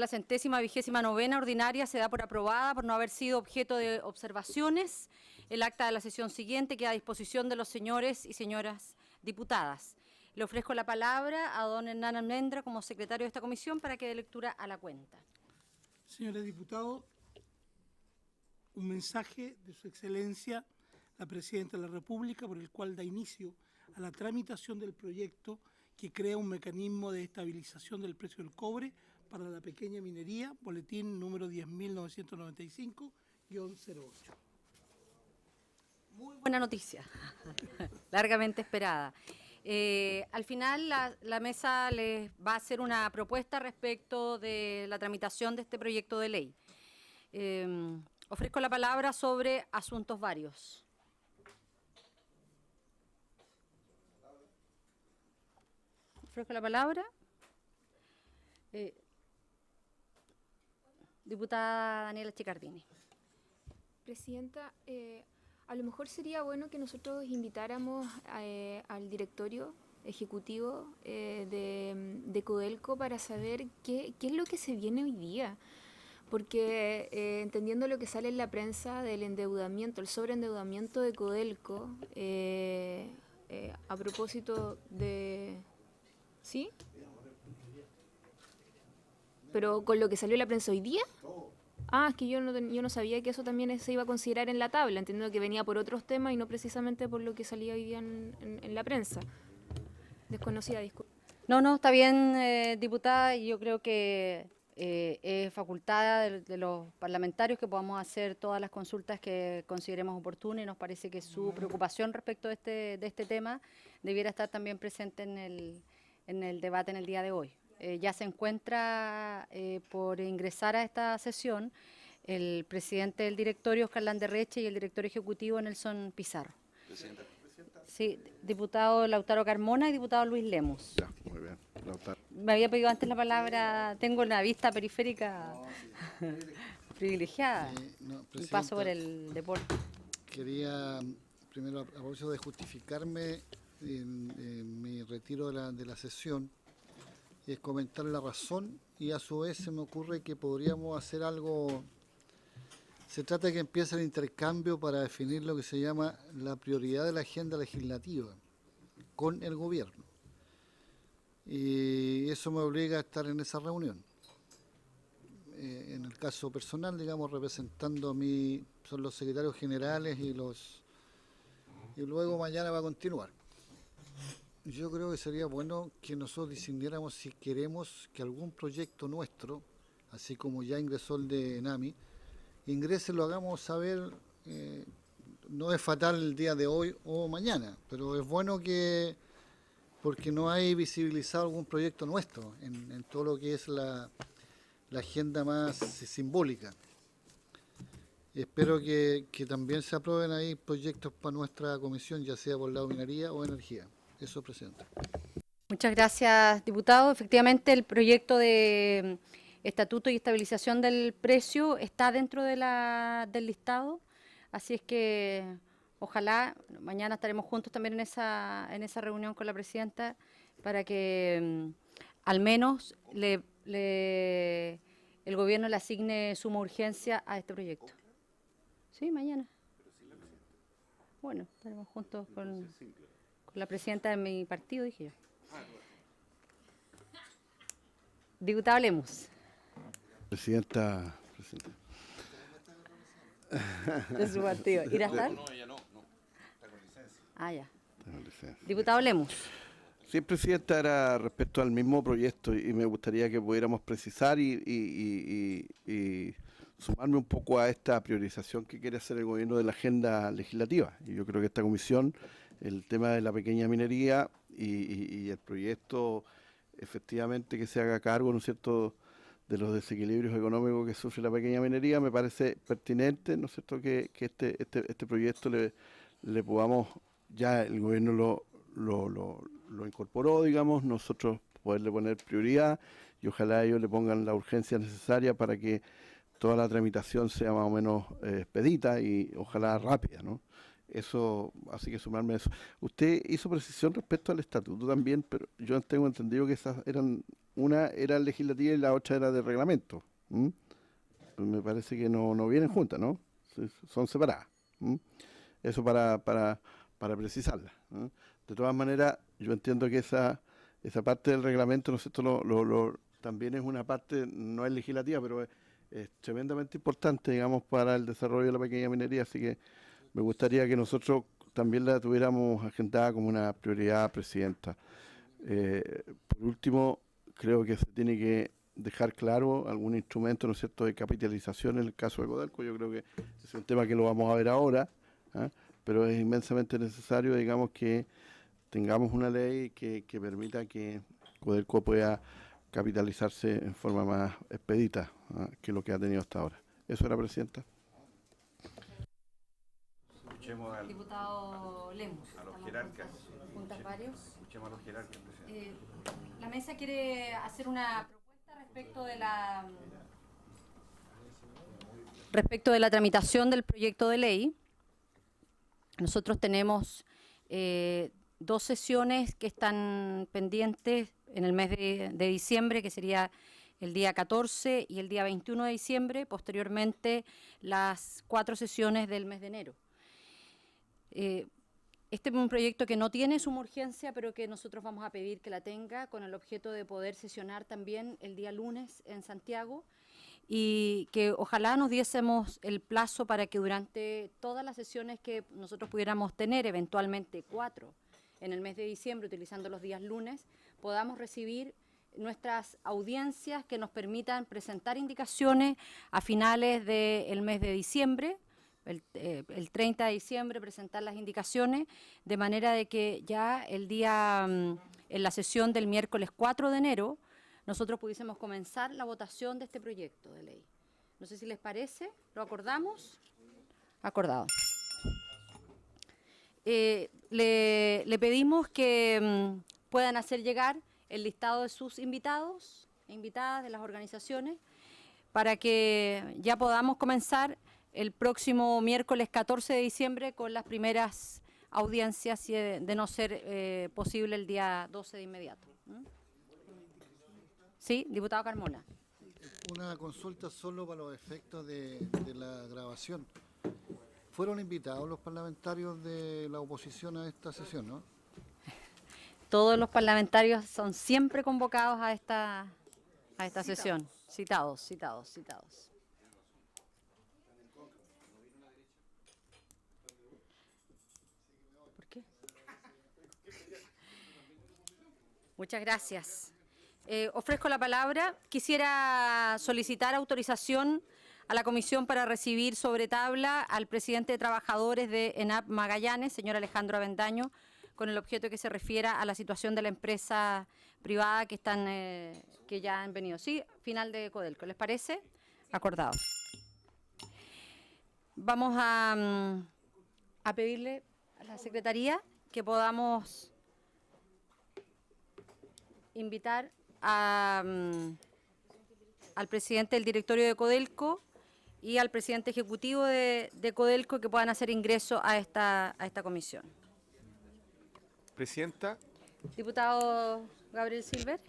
la 129ª ordinaria se da por aprobada por no haber sido objeto de observaciones. El acta de la sesión siguiente queda a disposición de los señores y señoras diputadas. Le ofrezco la palabra a don Hernán Almendra como secretario de esta comisión para que dé lectura a la cuenta. Señores diputados, un mensaje de Su Excelencia, la Presidenta de la República, por el cual da inicio a la tramitación del proyecto que crea un mecanismo de estabilización del precio del cobre para la pequeña minería, boletín número 10.995-08. Muy buena noticia, largamente esperada. Al final la mesa les va a hacer una propuesta respecto de la tramitación de este proyecto de ley. Ofrezco la palabra sobre asuntos varios. Ofrezco la palabra. Diputada Daniela Chicardini. Presidenta, a lo mejor sería bueno que nosotros invitáramos al directorio ejecutivo de Codelco para saber qué es lo que se viene hoy día. Porque entendiendo lo que sale en la prensa del endeudamiento, el sobreendeudamiento de Codelco, a propósito de... ¿Sí? ¿Pero con lo que salió en la prensa hoy día? Ah, es que yo no sabía que eso también se iba a considerar en la tabla, entendiendo que venía por otros temas y no precisamente por lo que salía hoy día en la prensa. Desconocida, disculpa. No, está bien, diputada, y yo creo que es facultad de los parlamentarios que podamos hacer todas las consultas que consideremos oportunas y nos parece que su preocupación respecto de este tema debiera estar también presente en el debate en el día de hoy. Ya se encuentra por ingresar a esta sesión el presidente del directorio, Oscar Landerreche, y el director ejecutivo, Nelson Pizarro. Presidenta. Sí, diputado Lautaro Carmona y diputado Luis Lemos. Ya, muy bien. Lautaro. Me había pedido antes la palabra, tengo una vista periférica privilegiada y paso por el deporte. Quería, primero, a propósito de justificarme en mi retiro de la sesión, es comentar la razón y a su vez se me ocurre que podríamos hacer algo. Se trata de que empiece el intercambio para definir lo que se llama la prioridad de la agenda legislativa con el gobierno. Y eso me obliga a estar en esa reunión. En el caso personal, digamos, representando a mí, son los secretarios generales y luego mañana va a continuar. Yo creo que sería bueno que nosotros discerniéramos si queremos que algún proyecto nuestro, así como ya ingresó el de NAMI, ingrese, lo hagamos saber, no es fatal el día de hoy o mañana, pero es bueno que, porque no hay visibilizado algún proyecto nuestro en todo lo que es la agenda más simbólica. Espero que también se aprueben ahí proyectos para nuestra comisión, ya sea por lado minería o energía. Eso, Presidente. Muchas gracias, diputado. Efectivamente, el proyecto de estatuto y estabilización del precio está dentro del listado, así es que ojalá mañana estaremos juntos también en esa reunión con la presidenta para que al menos el gobierno le asigne suma urgencia a este proyecto. Sí, mañana. Bueno, estaremos juntos con la presidenta de mi partido, dije yo. Diputado Lemos. Presidenta. De su partido. ¿Irá a estar? No, ella no. Está con licencia. Ah, ya. Está con licencia. Diputado Lemos. Sí, Presidenta, era respecto al mismo proyecto y me gustaría que pudiéramos precisar y sumarme un poco a esta priorización que quiere hacer el gobierno de la agenda legislativa. Y yo creo que esta comisión, el tema de la pequeña minería y el proyecto, efectivamente, que se haga cargo, ¿no es cierto?, de los desequilibrios económicos que sufre la pequeña minería, me parece pertinente, ¿no es cierto?, que este proyecto le podamos, ya el gobierno lo incorporó, digamos, nosotros poderle poner prioridad y ojalá ellos le pongan la urgencia necesaria para que toda la tramitación sea más o menos expedita y ojalá rápida, ¿no? eso, así que sumarme a eso. Usted hizo precisión respecto al estatuto también, pero yo tengo entendido que esas eran, una era legislativa y la otra era de reglamento. ¿M? Me parece que no vienen juntas, ¿no? Son separadas. ¿M? Eso para precisarla. ¿No? De todas maneras, yo entiendo que esa parte del reglamento, ¿no es cierto?, también es una parte, no es legislativa, pero es tremendamente importante, digamos, para el desarrollo de la pequeña minería, así que me gustaría que nosotros también la tuviéramos agendada como una prioridad, Presidenta. Por último, creo que se tiene que dejar claro algún instrumento, ¿no es cierto?, de capitalización en el caso de Codelco. Yo creo que es un tema que lo vamos a ver ahora, ¿ah? Pero es inmensamente necesario, digamos, que tengamos una ley que permita que Codelco pueda capitalizarse en forma más expedita, ¿ah?, que lo que ha tenido hasta ahora. Eso era, Presidenta. Escuchemos al diputado Lemos. A los jerarcas. Juntas varios. Escuchemos a los jerarcas, Presidenta. La mesa quiere hacer una propuesta respecto de la tramitación del proyecto de ley. Nosotros tenemos 2 sesiones que están pendientes en el mes de diciembre, que sería el día 14 y el día 21 de diciembre, posteriormente las 4 sesiones del mes de enero. Este es un proyecto que no tiene suma urgencia, pero que nosotros vamos a pedir que la tenga, con el objeto de poder sesionar también el día lunes en Santiago, y que ojalá nos diésemos el plazo para que durante todas las sesiones que nosotros pudiéramos tener, eventualmente 4 en el mes de diciembre, utilizando los días lunes, podamos recibir nuestras audiencias que nos permitan presentar indicaciones a finales del mes de diciembre, el 30 de diciembre presentar las indicaciones, de manera de que ya el día, en la sesión del miércoles 4 de enero, nosotros pudiésemos comenzar la votación de este proyecto de ley. No sé si les parece, ¿lo acordamos? Acordado. Le pedimos que puedan hacer llegar el listado de sus invitados e invitadas de las organizaciones para que ya podamos comenzar el próximo miércoles 14 de diciembre con las primeras audiencias, de no ser posible el día 12 de inmediato. Sí, diputado Carmona. Una consulta solo para los efectos de la grabación. ¿Fueron invitados los parlamentarios de la oposición a esta sesión, no? Todos los parlamentarios son siempre convocados a esta sesión. Citados. ¿Por qué? Muchas gracias. Ofrezco la palabra. Quisiera solicitar autorización a la comisión para recibir sobre tabla al presidente de trabajadores de ENAP Magallanes, señor Alejandro Avendaño, con el objeto que se refiera a la situación de la empresa privada que ya han venido. Sí, final de Codelco. ¿Les parece? Acordado. Vamos a pedirle a la Secretaría que podamos invitar al presidente del directorio de Codelco y al presidente ejecutivo de Codelco que puedan hacer ingreso a esta comisión. Presidenta. Diputado Gabriel Silver.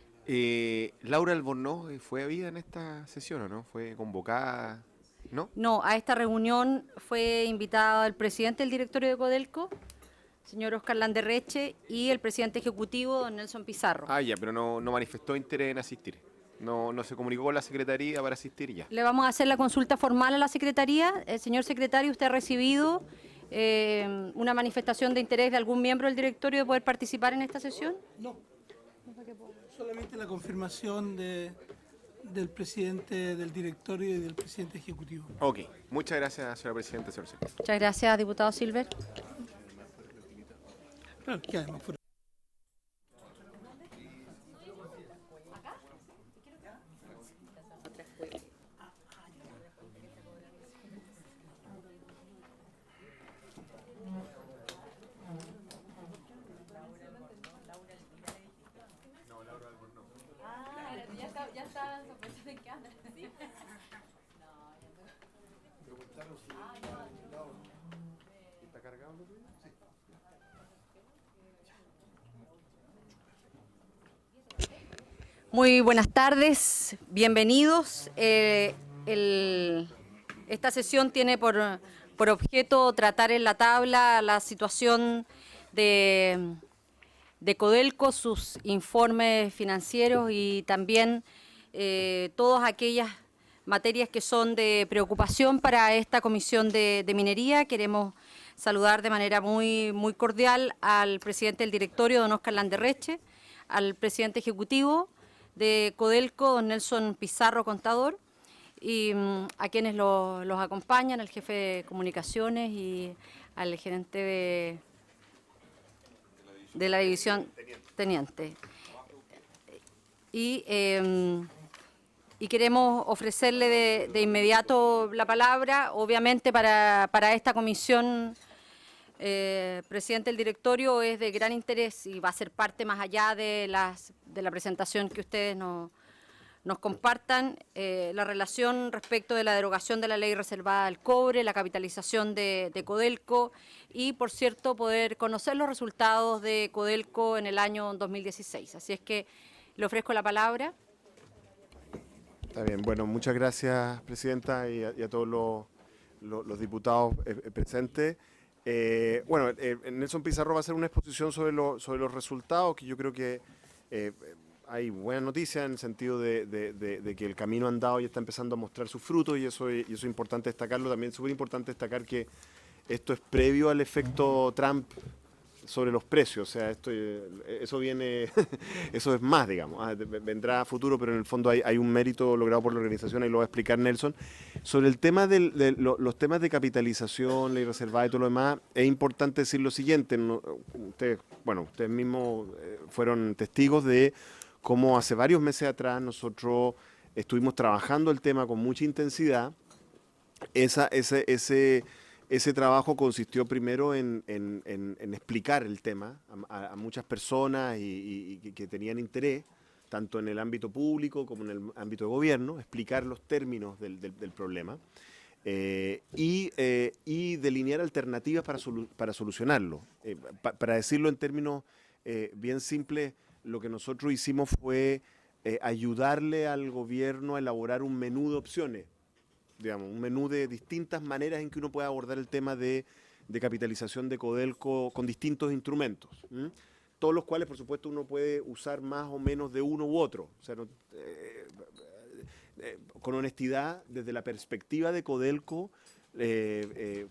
Laura Albornoz fue habida en esta sesión, ¿o no? ¿Fue convocada? ¿No? No, a esta reunión fue invitado el presidente del directorio de Codelco, señor Oscar Landerreche, y el presidente ejecutivo, don Nelson Pizarro. Ah, ya, pero no manifestó interés en asistir. No se comunicó con la Secretaría para asistir ya. Le vamos a hacer la consulta formal a la Secretaría. Señor secretario, ¿usted ha recibido una manifestación de interés de algún miembro del directorio de poder participar en esta sesión? No, solamente la confirmación del presidente del directorio y del presidente ejecutivo. Ok, muchas gracias, señora presidenta, señor secretario. Muchas gracias, diputado Silver. Claro, que además fueron. Ya está sospechando en qué anda. ¿Sí? ¿Está cargado? Muy buenas tardes, bienvenidos. Esta sesión tiene por objeto tratar en la tabla la situación de Codelco, sus informes financieros y también todas aquellas materias que son de preocupación para esta Comisión de Minería. Queremos saludar de manera muy cordial al presidente del directorio, don Óscar Landerreche, al presidente ejecutivo de Codelco, don Nelson Pizarro, contador, y a quienes los acompañan, al jefe de comunicaciones y al gerente de la división teniente. Y queremos ofrecerle de inmediato la palabra, obviamente para esta comisión. Presidente del directorio, es de gran interés y va a ser parte más allá de la presentación que ustedes nos compartan, la relación respecto de la derogación de la ley reservada al cobre, la capitalización de Codelco y, por cierto, poder conocer los resultados de Codelco en el año 2016. Así es que le ofrezco la palabra. Está bien, bueno, muchas gracias, presidenta, y a todos los diputados presentes. Nelson Pizarro va a hacer una exposición sobre los resultados, que yo creo que hay buenas noticias en el sentido de que el camino andado ya está empezando a mostrar sus frutos, y eso es importante destacarlo. También es súper importante destacar que esto es previo al efecto Trump sobre los precios, o sea, eso viene, eso es más, digamos, vendrá a futuro, pero en el fondo hay un mérito logrado por la organización, y lo va a explicar Nelson. Sobre el tema los temas de capitalización, ley reservada y todo lo demás, es importante decir lo siguiente. Ustedes mismos fueron testigos de cómo hace varios meses atrás nosotros estuvimos trabajando el tema con mucha intensidad. Ese trabajo consistió primero en explicar el tema a muchas personas y que tenían interés, tanto en el ámbito público como en el ámbito de gobierno, explicar los términos del problema y delinear alternativas para solucionarlo. Para decirlo en términos bien simples, lo que nosotros hicimos fue ayudarle al gobierno a elaborar un menú de opciones, digamos, un menú de distintas maneras en que uno puede abordar el tema de capitalización de Codelco con distintos instrumentos, todos los cuales, por supuesto, uno puede usar más o menos de uno u otro. O sea, con honestidad, desde la perspectiva de Codelco,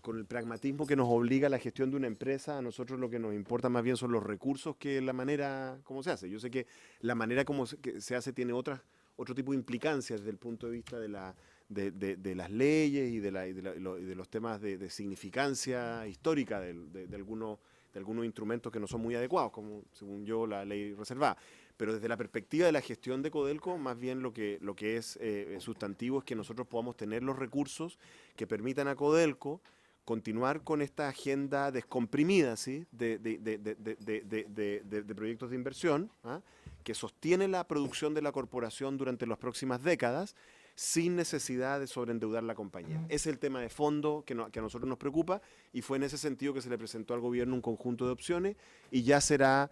con el pragmatismo que nos obliga a la gestión de una empresa, a nosotros lo que nos importa más bien son los recursos que la manera como se hace. Yo sé que la manera como se hace tiene otro tipo de implicancias desde el punto de vista de las leyes y de los temas de significancia histórica de algunos instrumentos que no son muy adecuados, como, según yo, la ley reservada. Pero desde la perspectiva de la gestión de Codelco, más bien lo que es sustantivo es que nosotros podamos tener los recursos que permitan a Codelco continuar con esta agenda descomprimida, ¿sí?, de proyectos de inversión, que sostiene la producción de la corporación durante las próximas décadas, sin necesidad de sobreendeudar la compañía. Ese es el tema de fondo que a nosotros nos preocupa, y fue en ese sentido que se le presentó al gobierno un conjunto de opciones, y ya será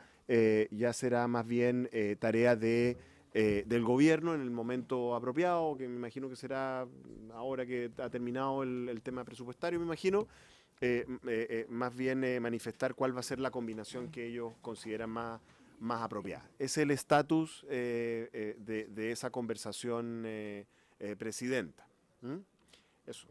más bien tarea del gobierno en el momento apropiado, que me imagino que será ahora que ha terminado el tema presupuestario, me imagino, más bien manifestar cuál va a ser la combinación que ellos consideran más apropiada. Ese es el estatus de esa conversación, presidenta. Eso.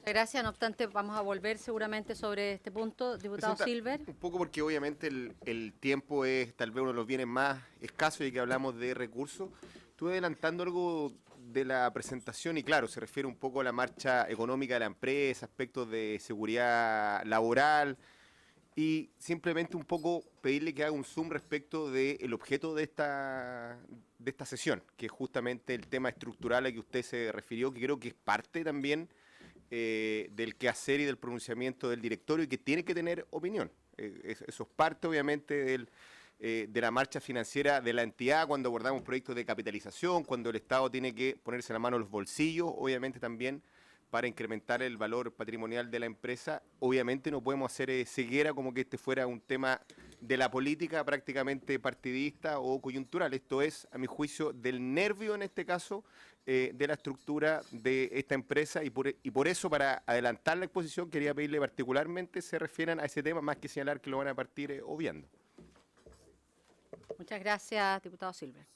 Gracias, no obstante, vamos a volver seguramente sobre este punto. Diputado Silver. Un poco porque obviamente el tiempo es tal vez uno de los bienes más escasos, y que hablamos de recursos. Estuve adelantando algo de la presentación y claro, se refiere un poco a la marcha económica de la empresa, aspectos de seguridad laboral, y simplemente un poco pedirle que haga un zoom respecto del objeto de esta sesión, que es justamente el tema estructural al que usted se refirió, que creo que es parte también del quehacer y del pronunciamiento del directorio, y que tiene que tener opinión. Eso es parte, obviamente, de la marcha financiera de la entidad cuando abordamos proyectos de capitalización, cuando el Estado tiene que ponerse la mano en los bolsillos, obviamente también para incrementar el valor patrimonial de la empresa. Obviamente no podemos hacer ceguera como que este fuera un tema de la política prácticamente partidista o coyuntural. Esto es, a mi juicio, del nervio en este caso de la estructura de esta empresa y por eso, para adelantar la exposición, quería pedirle particularmente se refieran a ese tema, más que señalar que lo van a partir obviando. Muchas gracias, diputado Silver.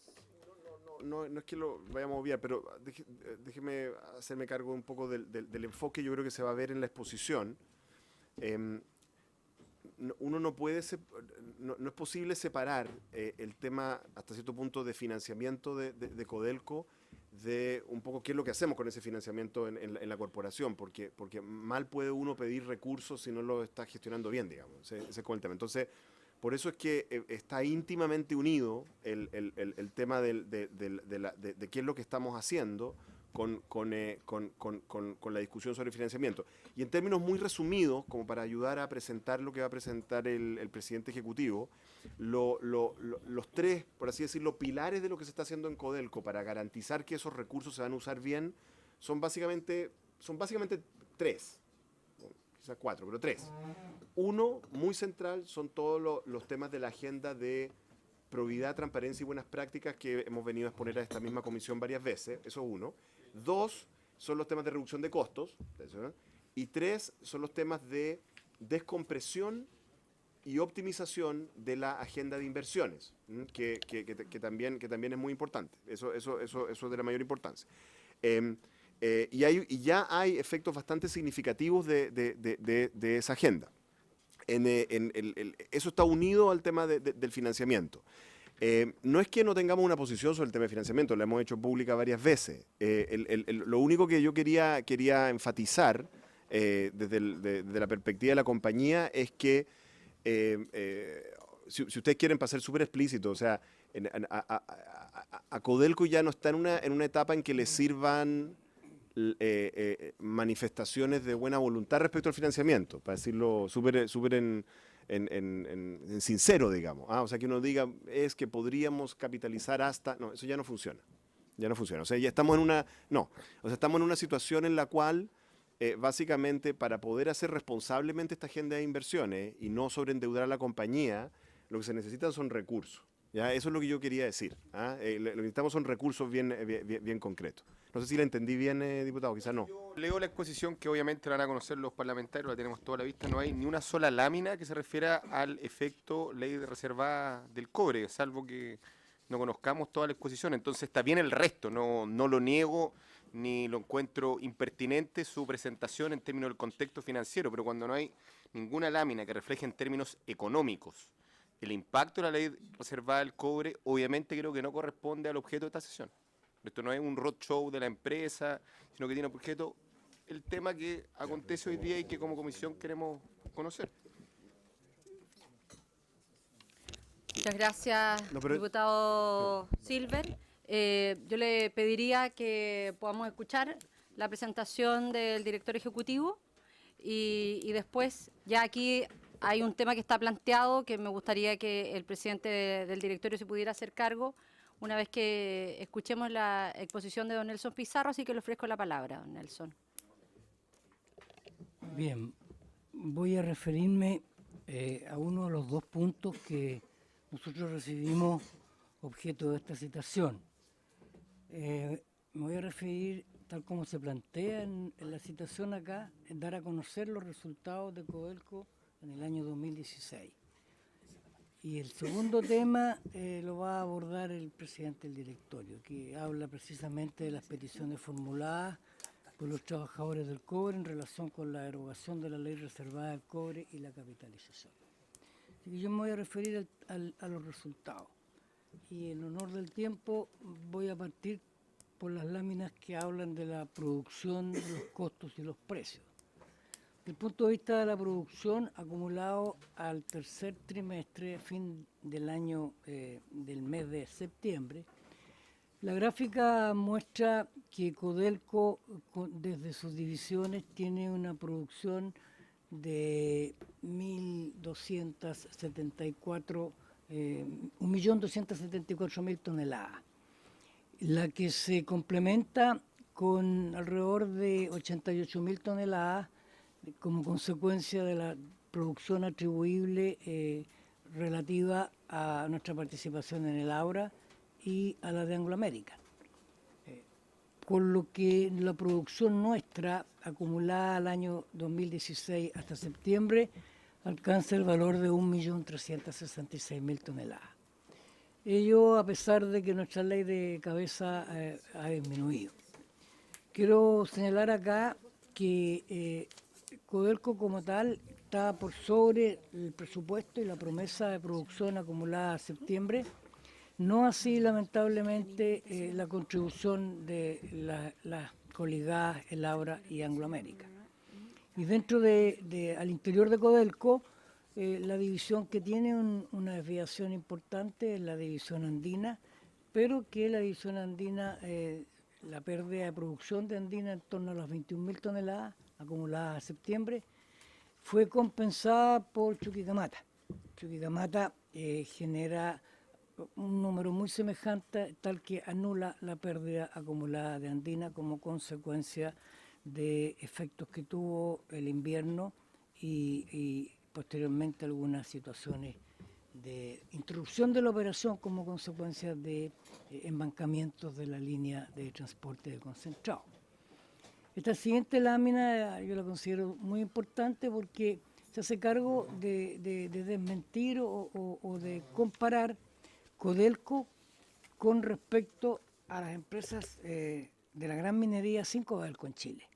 No es que lo vayamos a obviar, pero déjeme hacerme cargo un poco del enfoque yo creo que se va a ver en la exposición. Uno no puede, no es posible separar el tema hasta cierto punto de financiamiento de Codelco de un poco qué es lo que hacemos con ese financiamiento en la corporación, porque mal puede uno pedir recursos si no lo está gestionando bien, digamos. Ese es como el tema. Entonces, por eso es que está íntimamente unido el tema de qué es lo que estamos haciendo con la discusión sobre el financiamiento. Y en términos muy resumidos, como para ayudar a presentar lo que va a presentar el presidente ejecutivo, los tres, por así decirlo, pilares de lo que se está haciendo en Codelco para garantizar que esos recursos se van a usar bien, son básicamente tres, quizás cuatro, pero tres. Uno, muy central, son todos los temas de la agenda de probidad, transparencia y buenas prácticas que hemos venido a exponer a esta misma comisión varias veces. Eso es uno. Dos, son los temas de reducción de costos. Y tres, son los temas de descompresión y optimización de la agenda de inversiones, que también es muy importante. Eso es de la mayor importancia. Y ya hay efectos bastante significativos de esa agenda. Eso está unido al tema del financiamiento. No es que no tengamos una posición sobre el tema de financiamiento, la hemos hecho pública varias veces. Lo único que yo quería enfatizar desde la perspectiva de la compañía es que si ustedes quieren, para ser súper explícito, o sea, a Codelco ya no está en una etapa en que le sirvan manifestaciones de buena voluntad respecto al financiamiento, para decirlo súper en sincero, digamos. O sea, que uno diga, es que podríamos capitalizar hasta... No, eso ya no funciona. Ya no funciona. O sea, ya estamos en una... No. O sea, estamos en una situación en la cual, básicamente, para poder hacer responsablemente esta agenda de inversiones y no sobreendeudar a la compañía, lo que se necesitan son recursos. ¿Ya? Eso es lo que yo quería decir. Lo que necesitamos son recursos bien concretos. No sé si la entendí bien, diputado, quizás no. Yo leo la exposición que obviamente la van a conocer los parlamentarios, la tenemos toda a la vista, no hay ni una sola lámina que se refiera al efecto ley de reserva del cobre, salvo que no conozcamos toda la exposición. Entonces está bien el resto, no lo niego ni lo encuentro impertinente su presentación en términos del contexto financiero, pero cuando no hay ninguna lámina que refleje en términos económicos el impacto de la ley reservada del cobre, obviamente creo que no corresponde al objeto de esta sesión. Esto no es un roadshow de la empresa, sino que tiene objeto el tema que acontece hoy día y que como comisión queremos conocer. Muchas gracias, diputado Silver. Yo le pediría que podamos escuchar la presentación del director ejecutivo y después ya aquí hay un tema que está planteado que me gustaría que el presidente del directorio se pudiera hacer cargo una vez que escuchemos la exposición de don Nelson Pizarro, así que le ofrezco la palabra, don Nelson. Bien, voy a referirme a uno de los dos puntos que nosotros recibimos objeto de esta citación. Me voy a referir, tal como se plantea en la citación acá, en dar a conocer los resultados de Codelco en el año 2016. Y el segundo tema lo va a abordar el presidente del directorio, que habla precisamente de las peticiones formuladas por los trabajadores del cobre en relación con la derogación de la ley reservada del cobre y la capitalización. Así que yo me voy a referir a los resultados. Y en honor del tiempo voy a partir por las láminas que hablan de la producción, de los costos y los precios. Desde el punto de vista de la producción, acumulado al tercer trimestre, fin del año, del mes de septiembre, la gráfica muestra que Codelco, desde sus divisiones, tiene una producción de 1.274.000 toneladas, la que se complementa con alrededor de 88.000 toneladas como consecuencia de la producción atribuible relativa a nuestra participación en el Aura y a la de Anglo American. Con lo que la producción nuestra acumulada al año 2016 hasta septiembre alcanza el valor de 1.366.000 toneladas. Ello a pesar de que nuestra ley de cabeza ha disminuido. Quiero señalar acá que Codelco como tal está por sobre el presupuesto y la promesa de producción acumulada a septiembre, no así lamentablemente la contribución de las coligadas, el Aura y Anglo American. Y dentro al interior de Codelco, la división que tiene una desviación importante es la división andina, pero que la división andina, la pérdida de producción de andina en torno a las 21.000 toneladas acumuladas a septiembre, fue compensada por Chuquicamata. Chuquicamata genera un número muy semejante, tal que anula la pérdida acumulada de andina como consecuencia de efectos que tuvo el invierno y posteriormente algunas situaciones de interrupción de la operación como consecuencia de embancamientos de la línea de transporte de concentrado. Esta siguiente lámina yo la considero muy importante porque se hace cargo de desmentir o de comparar Codelco con respecto a las empresas de la gran minería sin Codelco en Chile.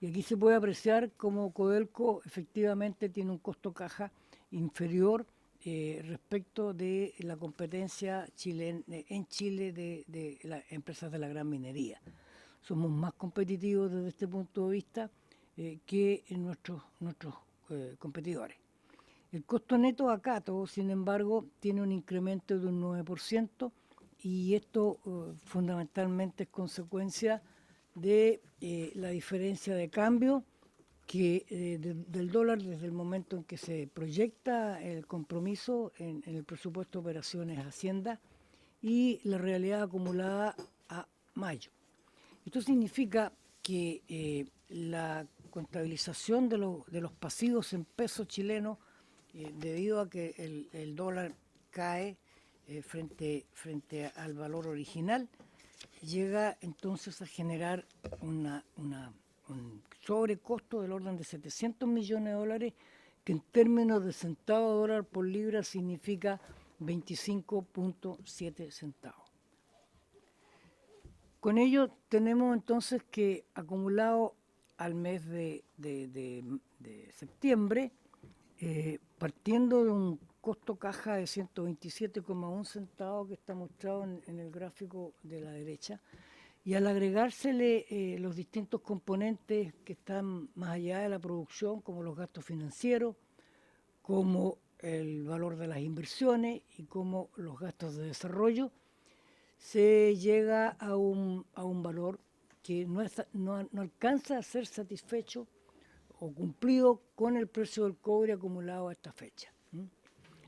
Y aquí se puede apreciar cómo Codelco efectivamente tiene un costo caja inferior respecto de la competencia en Chile de las empresas de la gran minería. Somos más competitivos desde este punto de vista que en nuestros competidores. El costo neto ACATO, sin embargo, tiene un incremento de un 9% y esto fundamentalmente es consecuencia de la diferencia de cambio que del dólar desde el momento en que se proyecta el compromiso en el presupuesto de operaciones Hacienda y la realidad acumulada a mayo. Esto significa que la contabilización de los pasivos en pesos chilenos, debido a que el dólar cae frente al valor original, llega entonces a generar un sobrecosto del orden de 700 millones de dólares, que en términos de centavo de dólar por libra significa 25.7 centavos. Con ello tenemos entonces que acumulado al mes de septiembre, partiendo de un costo caja de 127,1 centavos que está mostrado en el gráfico de la derecha, y al agregársele los distintos componentes que están más allá de la producción, como los gastos financieros, como el valor de las inversiones y como los gastos de desarrollo, se llega a un valor que no alcanza a ser satisfecho o cumplido con el precio del cobre acumulado a esta fecha.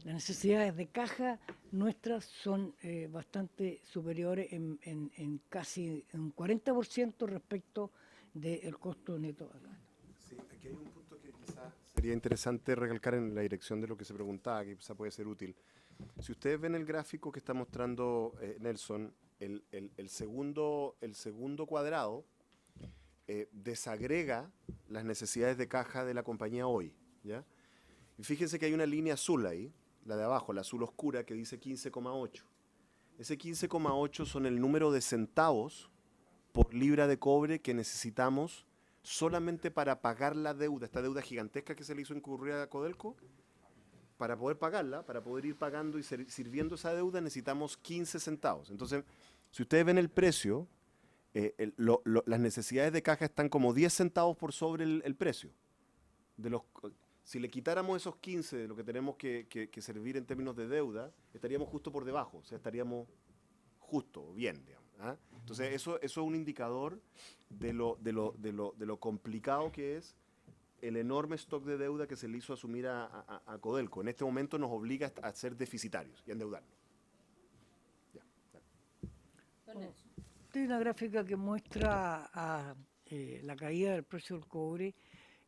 Las necesidades de caja nuestras son bastante superiores en casi un 40% respecto del costo neto. Sí, aquí hay un punto que quizás sería interesante recalcar en la dirección de lo que se preguntaba, que quizás puede ser útil. Si ustedes ven el gráfico que está mostrando Nelson, el segundo cuadrado desagrega las necesidades de caja de la compañía hoy, ¿ya? Y fíjense que hay una línea azul ahí, la de abajo, la azul oscura, que dice 15,8. Ese 15,8 son el número de centavos por libra de cobre que necesitamos solamente para pagar la deuda, esta deuda gigantesca que se le hizo incurrir a Codelco. Para poder pagarla, para poder ir pagando y sirviendo esa deuda, necesitamos 15 centavos. Entonces, si ustedes ven el precio, las necesidades de caja están como 10 centavos por sobre el precio. Si le quitáramos esos 15 de lo que tenemos que servir en términos de deuda, estaríamos justo por debajo, o sea, estaríamos justo, bien, digamos, ¿ah? Entonces, eso es un indicador de lo complicado que es el enorme stock de deuda que se le hizo asumir a Codelco. En este momento nos obliga a ser deficitarios y a endeudarnos. Ya, Esta es una gráfica que muestra la caída del precio del cobre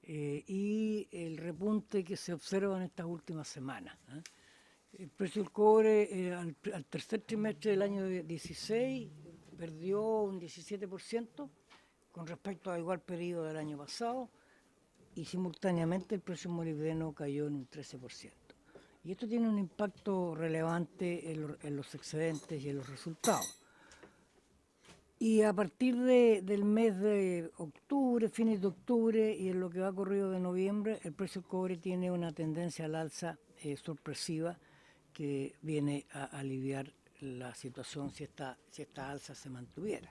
y el repunte que se observa en estas últimas semanas. El precio del cobre al tercer trimestre del año 16 perdió un 17% con respecto al igual periodo del año pasado, y simultáneamente el precio molibdeno cayó en un 13%. Y esto tiene un impacto relevante en los excedentes y en los resultados. Y a partir del mes de octubre, fines de octubre y en lo que va corrido de noviembre, el precio del cobre tiene una tendencia al alza sorpresiva que viene a aliviar la situación si esta alza se mantuviera.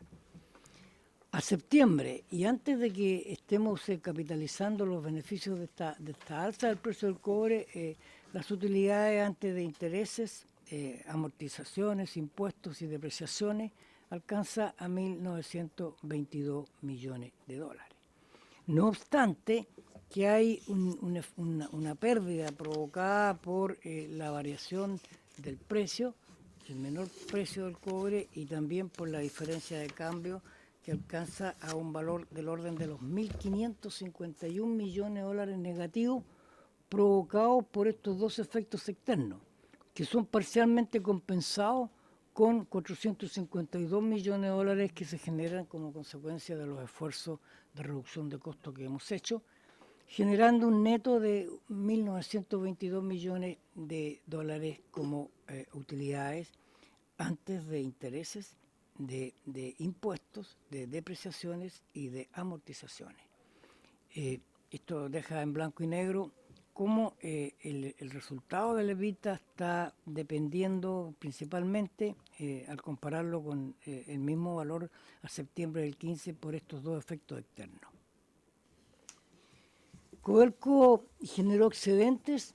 A septiembre, y antes de que estemos capitalizando los beneficios de esta alza del precio del cobre, las utilidades antes de intereses, amortizaciones, impuestos y depreciaciones alcanza a 1.922 millones de dólares. No obstante, que hay una pérdida provocada por la variación del precio, el menor precio del cobre y también por la diferencia de cambio que alcanza a un valor del orden de los 1.551 millones de dólares negativos provocados por estos dos efectos externos, que son parcialmente compensados con 452 millones de dólares que se generan como consecuencia de los esfuerzos de reducción de costos que hemos hecho, generando un neto de 1.922 millones de dólares como utilidades antes de intereses, de impuestos, de depreciaciones y de amortizaciones. Esto deja en blanco y negro cómo el resultado del EBITDA está dependiendo principalmente, al compararlo con el mismo valor a septiembre del 15, por estos dos efectos externos. Codelco generó excedentes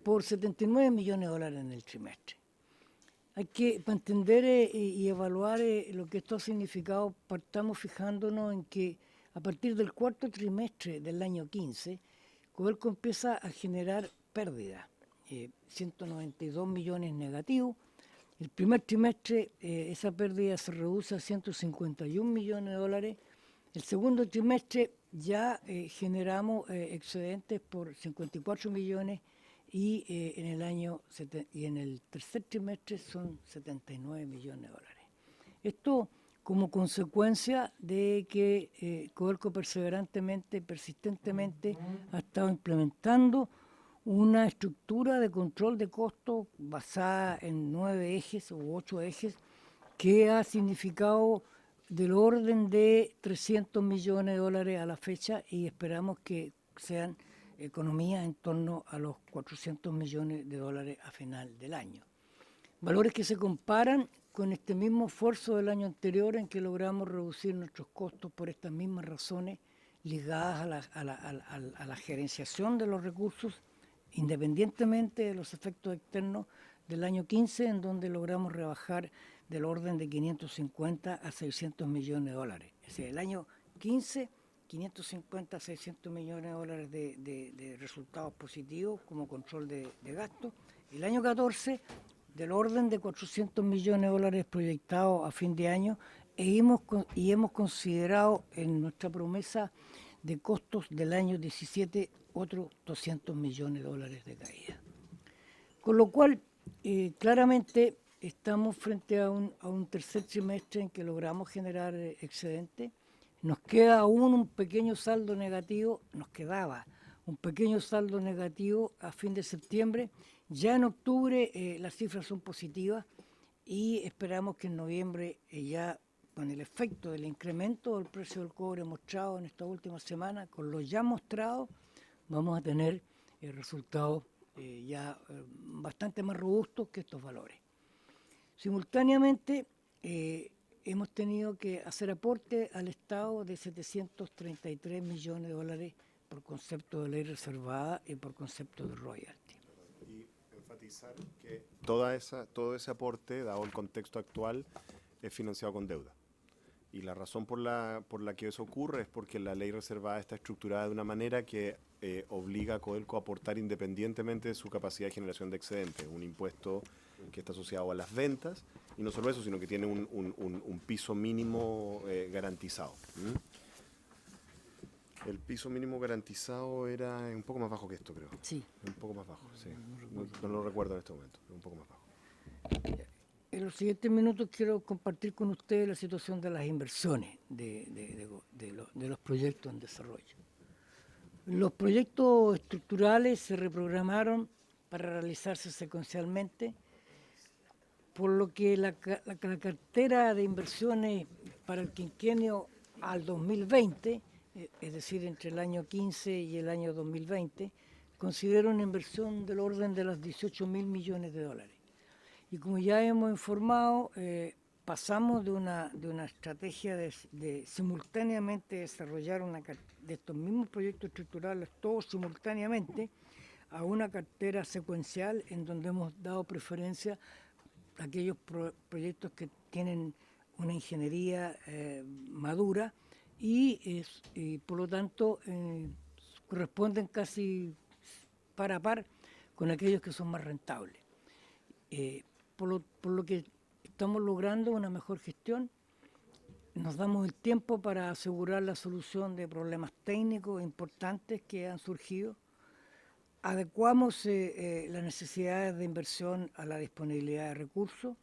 por 79 millones de dólares en el trimestre. Hay que, para entender y evaluar lo que esto ha significado, partamos fijándonos en que a partir del cuarto trimestre del año 15, Codelco empieza a generar pérdidas, 192 millones negativos. El primer trimestre esa pérdida se reduce a 151 millones de dólares. El segundo trimestre ya generamos excedentes por 54 millones y en el tercer trimestre son 79 millones de dólares. Esto como consecuencia de que Codelco persistentemente ha estado implementando una estructura de control de costos basada en 9 ejes u 8 ejes que ha significado del orden de 300 millones de dólares a la fecha, y esperamos que sean economías en torno a los 400 millones de dólares a final del año. Valores que se comparan con este mismo esfuerzo del año anterior, en que logramos reducir nuestros costos por estas mismas razones ligadas a la gerenciación de los recursos, independientemente de los efectos externos del año 15, en donde logramos rebajar del orden de 550 a 600 millones de dólares. Es decir, el año 15, 550 a 600 millones de dólares de resultados positivos como control de gastos. El año 14, del orden de 400 millones de dólares proyectados a fin de año, y hemos considerado en nuestra promesa de costos del año 17 otros 200 millones de dólares de caída. Con lo cual, claramente estamos frente a un tercer trimestre en que logramos generar excedente. Nos queda aún un pequeño saldo negativo, nos quedaba un pequeño saldo negativo a fin de septiembre. Ya en octubre las cifras son positivas y esperamos que en noviembre ya con el efecto del incremento del precio del cobre mostrado en esta última semana, con lo ya mostrado, vamos a tener resultados ya bastante más robustos que estos valores. Simultáneamente, hemos tenido que hacer aporte al Estado de 733 millones de dólares por concepto de ley reservada y por concepto de royalty. Y enfatizar que todo ese aporte, dado el contexto actual, es financiado con deuda. Y la razón por la que eso ocurre es porque la ley reservada está estructurada de una manera que obliga a Codelco a aportar independientemente de su capacidad de generación de excedentes. Un impuesto que está asociado a las ventas y no solo eso, sino que tiene un piso mínimo garantizado. El piso mínimo garantizado era un poco más bajo que esto, creo. Sí. Un poco más bajo, sí. No lo recuerdo en este momento, pero un poco más bajo. En los siguientes minutos quiero compartir con ustedes la situación de las inversiones de los proyectos en desarrollo. Los proyectos estructurales se reprogramaron para realizarse secuencialmente, por lo que la cartera de inversiones para el quinquenio al 2020, es decir, entre el año 15 y el año 2020, considera una inversión del orden de los 18.000 millones de dólares. Y como ya hemos informado, pasamos de una estrategia de simultáneamente desarrollar de estos mismos proyectos estructurales, todos simultáneamente, a una cartera secuencial en donde hemos dado preferencia a aquellos proyectos que tienen una ingeniería madura y por lo tanto corresponden casi par a par con aquellos que son más rentables. Por lo que estamos logrando una mejor gestión, nos damos el tiempo para asegurar la solución de problemas técnicos importantes que han surgido, adecuamos las necesidades de inversión a la disponibilidad de recursos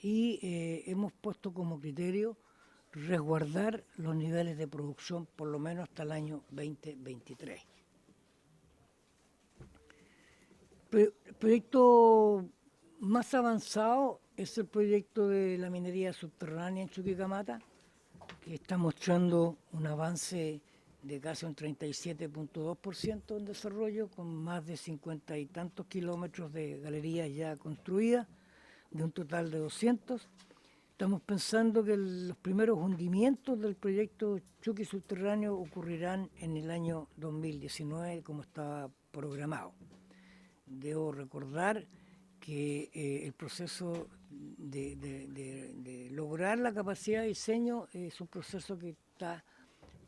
y hemos puesto como criterio resguardar los niveles de producción por lo menos hasta el año 2023. El proyecto más avanzado es el proyecto de la minería subterránea en Chuquicamata, que está mostrando un avance de casi un 37.2% en desarrollo, con más de 50 y tantos kilómetros de galerías ya construidas, de un total de 200. Estamos pensando que los primeros hundimientos del proyecto Chuqui subterráneo ocurrirán en el año 2019, como estaba programado. Debo recordar que el proceso de lograr la capacidad de diseño es un proceso que está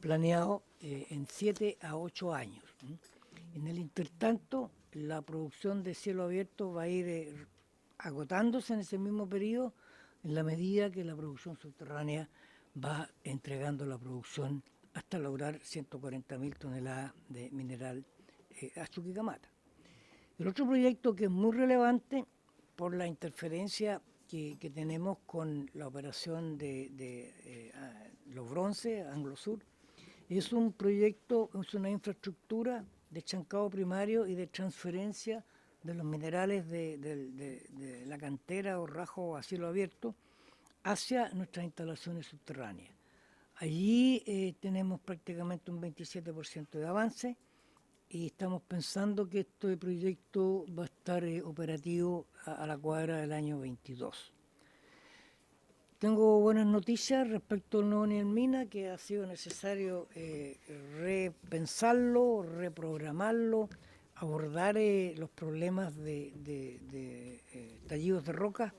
planeado en 7 a 8 años. En el intertanto, la producción de cielo abierto va a ir agotándose en ese mismo periodo en la medida que la producción subterránea va entregando la producción hasta lograr 140.000 toneladas de mineral a Chuquicamata. El otro proyecto que es muy relevante por la interferencia que tenemos con la operación de los bronces, Anglosur, es un proyecto, es una infraestructura de chancado primario y de transferencia de los minerales de la cantera o rajo a cielo abierto hacia nuestras instalaciones subterráneas. Allí tenemos prácticamente un 27% de avance y estamos pensando que este proyecto va a estar operativo a la cuadra del año 22. Tengo buenas noticias respecto al nuevo nivel mina, que ha sido necesario repensarlo, reprogramarlo, abordar los problemas de estallidos de roca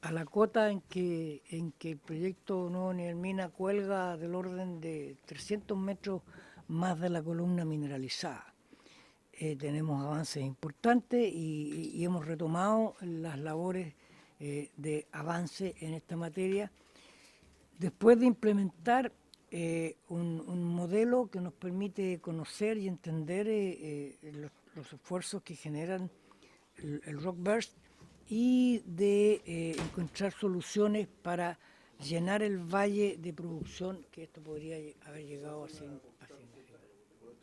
a la cota en que el proyecto nuevo nivel mina cuelga del orden de 300 metros más de la columna mineralizada. Tenemos avances importantes y hemos retomado las labores de avance en esta materia, después de implementar un modelo que nos permite conocer y entender los esfuerzos que generan el rock burst y de encontrar soluciones para llenar el valle de producción que esto podría haber llegado a ser.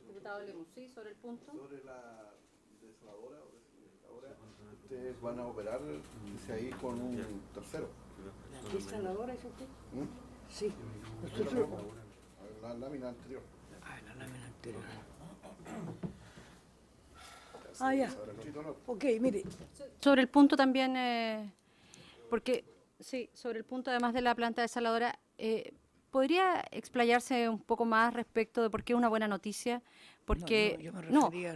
Diputado Lemus, ¿sí? Sobre el punto. Sobre la desaladora, ustedes van a operar ahí con un tercero. ¿La desaladora es usted? Sí. Nosotros, la lámina anterior. La lámina anterior. Ya. Ok, mire. Sobre el punto también, porque, sí, sobre el punto además de la planta desaladora, ¿podría explayarse un poco más respecto de por qué es una buena noticia? Porque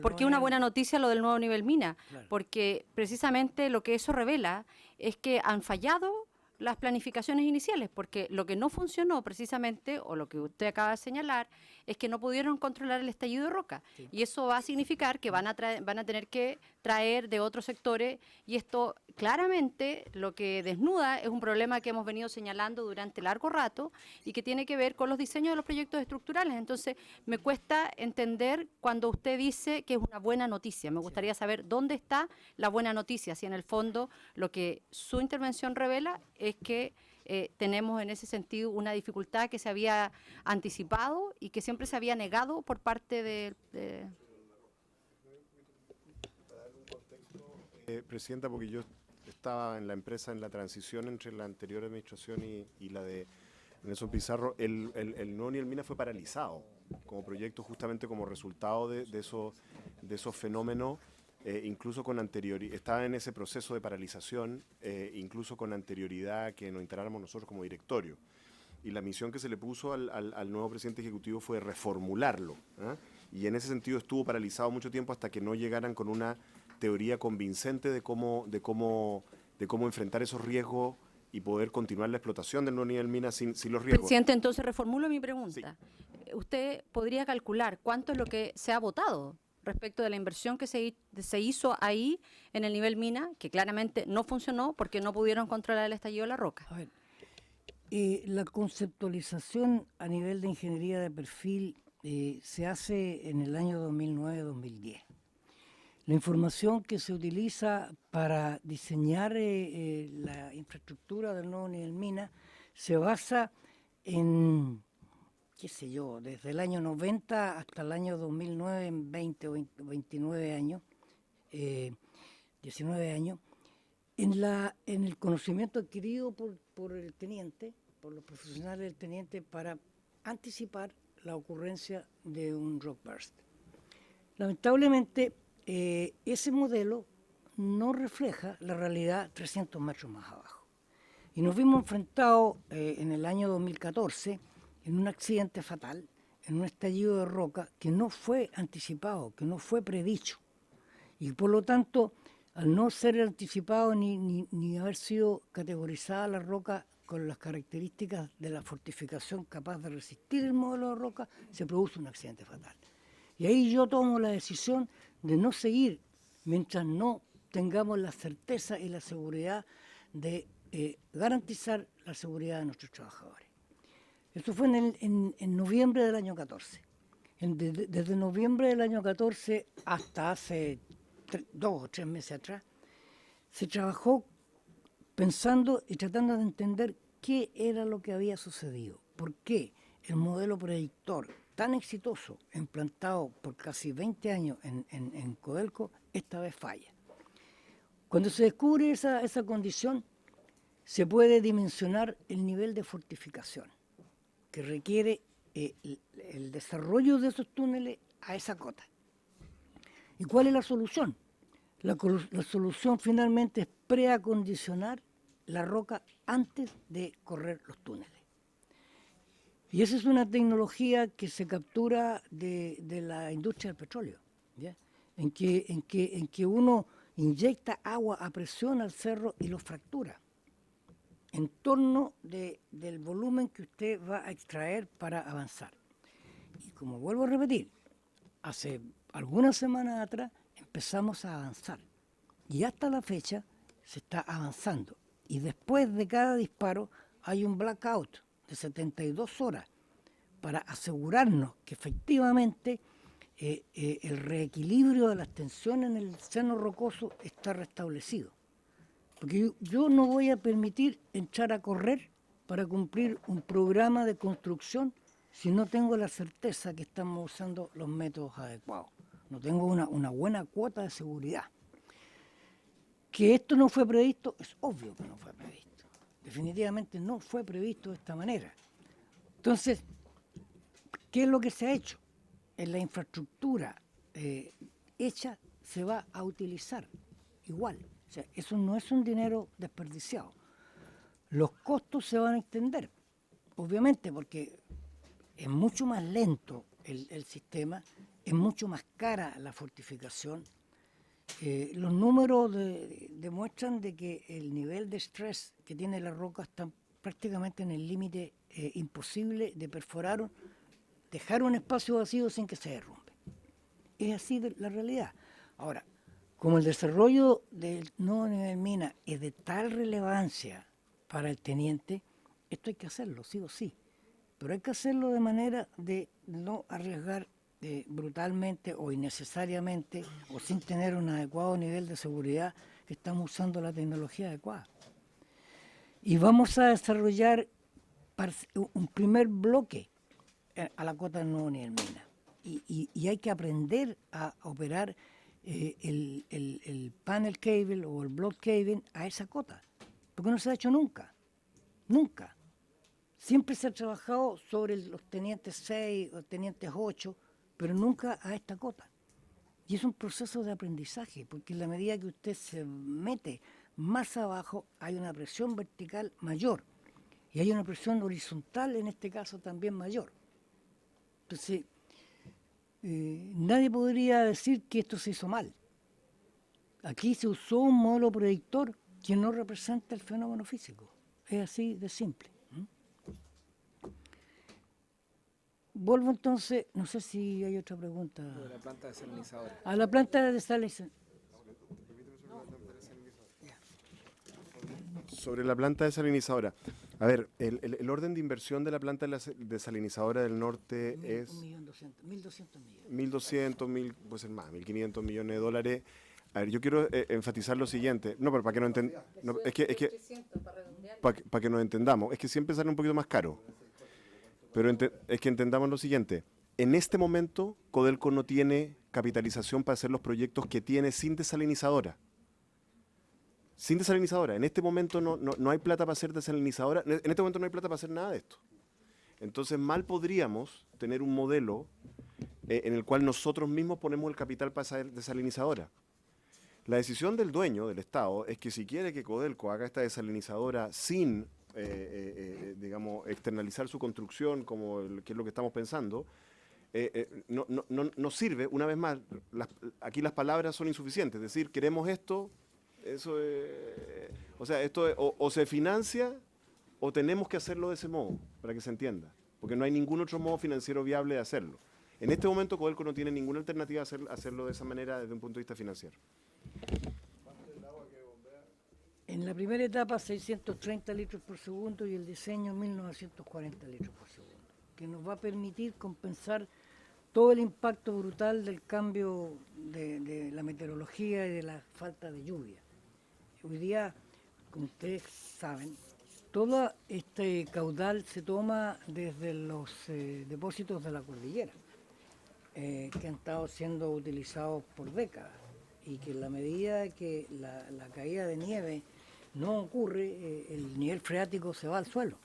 porque una buena noticia lo del nuevo nivel mina, claro. Porque precisamente lo que eso revela es que han fallado las planificaciones iniciales, porque lo que no funcionó precisamente, o lo que usted acaba de señalar, es que no pudieron controlar el estallido de roca. Sí. Y eso va a significar que van a tener que traer de otros sectores, y esto claramente lo que desnuda es un problema que hemos venido señalando durante largo rato y que tiene que ver con los diseños de los proyectos estructurales. Entonces, me cuesta entender cuando usted dice que es una buena noticia. Me gustaría saber dónde está la buena noticia, si en el fondo lo que su intervención revela es que tenemos en ese sentido una dificultad que se había anticipado y que siempre se había negado por parte de... Presidenta, porque yo estaba en la empresa en la transición entre la anterior administración y la de Nelson Pizarro, el Nuevo Nivel Mina fue paralizado como proyecto justamente como resultado de esos fenómenos. Incluso con anterioridad, estaba en ese proceso de paralización, incluso con anterioridad a que nos integráramos nosotros como directorio. Y la misión que se le puso al nuevo presidente ejecutivo fue reformularlo, ¿eh? Y en ese sentido estuvo paralizado mucho tiempo hasta que no llegaran con una teoría convincente de cómo enfrentar esos riesgos y poder continuar la explotación del nuevo nivel mina sin los riesgos. Presidente, entonces reformulo mi pregunta. Sí. ¿Usted podría calcular cuánto es lo que se ha votado respecto de la inversión que se hizo ahí en el nivel mina, que claramente no funcionó porque no pudieron controlar el estallido de la roca? A ver, la conceptualización a nivel de ingeniería de perfil se hace en el año 2009-2010. La información que se utiliza para diseñar la infraestructura del nuevo nivel mina se basa en, qué sé yo, desde el año 90 hasta el año 2009, en 20 o 29 años, 19 años, en el conocimiento adquirido por el teniente, por los profesionales del teniente, para anticipar la ocurrencia de un rock burst. Lamentablemente, ese modelo no refleja la realidad 300 metros más abajo. Y nos vimos enfrentados en el año 2014 en un accidente fatal, en un estallido de roca que no fue anticipado, que no fue predicho. Y por lo tanto, al no ser anticipado ni haber sido categorizada la roca con las características de la fortificación capaz de resistir el modelo de roca, se produce un accidente fatal. Y ahí yo tomo la decisión de no seguir mientras no tengamos la certeza y la seguridad de garantizar la seguridad de nuestros trabajadores. Esto fue en noviembre del año 14. Desde noviembre del año 14 hasta hace 2 o 3 meses atrás, se trabajó pensando y tratando de entender qué era lo que había sucedido, por qué el modelo predictor tan exitoso, implantado por casi 20 años en Codelco, esta vez falla. Cuando se descubre esa condición, se puede dimensionar el nivel de fortificación que requiere el desarrollo de esos túneles a esa cota. ¿Y cuál es la solución? La solución finalmente es preacondicionar la roca antes de correr los túneles. Y esa es una tecnología que se captura de la industria del petróleo, ¿ya? En que uno inyecta agua a presión al cerro y lo fractura en torno del volumen que usted va a extraer para avanzar. Y como vuelvo a repetir, hace algunas semanas atrás empezamos a avanzar y hasta la fecha se está avanzando. Y después de cada disparo hay un blackout de 72 horas para asegurarnos que efectivamente el reequilibrio de las tensiones en el seno rocoso está restablecido. Porque yo no voy a permitir entrar a correr para cumplir un programa de construcción si no tengo la certeza que estamos usando los métodos adecuados. No tengo una buena cuota de seguridad. Que esto no fue previsto, es obvio que no fue previsto. Definitivamente no fue previsto de esta manera. Entonces, ¿qué es lo que se ha hecho? En la infraestructura hecha se va a utilizar igual. O sea, eso no es un dinero desperdiciado. Los costos se van a extender, obviamente, porque es mucho más lento el sistema, es mucho más cara la fortificación Los números demuestran de que el nivel de estrés que tiene la roca está prácticamente en el límite imposible de perforar, dejar un espacio vacío sin que se derrumbe. Es así la realidad. Ahora, como el desarrollo del nuevo nivel mina es de tal relevancia para el teniente, esto hay que hacerlo, sí o sí. Pero hay que hacerlo de manera de no arriesgar brutalmente o innecesariamente o sin tener un adecuado nivel de seguridad, que estamos usando la tecnología adecuada. Y vamos a desarrollar un primer bloque a la cota del nuevo nivel mina. Y hay que aprender a operar el panel cable o el block cable a esa cota, porque no se ha hecho nunca, nunca. Siempre se ha trabajado sobre los tenientes 6 o tenientes 8, pero nunca a esta cota. Y es un proceso de aprendizaje, porque en la medida que usted se mete más abajo, hay una presión vertical mayor. Y hay una presión horizontal, en este caso, también mayor. Entonces, nadie podría decir que esto se hizo mal. Aquí se usó un modelo predictor que no representa el fenómeno físico. Es así de simple. Vuelvo entonces, no sé si hay otra pregunta. De la planta desalinizadora. A la planta de desalinizadora. Sobre la planta desalinizadora. A ver, el orden de inversión de la planta desalinizadora del norte es 1.200 millones. 1.200, puede ser más, 1.500 millones de dólares. A ver, yo quiero enfatizar lo siguiente. No, pero para que no para que nos entendamos. Es que siempre sale un poquito más caro. Pero es que entendamos lo siguiente. En este momento, Codelco no tiene capitalización para hacer los proyectos que tiene sin desalinizadora. Sin desalinizadora. En este momento no hay plata para hacer desalinizadora. En este momento no hay plata para hacer nada de esto. Entonces, mal podríamos tener un modelo en el cual nosotros mismos ponemos el capital para hacer desalinizadora. La decisión del dueño, del Estado, es que si quiere que Codelco haga esta desalinizadora sin digamos, externalizar su construcción, que es lo que estamos pensando, no sirve. Una vez más, aquí las palabras son insuficientes. Es decir, queremos esto, eso o sea, esto o se financia o tenemos que hacerlo de ese modo, para que se entienda. Porque no hay ningún otro modo financiero viable de hacerlo. En este momento Codelco no tiene ninguna alternativa a hacerlo de esa manera desde un punto de vista financiero. En la primera etapa 630 litros por segundo y el diseño 1940 litros por segundo, que nos va a permitir compensar todo el impacto brutal del cambio de la meteorología y de la falta de lluvia. Hoy día, como ustedes saben, todo este caudal se toma desde los depósitos de la cordillera, que han estado siendo utilizados por décadas, y que en la medida que la caída de nieve no ocurre, el nivel freático se va al suelo.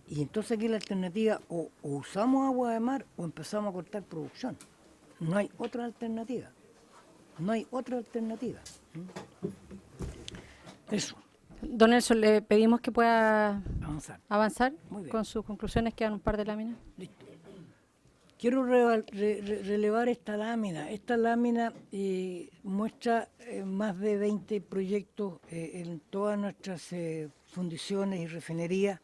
Y entonces aquí la alternativa, o usamos agua de mar o empezamos a cortar producción. No hay otra alternativa. No hay otra alternativa. Eso. Don Nelson, le pedimos que pueda avanzar Muy bien. con sus conclusiones. Quedan un par de láminas. Listo. Quiero relevar esta lámina. Esta lámina muestra más de 20 proyectos en todas nuestras fundiciones y refinerías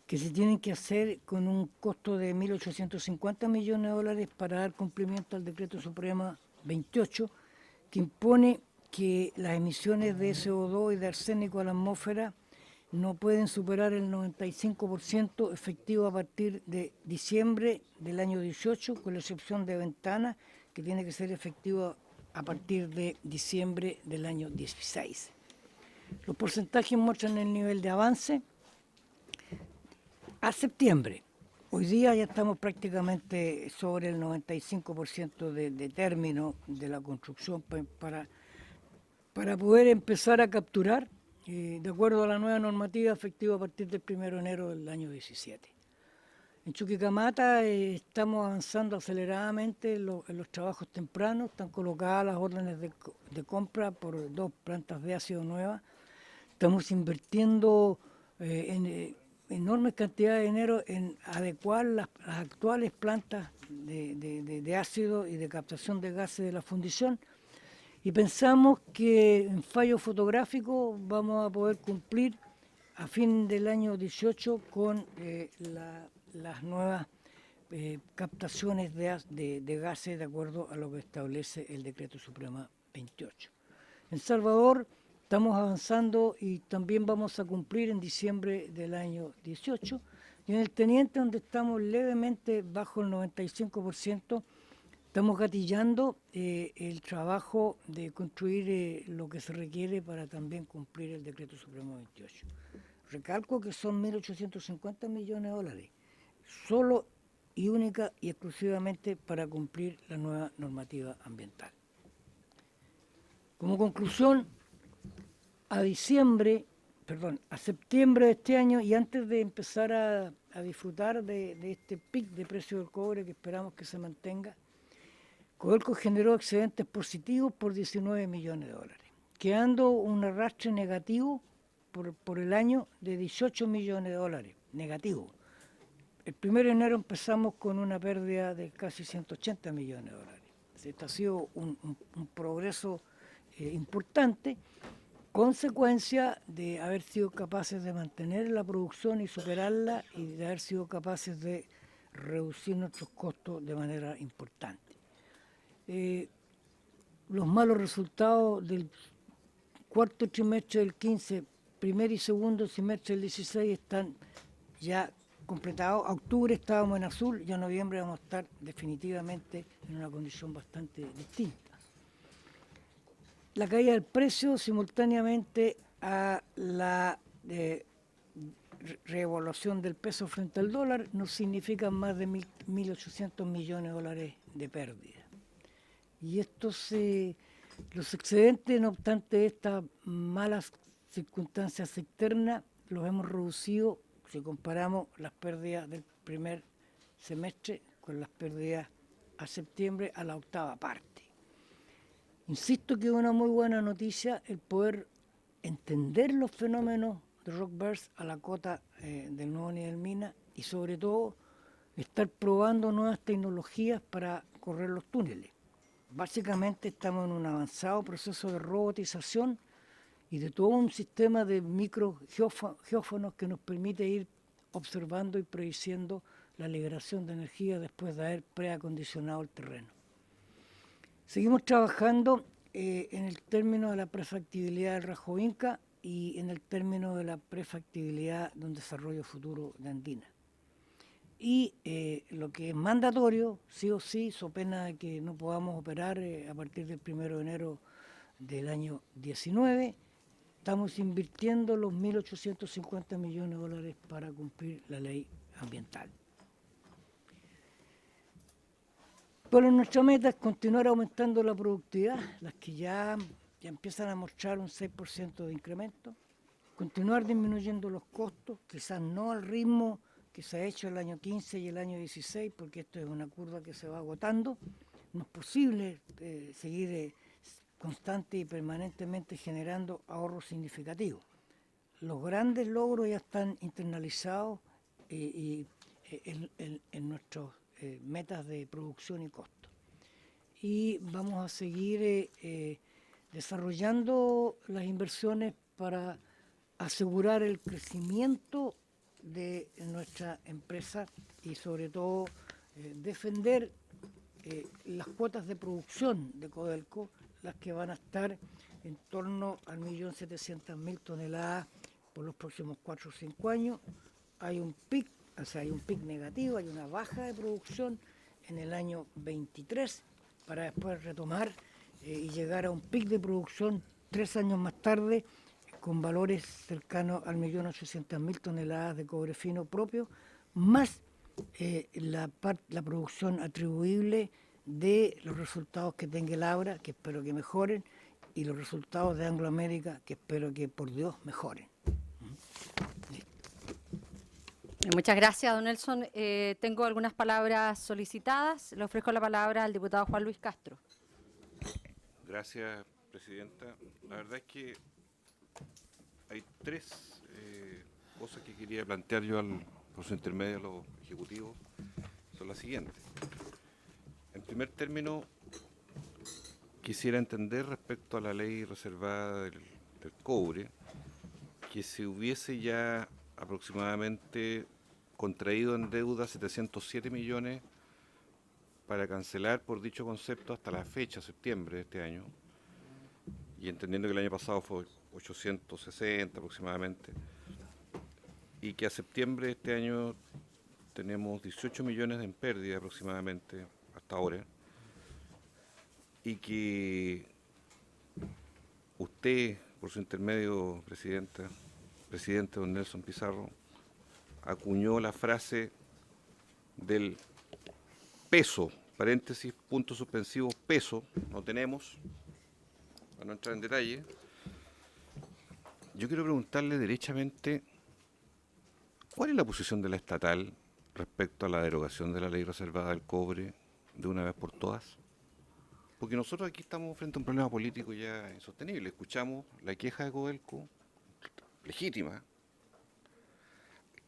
que se tienen que hacer con un costo de 1.850 millones de dólares para dar cumplimiento al Decreto Supremo 28, que impone que las emisiones de CO2 y de arsénico a la atmósfera no pueden superar el 95% efectivo a partir de diciembre del año 18, con la excepción de Ventana, que tiene que ser efectivo a partir de diciembre del año 16. Los porcentajes muestran el nivel de avance. A septiembre, hoy día ya estamos prácticamente sobre el 95% de término de la construcción para poder empezar a capturar, de acuerdo a la nueva normativa efectiva a partir del 1 de enero del año 17. En Chuquicamata estamos avanzando aceleradamente en los trabajos tempranos, están colocadas las órdenes de compra por 2 plantas de ácido nuevas. Estamos invirtiendo en enormes cantidades de dinero en adecuar las actuales plantas de ácido y de captación de gases de la fundición, Y pensamos que en fallo fotográfico vamos a poder cumplir a fin del año 18 con las nuevas captaciones de gases de acuerdo a lo que establece el Decreto Suprema 28. En Salvador estamos avanzando y también vamos a cumplir en diciembre del año 18. Y en el Teniente, donde estamos levemente bajo el 95%, estamos gatillando el trabajo de construir lo que se requiere para también cumplir el Decreto Supremo 28. Recalco que son 1.850 millones de dólares, solo y única y exclusivamente para cumplir la nueva normativa ambiental. Como conclusión, a septiembre de este año, y antes de empezar a disfrutar de este pic de precio del cobre que esperamos que se mantenga, Codelco generó excedentes positivos por 19 millones de dólares, quedando un arrastre negativo por el año de 18 millones de dólares, negativo. El 1 de enero empezamos con una pérdida de casi 180 millones de dólares. Este ha sido un progreso importante, consecuencia de haber sido capaces de mantener la producción y superarla y de haber sido capaces de reducir nuestros costos de manera importante. Los malos resultados del cuarto trimestre del 15, primer y segundo semestre del 16 están ya completados. A octubre estábamos en azul y a noviembre vamos a estar definitivamente en una condición bastante distinta. La caída del precio simultáneamente a la reevaluación del peso frente al dólar nos significa más de 1.800 millones de dólares de pérdida. Y los excedentes, no obstante estas malas circunstancias externas, los hemos reducido si comparamos las pérdidas del primer semestre con las pérdidas a septiembre a la octava parte. Insisto que es una muy buena noticia el poder entender los fenómenos de Rockburst a la cota del nuevo nivel mina y sobre todo estar probando nuevas tecnologías para correr los túneles. Básicamente estamos en un avanzado proceso de robotización y de todo un sistema de microgeófonos que nos permite ir observando y prediciendo la liberación de energía después de haber preacondicionado el terreno. Seguimos trabajando en el término de la prefactibilidad del Rajo Inca y en el término de la prefactibilidad de un desarrollo futuro de Andina. Y lo que es mandatorio, sí o sí, so pena de que no podamos operar a partir del 1 de enero del año 19, estamos invirtiendo los 1.850 millones de dólares para cumplir la ley ambiental. Bueno, nuestra meta es continuar aumentando la productividad, las que ya empiezan a mostrar un 6% de incremento, continuar disminuyendo los costos, quizás no al ritmo que se ha hecho el año 15 y el año 16, porque esto es una curva que se va agotando. No es posible seguir constante y permanentemente generando ahorros significativos. Los grandes logros ya están internalizados en nuestras metas de producción y costo. Y vamos a seguir desarrollando las inversiones para asegurar el crecimiento de nuestra empresa y sobre todo defender las cuotas de producción de Codelco, las que van a estar en torno al 1.700.000 toneladas por los próximos 4 o 5 años. Hay un pic negativo, hay una baja de producción en el año 23 para después retomar y llegar a un pic de producción 3 años más tarde con valores cercanos al 1.800.000 toneladas de cobre fino propio, más la producción atribuible de los resultados que tenga el Abra, que espero que mejoren, y los resultados de Anglo América, que espero que por Dios mejoren. Muchas gracias, don Nelson. Tengo algunas palabras solicitadas. Le ofrezco la palabra al diputado Juan Luis Castro. Gracias, presidenta. La verdad es que hay 3 cosas que quería plantear yo por su intermedio a los ejecutivos. Son las siguientes. En primer término, quisiera entender respecto a la ley reservada del cobre, que se hubiese ya aproximadamente contraído en deuda 707 millones para cancelar por dicho concepto hasta la fecha, septiembre de este año, y entendiendo que el año pasado fue 860 aproximadamente, y que a septiembre de este año tenemos 18 millones en pérdida aproximadamente hasta ahora, y que usted, por su intermedio, presidente don Nelson Pizarro, acuñó la frase del peso, paréntesis, puntos suspensivos, peso, no tenemos, para no entrar en detalle. Yo quiero preguntarle derechamente, ¿cuál es la posición de la estatal respecto a la derogación de la ley reservada del cobre de una vez por todas? Porque nosotros aquí estamos frente a un problema político ya insostenible. Escuchamos la queja de Codelco, legítima,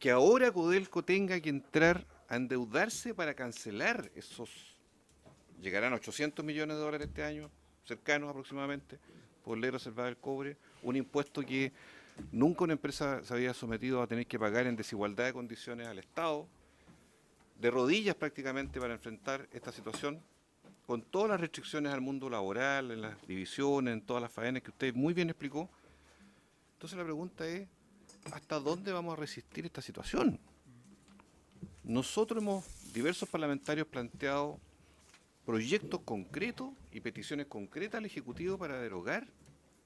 que ahora Codelco tenga que entrar a endeudarse para cancelar esos, llegarán a 800 millones de dólares este año, cercanos aproximadamente, por ley reservada del cobre, un impuesto que nunca una empresa se había sometido a tener que pagar en desigualdad de condiciones al Estado, de rodillas prácticamente para enfrentar esta situación, con todas las restricciones al mundo laboral, en las divisiones, en todas las faenas que usted muy bien explicó. Entonces la pregunta es, ¿hasta dónde vamos a resistir esta situación? Nosotros diversos parlamentarios planteado proyectos concretos y peticiones concretas al Ejecutivo para derogar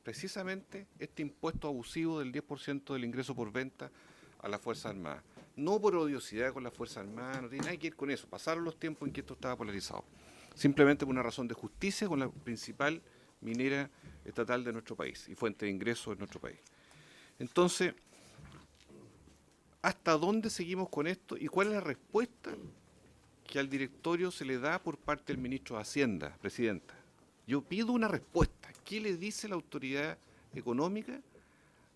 precisamente este impuesto abusivo del 10% del ingreso por venta a las Fuerzas Armadas. No por odiosidad con las Fuerzas Armadas, no tiene nada que ver con eso. Pasaron los tiempos en que esto estaba polarizado. Simplemente por una razón de justicia con la principal minera estatal de nuestro país y fuente de ingresos de nuestro país. Entonces, ¿hasta dónde seguimos con esto y cuál es la respuesta que al directorio se le da por parte del ministro de Hacienda, presidenta? Yo pido una respuesta. ¿Qué le dice la autoridad económica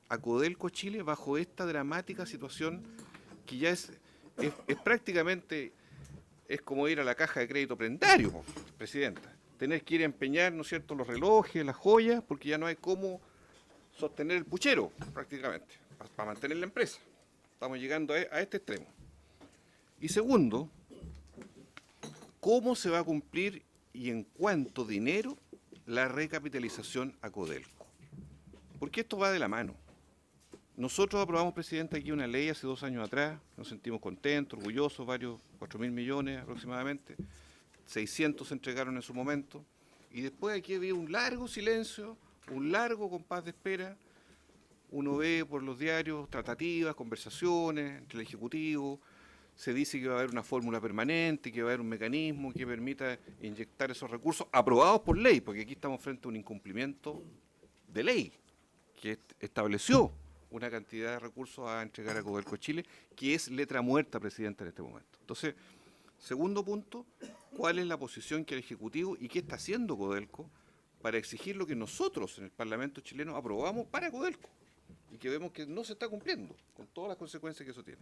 a Codelco Chile bajo esta dramática situación que ya es prácticamente, es como ir a la caja de crédito prendario, presidenta? Tener que ir a empeñar, ¿no es cierto?, los relojes, las joyas, porque ya no hay cómo sostener el puchero, prácticamente, para mantener la empresa. Estamos llegando a este extremo. Y segundo, ¿cómo se va a cumplir y en cuánto dinero la recapitalización a Codelco? Porque esto va de la mano. Nosotros aprobamos, presidente, aquí una ley hace 2 años atrás, nos sentimos contentos, orgullosos, varios, 4.000 millones aproximadamente, 600 se entregaron en su momento, y después aquí había un largo silencio, un largo compás de espera. Uno ve por los diarios tratativas, conversaciones entre el Ejecutivo, se dice que va a haber una fórmula permanente, que va a haber un mecanismo que permita inyectar esos recursos aprobados por ley, porque aquí estamos frente a un incumplimiento de ley que estableció una cantidad de recursos a entregar a Codelco Chile, que es letra muerta, presidenta, en este momento. Entonces, segundo punto, ¿cuál es la posición que el Ejecutivo y qué está haciendo Codelco para exigir lo que nosotros en el Parlamento chileno aprobamos para Codelco y que vemos que no se está cumpliendo, con todas las consecuencias que eso tiene?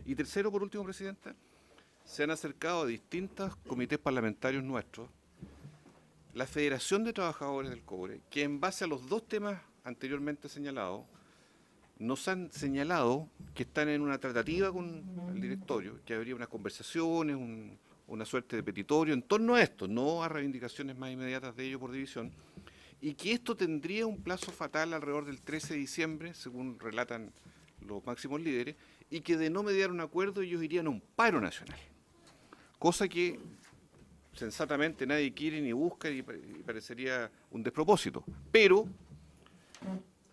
Y tercero, por último, presidenta, se han acercado a distintos comités parlamentarios nuestros, la Federación de Trabajadores del Cobre, que en base a los 2 temas anteriormente señalados, nos han señalado que están en una tratativa con el directorio, que habría unas conversaciones, una suerte de petitorio en torno a esto, no a reivindicaciones más inmediatas de ello por división, y que esto tendría un plazo fatal alrededor del 13 de diciembre, según relatan los máximos líderes, y que de no mediar un acuerdo ellos irían a un paro nacional, cosa que sensatamente nadie quiere ni busca y parecería un despropósito. Pero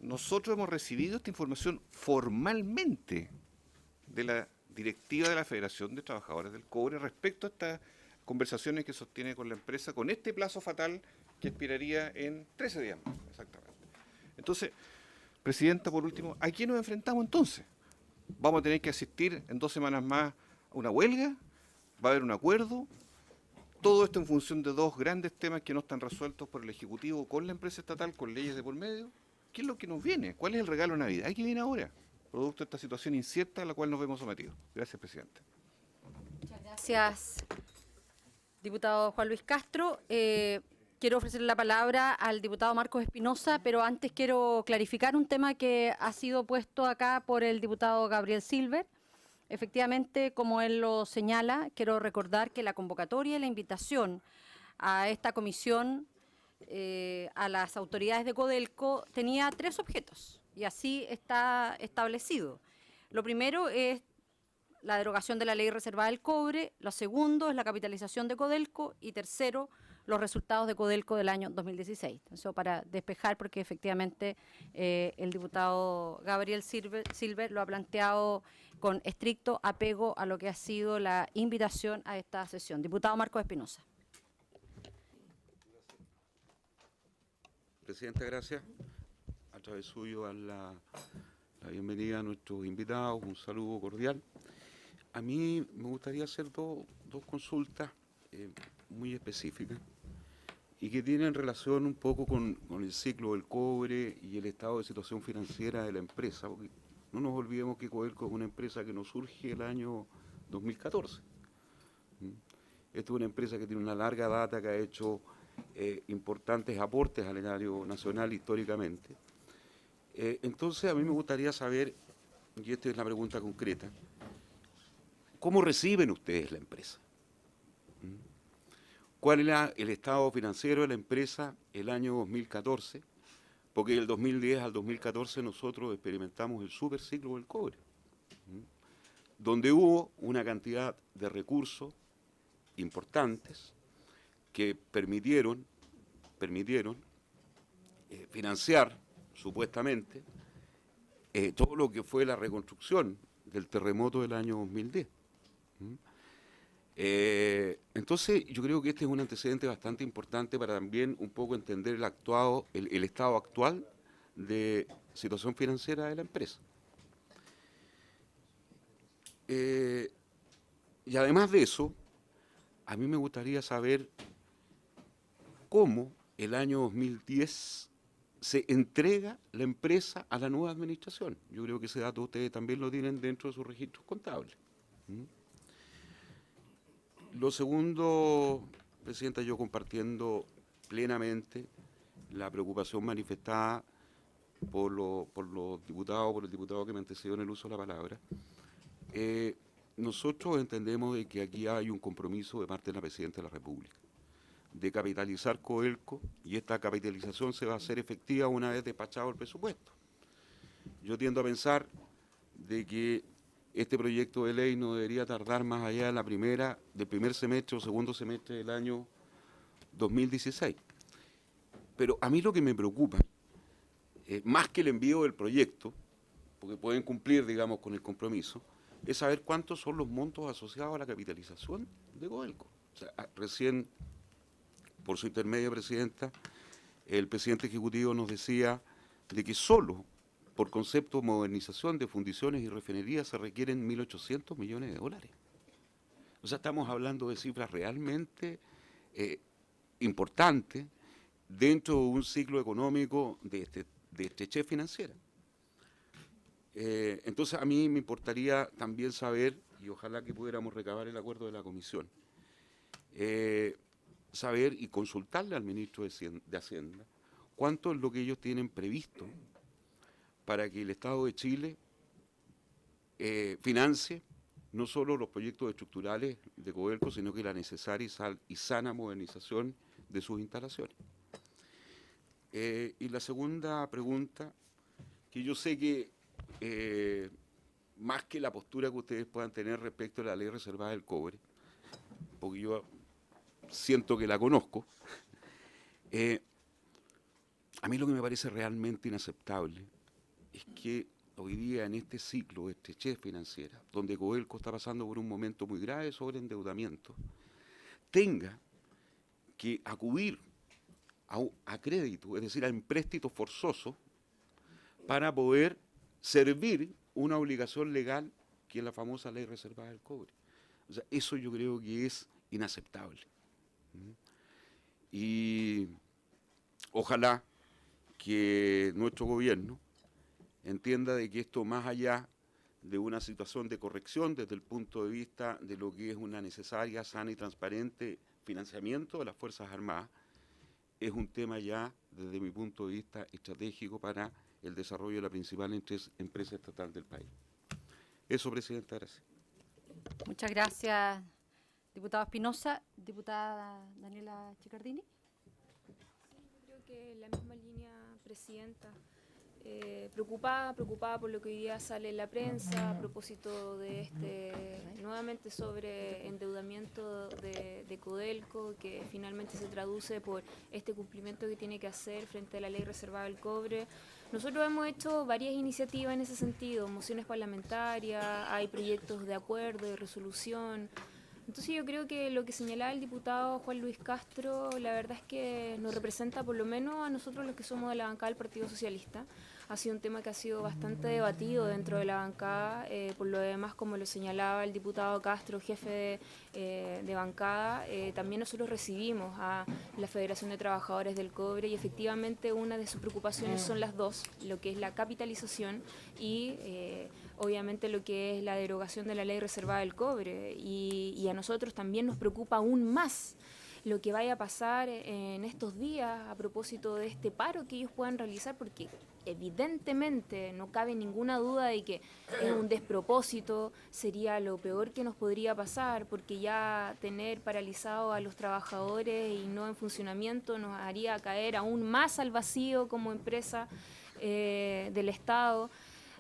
nosotros hemos recibido esta información formalmente de la directiva de la Federación de Trabajadores del Cobre respecto a estas conversaciones que sostiene con la empresa con este plazo fatal que expiraría en 13 días más, exactamente. Entonces, presidenta, por último, ¿a quién nos enfrentamos entonces? ¿Vamos a tener que asistir en 2 semanas más a una huelga? ¿Va a haber un acuerdo? Todo esto en función de 2 grandes temas que no están resueltos por el Ejecutivo con la empresa estatal, con leyes de por medio. ¿Qué es lo que nos viene? ¿Cuál es el regalo de Navidad? ¿Qué viene ahora? Producto de esta situación incierta a la cual nos vemos sometidos. Gracias, presidente. Muchas gracias, diputado Juan Luis Castro. quiero ofrecerle la palabra al diputado Marcos Espinosa, pero antes quiero clarificar un tema que ha sido puesto acá por el diputado Gabriel Silver. Efectivamente, como él lo señala, quiero recordar que la convocatoria y la invitación a esta comisión, a las autoridades de Codelco, tenía 3 objetos, y así está establecido. Lo primero es la derogación de la ley reservada del cobre, lo segundo es la capitalización de Codelco, y tercero, los resultados de Codelco del año 2016. Eso para despejar, porque efectivamente el diputado Gabriel Silver lo ha planteado con estricto apego a lo que ha sido la invitación a esta sesión. Diputado Marcos Espinosa. Presidenta, gracias. A través suyo a la bienvenida a nuestros invitados, un saludo cordial. A mí me gustaría hacer dos consultas muy específicas y que tienen relación un poco con el ciclo del cobre y el estado de situación financiera de la empresa, porque no nos olvidemos que Codelco es una empresa que no surge el año 2014. Esta es una empresa que tiene una larga data, que ha hecho importantes aportes al erario nacional históricamente. Entonces a mí me gustaría saber, y esta es la pregunta concreta, ¿cómo reciben ustedes la empresa? ¿Cuál era el estado financiero de la empresa el año 2014? Porque del 2010 al 2014 nosotros experimentamos el superciclo del cobre, donde hubo una cantidad de recursos importantes que permitieron financiar, supuestamente, todo lo que fue la reconstrucción del terremoto del año 2010. Entonces, yo creo que este es un antecedente bastante importante para también un poco entender el estado actual de situación financiera de la empresa. Y además de eso, a mí me gustaría saber cómo el año 2010 se entrega la empresa a la nueva administración. Yo creo que ese dato ustedes también lo tienen dentro de sus registros contables. Lo segundo, Presidenta, yo compartiendo plenamente la preocupación manifestada por el diputado que me antecedió en el uso de la palabra. Nosotros entendemos de que aquí hay un compromiso de parte de la Presidenta de la República de capitalizar Codelco, y esta capitalización se va a hacer efectiva una vez despachado el presupuesto. Yo tiendo a pensar de que este proyecto de ley no debería tardar más allá del primer semestre o segundo semestre del año 2016. Pero a mí lo que me preocupa, más que el envío del proyecto, porque pueden cumplir, digamos, con el compromiso, es saber cuántos son los montos asociados a la capitalización de Codelco. O sea, recién, por su intermedio, Presidenta, el presidente ejecutivo nos decía de que solo por concepto de modernización de fundiciones y refinerías se requieren 1.800 millones de dólares. O sea, estamos hablando de cifras realmente importantes dentro de un ciclo económico de estrechez financiera. Entonces, a mí me importaría también saber, y ojalá que pudiéramos recabar el acuerdo de la comisión, saber y consultarle al ministro de Hacienda cuánto es lo que ellos tienen previsto para que el Estado de Chile financie no solo los proyectos estructurales de Codelco, sino que la necesaria y sana modernización de sus instalaciones. Y la segunda pregunta, que yo sé que más que la postura que ustedes puedan tener respecto a la ley reservada del cobre, porque yo siento que la conozco, a mí lo que me parece realmente inaceptable es que hoy día, en este ciclo de estrechez financiera, donde Codelco está pasando por un momento muy grave sobre endeudamiento, tenga que acudir a crédito, es decir, a empréstitos forzosos, para poder servir una obligación legal que es la famosa ley reservada del cobre. O sea, eso yo creo que es inaceptable. Y ojalá que nuestro gobierno entienda de que esto, más allá de una situación de corrección desde el punto de vista de lo que es una necesaria, sana y transparente financiamiento de las Fuerzas Armadas, es un tema ya, desde mi punto de vista, estratégico para el desarrollo de la principal empresa estatal del país. Eso, Presidenta, gracias. Muchas gracias, diputado Espinosa. Diputada Daniela Chicardini. Creo que la misma línea, Presidenta. Preocupada por lo que hoy día sale en la prensa a propósito de nuevamente sobre endeudamiento de Codelco, que finalmente se traduce por este cumplimiento que tiene que hacer frente a la ley reservada del cobre. Nosotros hemos hecho varias iniciativas en ese sentido, mociones parlamentarias, hay proyectos de acuerdo, de resolución. Entonces yo creo que lo que señalaba el diputado Juan Luis Castro, la verdad es que nos representa por lo menos a nosotros los que somos de la bancada del Partido Socialista. Ha sido un tema que ha sido bastante debatido dentro de la bancada, por lo demás, como lo señalaba el diputado Castro, jefe de bancada, también nosotros recibimos a la Federación de Trabajadores del Cobre y efectivamente una de sus preocupaciones son las dos, lo que es la capitalización y obviamente lo que es la derogación de la ley reservada del cobre y a nosotros también nos preocupa aún más lo que vaya a pasar en estos días a propósito de este paro que ellos puedan realizar, porque evidentemente no cabe ninguna duda de que es un despropósito, sería lo peor que nos podría pasar, porque ya tener paralizado a los trabajadores y no en funcionamiento nos haría caer aún más al vacío como empresa del Estado.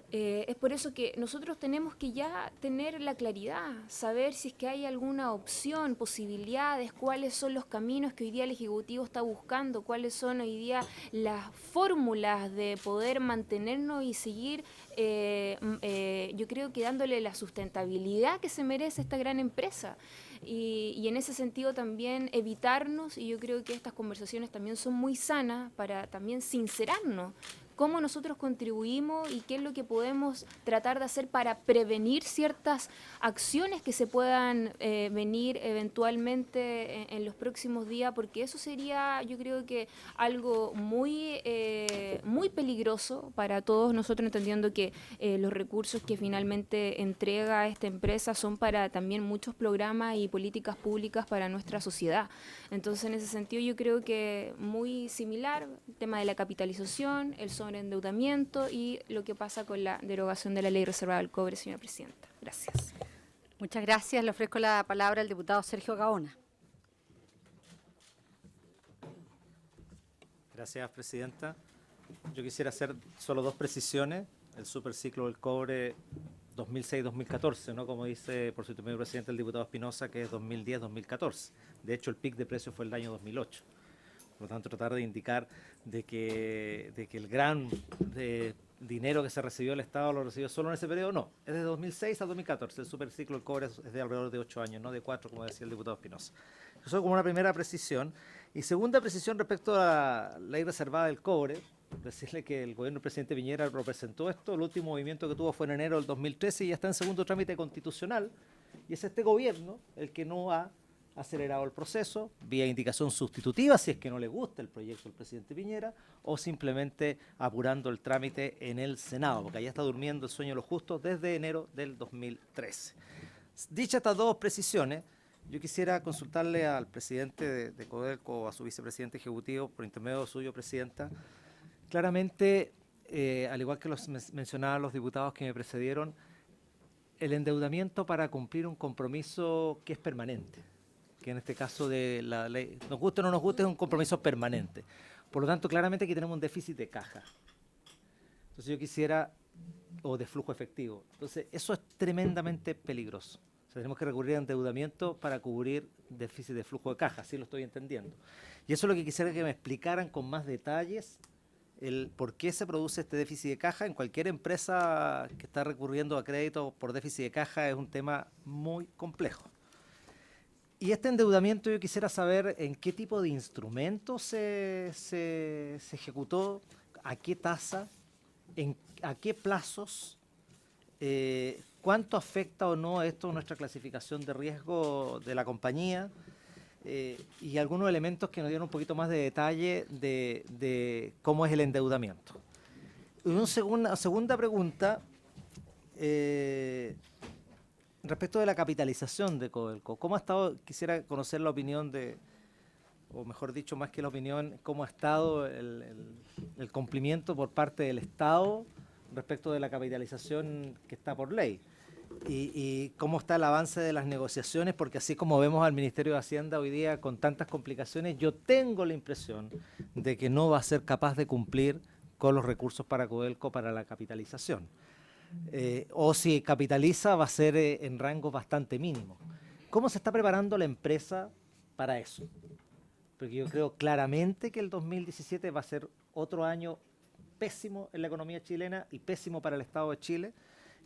Es por eso que nosotros tenemos que ya tener la claridad, saber si es que hay alguna opción, posibilidades, cuáles son los caminos que hoy día el Ejecutivo está buscando, cuáles son hoy día las fórmulas de poder mantenernos y seguir, yo creo que dándole la sustentabilidad que se merece esta gran empresa. Y en ese sentido también evitarnos, y yo creo que estas conversaciones también son muy sanas para también sincerarnos cómo nosotros contribuimos y qué es lo que podemos tratar de hacer para prevenir ciertas acciones que se puedan venir eventualmente en los próximos días, porque eso sería, yo creo que algo muy peligroso para todos nosotros, entendiendo que los recursos que finalmente entrega esta empresa son para también muchos programas y políticas públicas para nuestra sociedad. Entonces, en ese sentido, yo creo que muy similar, el tema de la capitalización, el sobreendeudamiento y lo que pasa con la derogación de la ley reservada del cobre, señora Presidenta. Gracias. Muchas gracias. Le ofrezco la palabra al diputado Sergio Gaona. Gracias, Presidenta. Yo quisiera hacer solo dos precisiones. El superciclo del cobre 2006-2014, ¿no? Como dice por su intermedio presidente el diputado Espinosa, que es 2010-2014. De hecho, el pic de precios fue el año 2008. Por lo tanto, tratar de indicar de que el gran dinero que se recibió el Estado lo recibió solo en ese periodo, no. Es de 2006 a 2014. El superciclo del cobre es de alrededor de 8 años, no de 4, como decía el diputado Espinosa. Eso como una primera precisión. Y segunda precisión respecto a la ley reservada del cobre, decirle que el gobierno del presidente Piñera lo presentó esto. El último movimiento que tuvo fue en enero del 2013 y ya está en segundo trámite constitucional. Y es este gobierno el que no ha acelerado el proceso, vía indicación sustitutiva, si es que no le gusta el proyecto del presidente Piñera, o simplemente apurando el trámite en el Senado, porque allá está durmiendo el sueño de los justos desde enero del 2013. Dichas estas dos precisiones, yo quisiera consultarle al presidente de Codelco o a su vicepresidente ejecutivo, por intermedio suyo, Presidenta. Claramente, al igual que los mencionaban los diputados que me precedieron, el endeudamiento para cumplir un compromiso que es permanente, que en este caso de la ley, nos guste o no nos guste, es un compromiso permanente. Por lo tanto, claramente aquí tenemos un déficit de caja. Entonces yo quisiera, o de flujo efectivo. Entonces eso es tremendamente peligroso. O sea, tenemos que recurrir a endeudamiento para cubrir déficit de flujo de caja, así lo estoy entendiendo. Y eso es lo que quisiera que me explicaran con más detalles, el por qué se produce este déficit de caja. En cualquier empresa que está recurriendo a crédito por déficit de caja es un tema muy complejo. Y este endeudamiento yo quisiera saber en qué tipo de instrumentos se ejecutó, a qué tasa, a qué plazos, cuánto afecta o no esto a nuestra clasificación de riesgo de la compañía, y algunos elementos que nos dieron un poquito más de detalle de cómo es el endeudamiento. Y una segunda pregunta, respecto de la capitalización de Codelco, ¿cómo ha estado? Quisiera conocer la opinión o mejor dicho, más que la opinión, cómo ha estado el cumplimiento por parte del Estado respecto de la capitalización que está por ley. Y cómo está el avance de las negociaciones, porque así como vemos al Ministerio de Hacienda hoy día con tantas complicaciones, yo tengo la impresión de que no va a ser capaz de cumplir con los recursos para Codelco para la capitalización. O si capitaliza va a ser en rangos bastante mínimos. ¿Cómo se está preparando la empresa para eso? Porque yo creo claramente que el 2017 va a ser otro año pésimo en la economía chilena y pésimo para el Estado de Chile,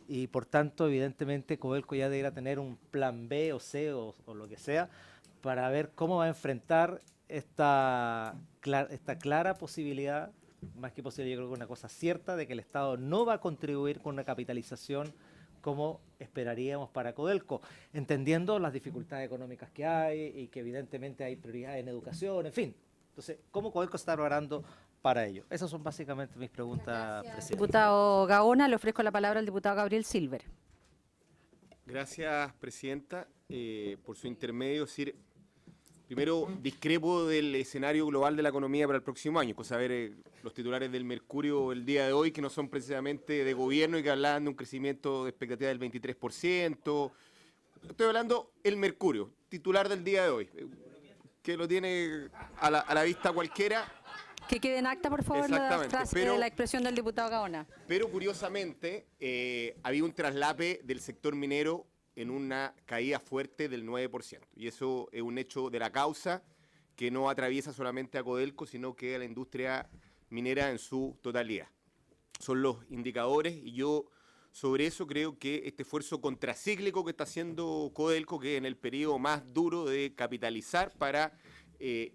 y por tanto, evidentemente, Codelco ya deberá tener un plan B o C o lo que sea para ver cómo va a enfrentar esta clara posibilidad, más que posible, yo creo que una cosa cierta, de que el Estado no va a contribuir con una capitalización como esperaríamos para Codelco, entendiendo las dificultades económicas que hay y que evidentemente hay prioridades en educación, en fin. Entonces, ¿cómo Codelco está preparando para ello? Esas son básicamente mis preguntas, presidente. Diputado Gaona, le ofrezco la palabra al diputado Gabriel Silver. Gracias, presidenta, por su intermedio. Decir, primero, discrepo del escenario global de la economía para el próximo año, cosa ver los titulares del Mercurio el día de hoy, que no son precisamente de gobierno y que hablan de un crecimiento de expectativa del 23%. Estoy hablando el Mercurio, titular del día de hoy, que lo tiene a la vista cualquiera. Que quede en acta, por favor, la frase de la expresión del diputado Gaona. Pero curiosamente, había un traslape del sector minero en una caída fuerte del 9%. Y eso es un hecho de la causa que no atraviesa solamente a Codelco, sino que a la industria minera en su totalidad. Son los indicadores, y yo sobre eso creo que este esfuerzo contracíclico que está haciendo Codelco, que en el periodo más duro de capitalizar para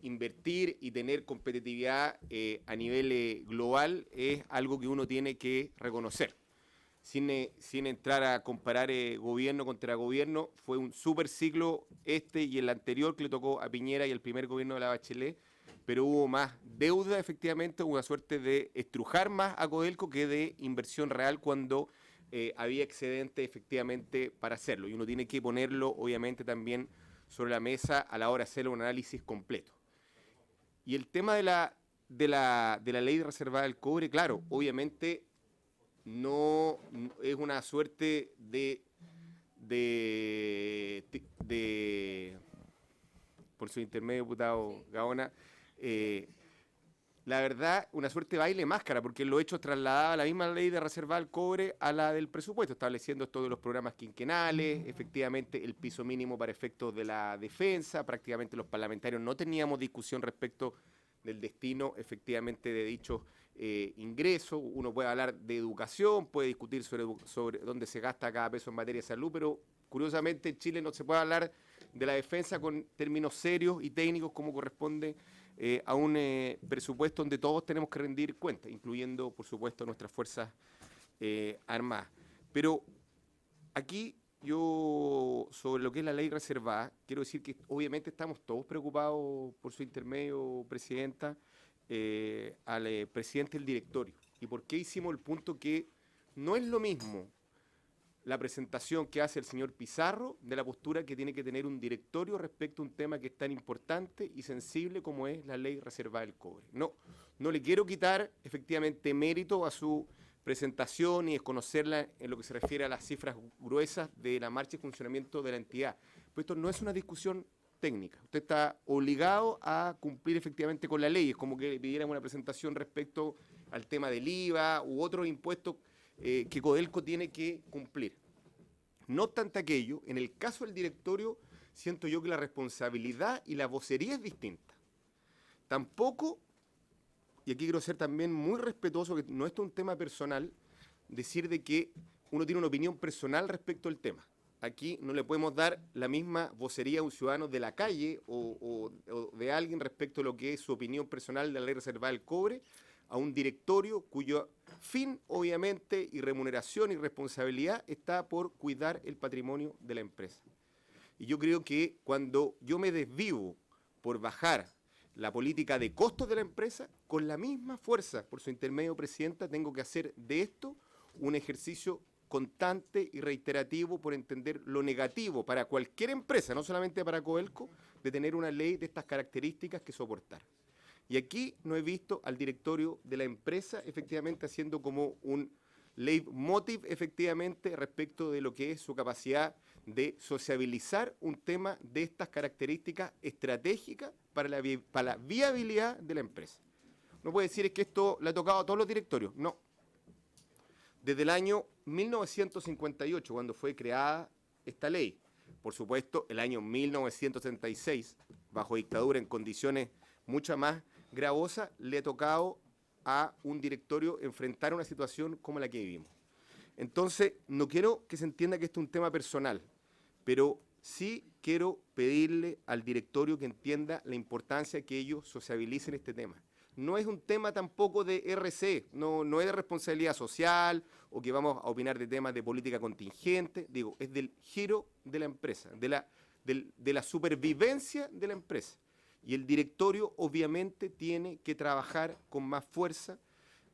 invertir y tener competitividad a nivel global, es algo que uno tiene que reconocer. Sin entrar a comparar gobierno contra gobierno, fue un super ciclo este y el anterior que le tocó a Piñera y el primer gobierno de la Bachelet, pero hubo más deuda, efectivamente, hubo una suerte de estrujar más a Codelco que de inversión real cuando había excedente efectivamente para hacerlo. Y uno tiene que ponerlo, obviamente, también sobre la mesa a la hora de hacer un análisis completo. Y el tema de la ley de reserva del cobre, claro, obviamente no es una suerte de por su intermedio, diputado Gaona, la verdad, una suerte de baile máscara, porque lo hecho trasladaba la misma ley de reserva del cobre a la del presupuesto, estableciendo esto de los programas quinquenales, efectivamente el piso mínimo para efectos de la defensa. Prácticamente los parlamentarios no teníamos discusión respecto del destino, efectivamente, de dichos ingresos. Uno puede hablar de educación, puede discutir sobre dónde se gasta cada peso en materia de salud, pero curiosamente en Chile no se puede hablar de la defensa con términos serios y técnicos como corresponde a un presupuesto donde todos tenemos que rendir cuentas, incluyendo, por supuesto, nuestras Fuerzas Armadas. Pero aquí yo, sobre lo que es la ley reservada, quiero decir que obviamente estamos todos preocupados por su intermedio, presidenta, al presidente del directorio. ¿Y por qué hicimos el punto que no es lo mismo la presentación que hace el señor Pizarro de la postura que tiene que tener un directorio respecto a un tema que es tan importante y sensible como es la ley reservada del cobre? No le quiero quitar efectivamente mérito a su presentación y desconocerla en lo que se refiere a las cifras gruesas de la marcha y funcionamiento de la entidad. Pero esto no es una discusión técnica. Usted está obligado a cumplir efectivamente con la ley. Es como que le pidieran una presentación respecto al tema del IVA u otros impuestos que Codelco tiene que cumplir. No obstante aquello, en el caso del directorio, siento yo que la responsabilidad y la vocería es distinta. Tampoco, y aquí quiero ser también muy respetuoso, que no es un tema personal, decir de que uno tiene una opinión personal respecto al tema. Aquí no le podemos dar la misma vocería a un ciudadano de la calle o de alguien respecto a lo que es su opinión personal de la ley reservada del cobre, a un directorio cuyo fin, obviamente, y remuneración y responsabilidad está por cuidar el patrimonio de la empresa. Y yo creo que cuando yo me desvivo por bajar la política de costos de la empresa, con la misma fuerza, por su intermedio, presidenta, tengo que hacer de esto un ejercicio constante y reiterativo por entender lo negativo para cualquier empresa, no solamente para Codelco, de tener una ley de estas características que soportar. Y aquí no he visto al directorio de la empresa efectivamente haciendo como un leitmotiv efectivamente respecto de lo que es su capacidad de sociabilizar un tema de estas características estratégicas para la viabilidad de la empresa. No puede decir es que esto le ha tocado a todos los directorios, no. Desde el año 1958, cuando fue creada esta ley, por supuesto, el año 1976, bajo dictadura en condiciones mucho más gravosas, le ha tocado a un directorio enfrentar una situación como la que vivimos. Entonces, no quiero que se entienda que esto es un tema personal, pero sí quiero pedirle al directorio que entienda la importancia que ellos sociabilicen este tema. No es un tema tampoco de RC, no es de responsabilidad social o que vamos a opinar de temas de política contingente, digo, es del giro de la empresa, de la supervivencia de la empresa. Y el directorio obviamente tiene que trabajar con más fuerza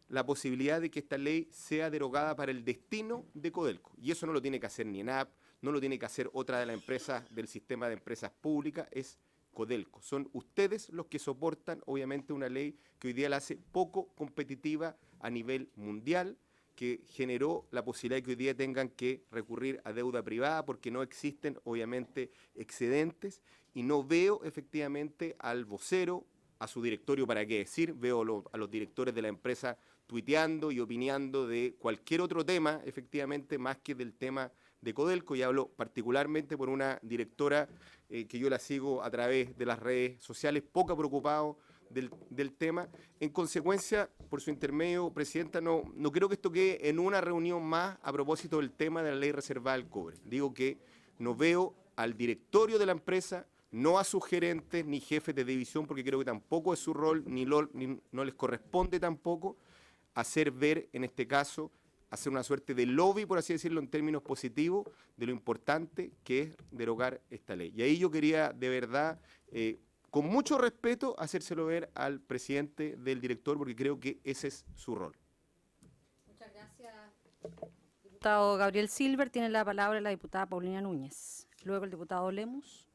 la posibilidad de que esta ley sea derogada para el destino de Codelco. Y eso no lo tiene que hacer ni ENAP, no lo tiene que hacer otra de las empresas del sistema de empresas públicas, es Codelco. Son ustedes los que soportan obviamente una ley que hoy día la hace poco competitiva a nivel mundial, que generó la posibilidad de que hoy día tengan que recurrir a deuda privada porque no existen obviamente excedentes, y no veo efectivamente al vocero, a su directorio, para qué decir, veo a los directores de la empresa tuiteando y opinando de cualquier otro tema, efectivamente, más que del tema de Codelco, y hablo particularmente por una directora que yo la sigo a través de las redes sociales, poco preocupado del tema. En consecuencia, por su intermedio, Presidenta, no creo que esto quede en una reunión más a propósito del tema de la ley reservada al cobre. Digo que no veo al directorio de la empresa, no a sus gerentes ni jefes de división, porque creo que tampoco es su rol, ni no les corresponde tampoco hacer ver, en este caso, hacer una suerte de lobby, por así decirlo, en términos positivos, de lo importante que es derogar esta ley. Y ahí yo quería, de verdad, con mucho respeto, hacérselo ver al presidente del director, porque creo que ese es su rol. Muchas gracias. Diputado Gabriel Silver, tiene la palabra la diputada Paulina Núñez. Luego el diputado Lemus.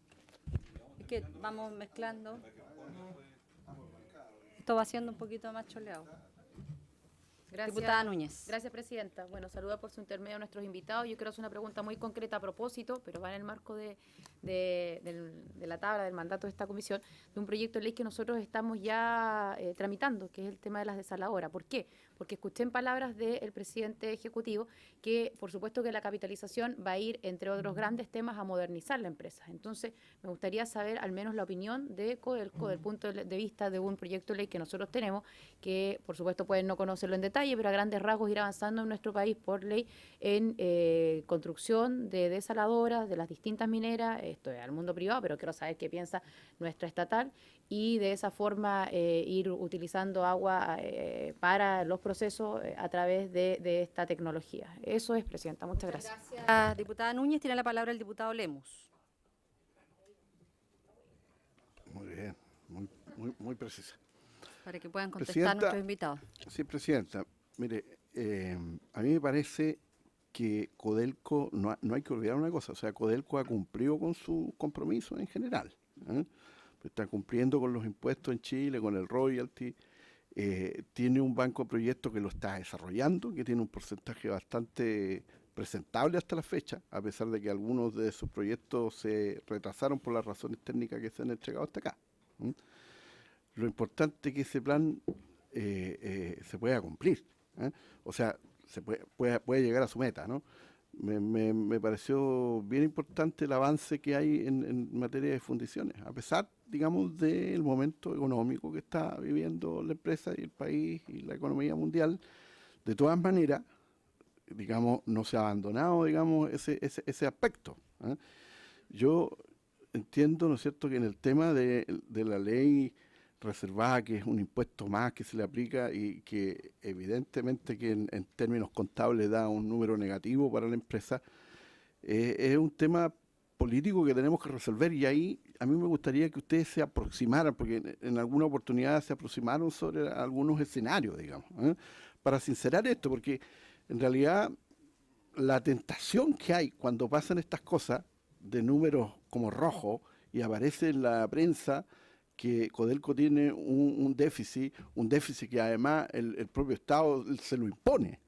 Es que vamos mezclando. Esto va siendo un poquito más choleado. Gracias, diputada Núñez. Gracias, Presidenta. Bueno, saluda por su intermedio a nuestros invitados. Yo quiero hacer una pregunta muy concreta a propósito, pero va en el marco de la tabla del mandato de esta comisión, de un proyecto de ley que nosotros estamos ya tramitando, que es el tema de las desaladoras. ¿Por qué? Porque escuché en palabras del presidente ejecutivo que, por supuesto, que la capitalización va a ir, entre otros grandes temas, a modernizar la empresa. Entonces, me gustaría saber al menos la opinión de Codelco, del punto de vista de un proyecto de ley que nosotros tenemos, que, por supuesto, pueden no conocerlo en detalle, pero a grandes rasgos ir avanzando en nuestro país por ley en construcción de desaladoras de las distintas mineras, esto es al mundo privado, pero quiero saber qué piensa nuestra estatal, y de esa forma ir utilizando agua para los procesos a través de esta tecnología. Eso es, Presidenta. Muchas gracias. Gracias, diputada Núñez. Tiene la palabra el diputado Lemus. Muy bien, muy precisa. Para que puedan contestar Presidenta, nuestros invitados. Sí, Presidenta. Mire, a mí me parece que Codelco, no hay que olvidar una cosa, o sea, Codelco ha cumplido con su compromiso en general. Está cumpliendo con los impuestos en Chile, con el royalty, tiene un banco de proyectos que lo está desarrollando, que tiene un porcentaje bastante presentable hasta la fecha, a pesar de que algunos de sus proyectos se retrasaron por las razones técnicas que se han entregado hasta acá. Lo importante es que ese plan se pueda cumplir, o sea, se puede llegar a su meta, ¿no? Me pareció bien importante el avance que hay en materia de fundiciones, a pesar, digamos, del momento económico que está viviendo la empresa y el país y la economía mundial. De todas maneras, digamos, no se ha abandonado, digamos, ese aspecto. Yo entiendo, ¿no es cierto?, que en el tema de la ley reservada, que es un impuesto más que se le aplica y que evidentemente que en términos contables da un número negativo para la empresa, es un tema político que tenemos que resolver, y ahí a mí me gustaría que ustedes se aproximaran, porque en alguna oportunidad se aproximaron sobre algunos escenarios, digamos, para sincerar esto, porque en realidad la tentación que hay cuando pasan estas cosas de números como rojos y aparece en la prensa que Codelco tiene un déficit que además el propio Estado se lo impone,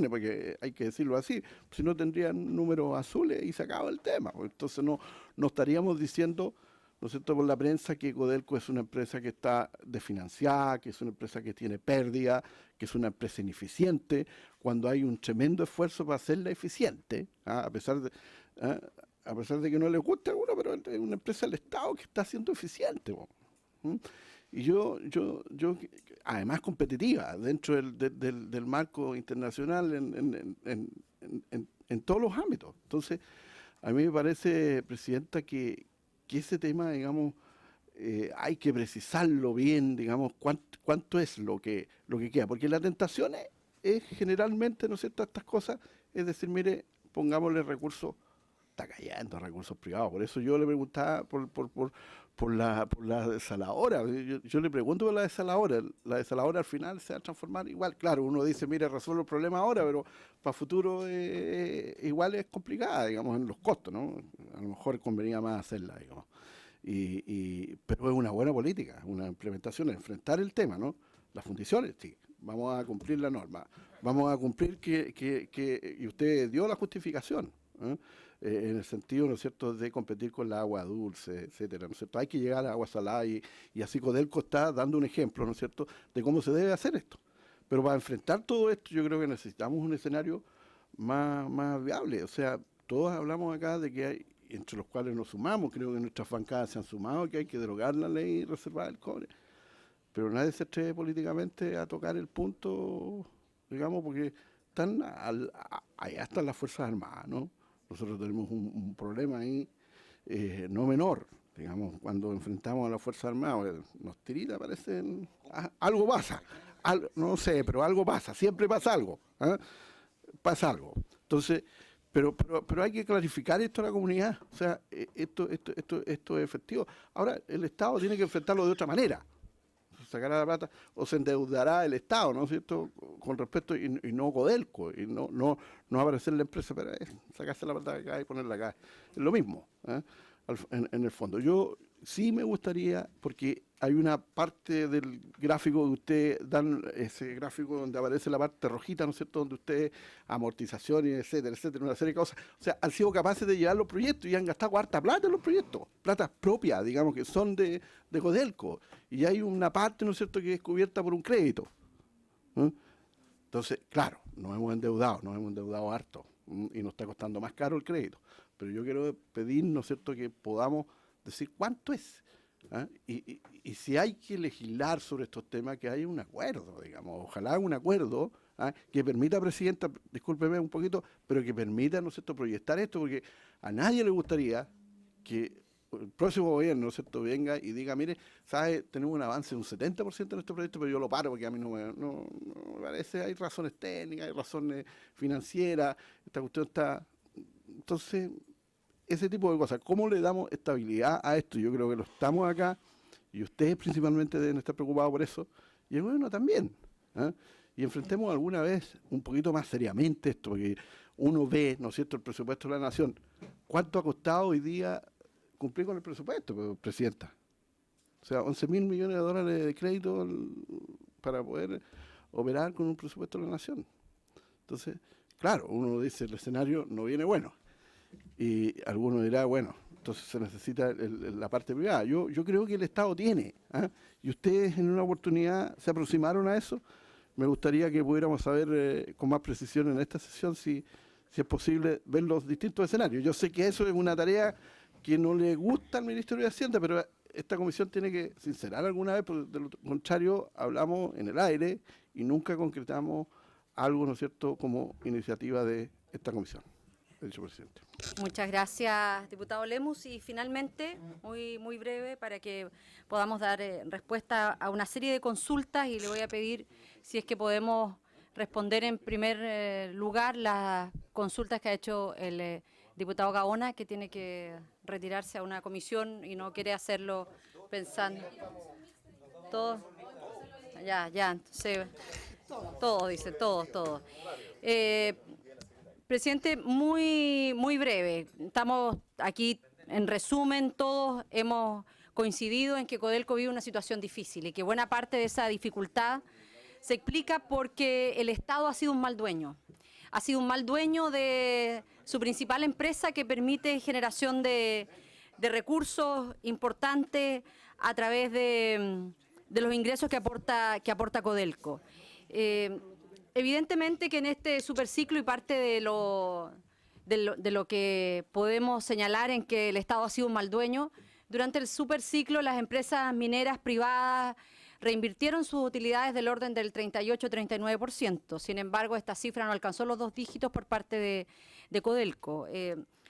porque hay que decirlo así, si no tendrían números azules y se acaba el tema. Entonces no estaríamos diciendo, ¿no es cierto?, por la prensa que Codelco es una empresa que está desfinanciada, que es una empresa que tiene pérdida, que es una empresa ineficiente, cuando hay un tremendo esfuerzo para hacerla eficiente, a pesar de que no le guste a uno, pero es una empresa del Estado que está siendo eficiente. Y yo, además competitiva dentro del marco internacional en todos los ámbitos. Entonces, a mí me parece, Presidenta, que ese tema, digamos, hay que precisarlo bien, digamos, cuánto es lo que queda. Porque la tentación es generalmente, ¿no es cierto?, estas cosas, es decir, mire, pongámosle recursos, está cayendo recursos privados. Por eso yo le preguntaba por la desaladora. Yo le pregunto por la desaladora. La desaladora al final se va a transformar igual. Claro, uno dice, mire, resuelve el problema ahora, pero para futuro igual es complicada, digamos, en los costos, ¿no? A lo mejor convenía más hacerla, digamos. Pero es una buena política, una implementación, enfrentar el tema, ¿no? Las fundiciones, sí, vamos a cumplir la norma, vamos a cumplir y usted dio la justificación, en el sentido, ¿no es cierto?, de competir con la agua dulce, etcétera, ¿no es cierto? Hay que llegar a agua salada y así Codelco está dando un ejemplo, ¿no es cierto?, de cómo se debe hacer esto. Pero para enfrentar todo esto yo creo que necesitamos un escenario más viable. O sea, todos hablamos acá de que hay, entre los cuales nos sumamos, creo que nuestras bancadas se han sumado, que hay que derogar la ley reservada del cobre. Pero nadie se atreve políticamente a tocar el punto, digamos, porque allá están las Fuerzas Armadas, ¿no? Nosotros tenemos un problema ahí no menor, digamos, cuando enfrentamos a las Fuerzas Armadas, nos tirita, parece, algo pasa, no sé, pero algo pasa, siempre pasa algo, pasa algo. Entonces, pero hay que clarificar esto a la comunidad, o sea, esto es efectivo. Ahora, el Estado tiene que enfrentarlo de otra manera. Sacará la plata o se endeudará el Estado, ¿no es cierto?, con respecto, y no Codelco, y no aparecer la empresa, pero sacarse la plata acá y ponerla acá. Es lo mismo, en el fondo. Yo sí me gustaría, porque hay una parte del gráfico que ustedes dan, ese gráfico donde aparece la parte rojita, ¿no es cierto?, donde ustedes, amortizaciones, etcétera, una serie de cosas, o sea, han sido capaces de llevar los proyectos y han gastado harta plata en los proyectos, plata propia, digamos, que son de Codelco, y hay una parte, ¿no es cierto?, que es cubierta por un crédito. Entonces, claro, nos hemos endeudado harto, y nos está costando más caro el crédito, pero yo quiero pedir, ¿no es cierto?, que podamos decir cuánto es. Y si hay que legislar sobre estos temas, que haya un acuerdo, digamos, ojalá un acuerdo que permita, Presidenta, discúlpeme un poquito, pero que permita, ¿no es cierto?, proyectar esto, porque a nadie le gustaría que el próximo gobierno, ¿no es cierto?, venga y diga, mire, ¿sabe? Tenemos un avance de un 70% en este proyecto, pero yo lo paro porque a mí no me parece, hay razones técnicas, hay razones financieras, esta cuestión está... Entonces, ese tipo de cosas, ¿cómo le damos estabilidad a esto? Yo creo que lo estamos acá, y ustedes principalmente deben estar preocupados por eso, y el gobierno también. Y enfrentemos alguna vez un poquito más seriamente esto, porque uno ve, ¿no es cierto?, el presupuesto de la Nación. ¿Cuánto ha costado hoy día cumplir con el presupuesto, Presidenta? O sea, 11.000 millones de dólares de crédito para poder operar con un presupuesto de la Nación. Entonces, claro, uno dice, el escenario no viene bueno. Y alguno dirá, bueno, entonces se necesita la parte privada. Yo creo que el Estado tiene, y ustedes en una oportunidad se aproximaron a eso. Me gustaría que pudiéramos saber con más precisión en esta sesión si es posible ver los distintos escenarios. Yo sé que eso es una tarea que no le gusta al Ministerio de Hacienda, pero esta comisión tiene que sincerar alguna vez, porque de lo contrario hablamos en el aire y nunca concretamos algo, ¿no es cierto?, como iniciativa de esta comisión. Dicho presidente. Muchas gracias, diputado Lemus. Y finalmente, muy breve, para que podamos dar respuesta a una serie de consultas, y le voy a pedir si es que podemos responder en primer lugar las consultas que ha hecho el diputado Gaona, que tiene que retirarse a una comisión y no quiere hacerlo pensando. Todos, ya, entonces, todos dicen, todos. Presidente, muy breve. Estamos aquí en resumen, todos hemos coincidido en que Codelco vive una situación difícil y que buena parte de esa dificultad se explica porque el Estado ha sido un mal dueño. Ha sido un mal dueño de su principal empresa que permite generación de recursos importantes a través de los ingresos que aporta Codelco. Evidentemente que en este superciclo y parte de lo que podemos señalar en que el Estado ha sido un mal dueño, durante el superciclo las empresas mineras privadas reinvirtieron sus utilidades del orden del 38-39%. Sin embargo, esta cifra no alcanzó los 2 dígitos por parte de Codelco.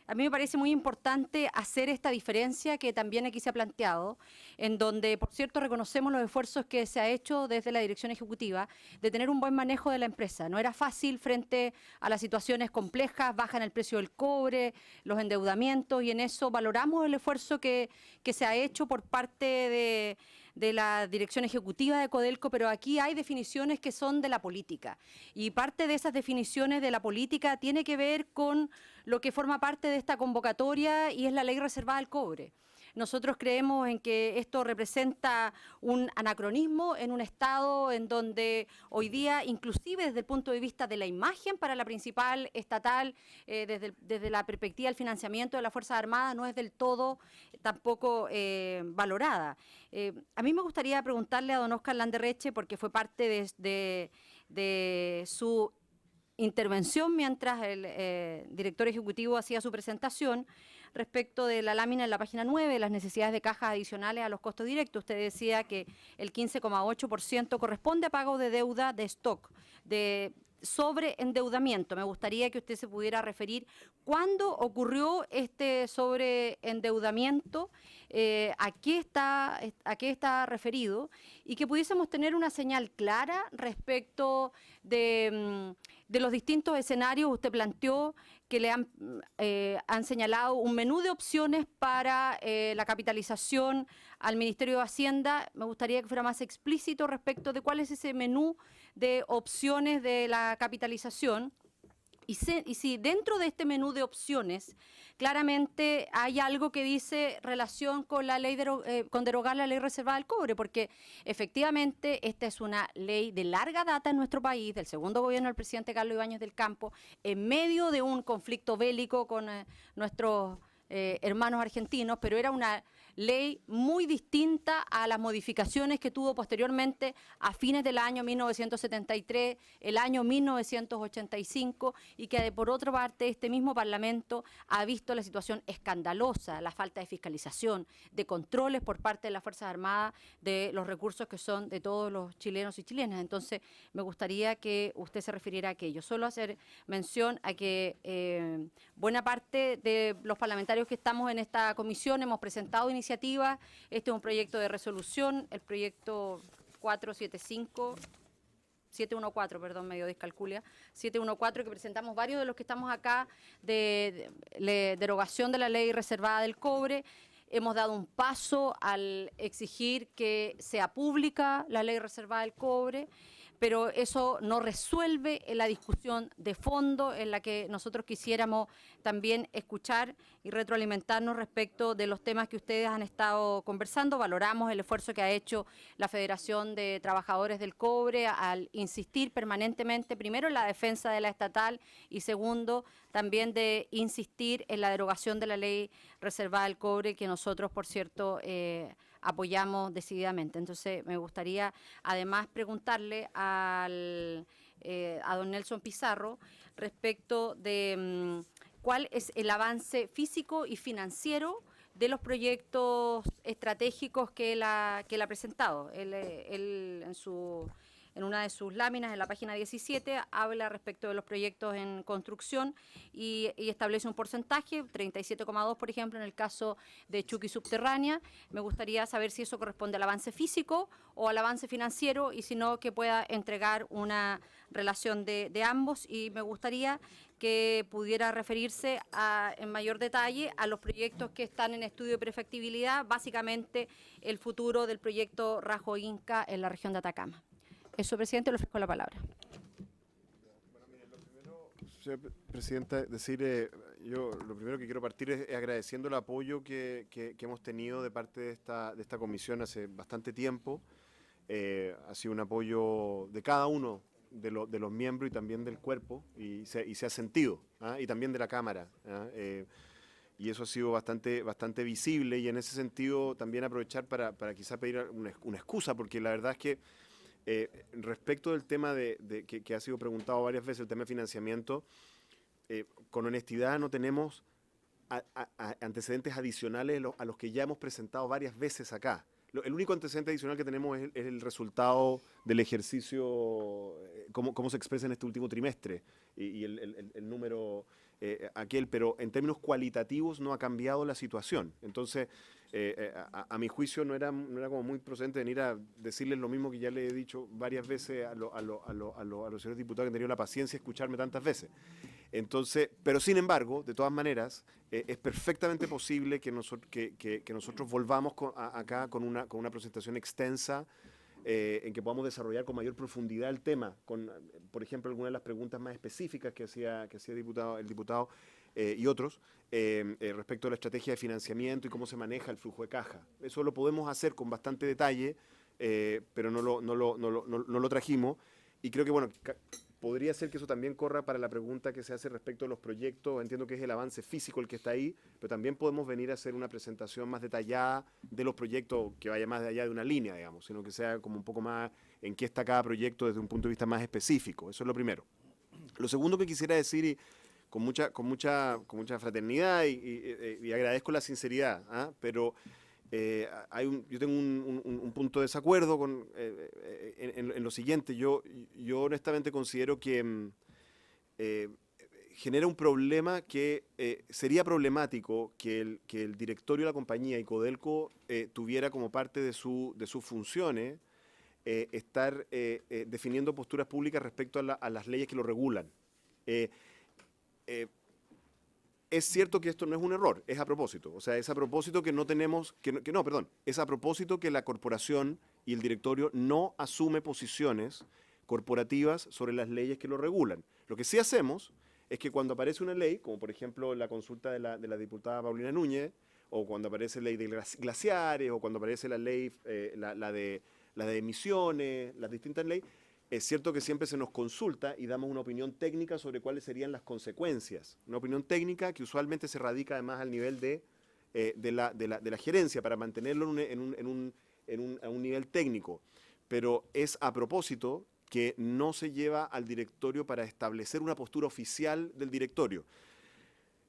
A mí me parece muy importante hacer esta diferencia que también aquí se ha planteado, en donde, por cierto, reconocemos los esfuerzos que se ha hecho desde la dirección ejecutiva de tener un buen manejo de la empresa. No era fácil frente a las situaciones complejas, bajan el precio del cobre, los endeudamientos, y en eso valoramos el esfuerzo que se ha hecho por parte de la dirección ejecutiva de Codelco, pero aquí hay definiciones que son de la política. Y parte de esas definiciones de la política tiene que ver con lo que forma parte de esta convocatoria y es la ley reservada al cobre. Nosotros creemos en que esto representa un anacronismo en un Estado en donde hoy día, inclusive desde el punto de vista de la imagen para la principal estatal, desde la perspectiva del financiamiento de las Fuerzas Armadas, no es del todo tampoco valorada. A mí me gustaría preguntarle a don Óscar Landerreche, porque fue parte de su intervención mientras el director ejecutivo hacía su presentación, respecto de la lámina en la página 9, las necesidades de cajas adicionales a los costos directos. Usted decía que el 15,8% corresponde a pago de deuda de stock, de sobreendeudamiento. Me gustaría que usted se pudiera referir cuándo ocurrió este sobreendeudamiento, a qué está referido, y que pudiésemos tener una señal clara respecto de los distintos escenarios. Usted planteó que le han señalado un menú de opciones para la capitalización al Ministerio de Hacienda. Me gustaría que fuera más explícito respecto de cuál es ese menú de opciones de la capitalización. Y si dentro de este menú de opciones claramente hay algo que dice relación con la ley con derogar la ley reservada del cobre, porque efectivamente esta es una ley de larga data en nuestro país, del segundo gobierno del presidente Carlos Ibáñez del Campo, en medio de un conflicto bélico con nuestros hermanos argentinos, pero era una ley muy distinta a las modificaciones que tuvo posteriormente a fines del año 1973, el año 1985, y que por otra parte este mismo Parlamento ha visto la situación escandalosa, la falta de fiscalización, de controles por parte de las Fuerzas Armadas de los recursos que son de todos los chilenos y chilenas. Entonces me gustaría que usted se refiriera a aquello. Solo hacer mención a que buena parte de los parlamentarios que estamos en esta comisión hemos presentado iniciativas. Este es un proyecto de resolución, el proyecto 714, perdón, medio descalculia, 714, que presentamos varios de los que estamos acá, de derogación de la ley reservada del cobre. Hemos dado un paso al exigir que sea pública la ley reservada del cobre, pero eso no resuelve la discusión de fondo en la que nosotros quisiéramos también escuchar y retroalimentarnos respecto de los temas que ustedes han estado conversando. Valoramos el esfuerzo que ha hecho la Federación de Trabajadores del Cobre al insistir permanentemente, primero, en la defensa de la estatal y segundo, también de insistir en la derogación de la ley reservada del cobre, que nosotros, por cierto, apoyamos decididamente. Entonces, me gustaría además preguntarle a don Nelson Pizarro respecto de cuál es el avance físico y financiero de los proyectos estratégicos que él ha presentado. Él en una de sus láminas, en la página 17, habla respecto de los proyectos en construcción y establece un porcentaje, 37,2, por ejemplo, en el caso de Chuqui Subterránea. Me gustaría saber si eso corresponde al avance físico o al avance financiero, y si no, que pueda entregar una relación de ambos. Y me gustaría que pudiera referirse en mayor detalle a los proyectos que están en estudio de prefectibilidad, básicamente el futuro del proyecto Rajo Inca en la región de Atacama. Eso, presidente, le ofrezco la palabra. señora presidenta, decir, yo lo primero que quiero partir es agradeciendo el apoyo que hemos tenido de parte de esta comisión hace bastante tiempo. Ha sido un apoyo de cada uno de los miembros y también del cuerpo, y se ha sentido, y también de la Cámara. Y eso ha sido bastante visible, y en ese sentido también aprovechar para quizá pedir una excusa, porque la verdad es que respecto del tema que ha sido preguntado varias veces, el tema de financiamiento, con honestidad no tenemos antecedentes adicionales a los que ya hemos presentado varias veces acá. El único antecedente adicional que tenemos es el resultado del ejercicio, cómo se expresa en este último trimestre, y el número aquel, pero en términos cualitativos no ha cambiado la situación. Entonces, a mi juicio no era como muy procedente venir a decirles lo mismo que ya le he dicho varias veces a los señores diputados que han tenido la paciencia de escucharme tantas veces. Entonces, pero sin embargo, de todas maneras, es perfectamente posible que nosotros volvamos acá con una presentación extensa, en que podamos desarrollar con mayor profundidad el tema, con, por ejemplo, algunas de las preguntas más específicas que hacía el diputado y otros, respecto a la estrategia de financiamiento y cómo se maneja el flujo de caja. Eso lo podemos hacer con bastante detalle, pero no lo trajimos, y creo que, bueno, podría ser que eso también corra para la pregunta que se hace respecto a los proyectos. Entiendo que es el avance físico el que está ahí, pero también podemos venir a hacer una presentación más detallada de los proyectos, que vaya más allá de una línea, digamos, sino que sea como un poco más en qué está cada proyecto desde un punto de vista más específico. Eso es lo primero. Lo segundo que quisiera decir, y con mucha fraternidad, y agradezco la sinceridad, pero yo tengo un punto de desacuerdo en lo siguiente. Yo honestamente considero que genera un problema que sería problemático que el directorio de la compañía y Codelco tuviera como parte de sus funciones estar definiendo posturas públicas respecto a las leyes que lo regulan. Es cierto que esto no es un error, es a propósito. O sea, es a propósito que no tenemos, es a propósito que la corporación y el directorio no asume posiciones corporativas sobre las leyes que lo regulan. Lo que sí hacemos es que cuando aparece una ley, como por ejemplo la consulta de la diputada Paulina Núñez, o cuando aparece ley de glaciares, o cuando aparece la ley, la de emisiones, las distintas leyes, es cierto que siempre se nos consulta y damos una opinión técnica sobre cuáles serían las consecuencias. Una opinión técnica que usualmente se radica además al nivel de la gerencia, para mantenerlo a un nivel técnico. Pero es a propósito que no se lleva al directorio para establecer una postura oficial del directorio.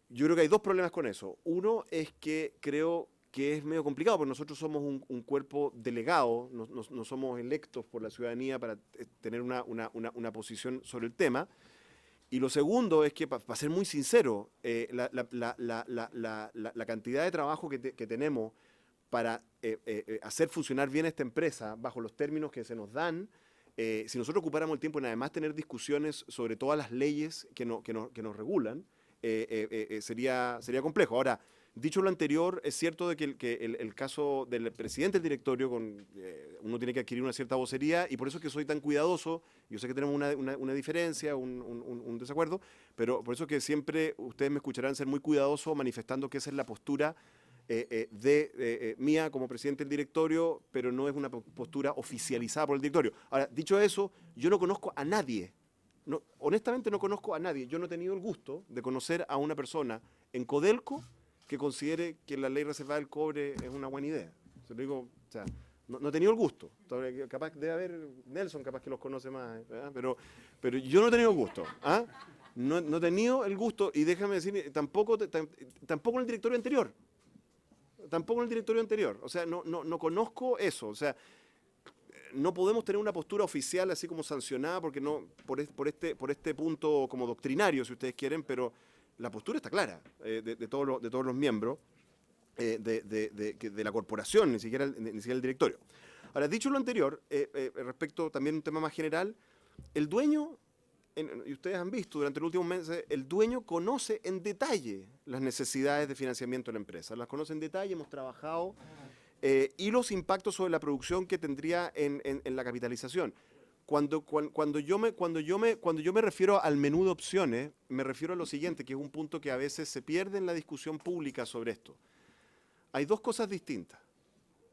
Yo creo que hay dos problemas con eso. Uno es que creo que es medio complicado, porque nosotros somos un cuerpo delegado, no somos electos por la ciudadanía para tener una posición sobre el tema. Y lo segundo es que, para ser muy sincero, la cantidad de trabajo que tenemos para hacer funcionar bien esta empresa bajo los términos que se nos dan, si nosotros ocupáramos el tiempo en además tener discusiones sobre todas las leyes que nos regulan, sería complejo. Ahora, dicho lo anterior, es cierto de que el caso del presidente del directorio, uno tiene que adquirir una cierta vocería, y por eso es que soy tan cuidadoso. Yo sé que tenemos una diferencia, un desacuerdo, pero por eso es que siempre ustedes me escucharán ser muy cuidadoso manifestando que esa es la postura mía como presidente del directorio, pero no es una postura oficializada por el directorio. Ahora, dicho eso, yo no conozco a nadie. Honestamente no conozco a nadie. Yo no he tenido el gusto de conocer a una persona en Codelco que considere que la ley reservada del cobre es una buena idea. Se lo digo, o sea, no he tenido el gusto. Capaz debe haber Nelson, capaz que los conoce más, pero yo no he tenido el gusto. No he tenido el gusto, y déjame decir, tampoco en el directorio anterior. Tampoco en el directorio anterior. O sea, no conozco eso. O sea, no podemos tener una postura oficial así como sancionada, porque no por este punto como doctrinario, si ustedes quieren, pero la postura está clara de todos los miembros de la corporación, ni siquiera el directorio. Ahora, dicho lo anterior, respecto también a un tema más general, el dueño, y ustedes han visto durante los últimos meses, el dueño conoce en detalle las necesidades de financiamiento de la empresa, las conoce en detalle, hemos trabajado, y los impactos sobre la producción que tendría en la capitalización. Cuando yo me refiero al menú de opciones, me refiero a lo siguiente, que es un punto que a veces se pierde en la discusión pública sobre esto. Hay dos cosas distintas,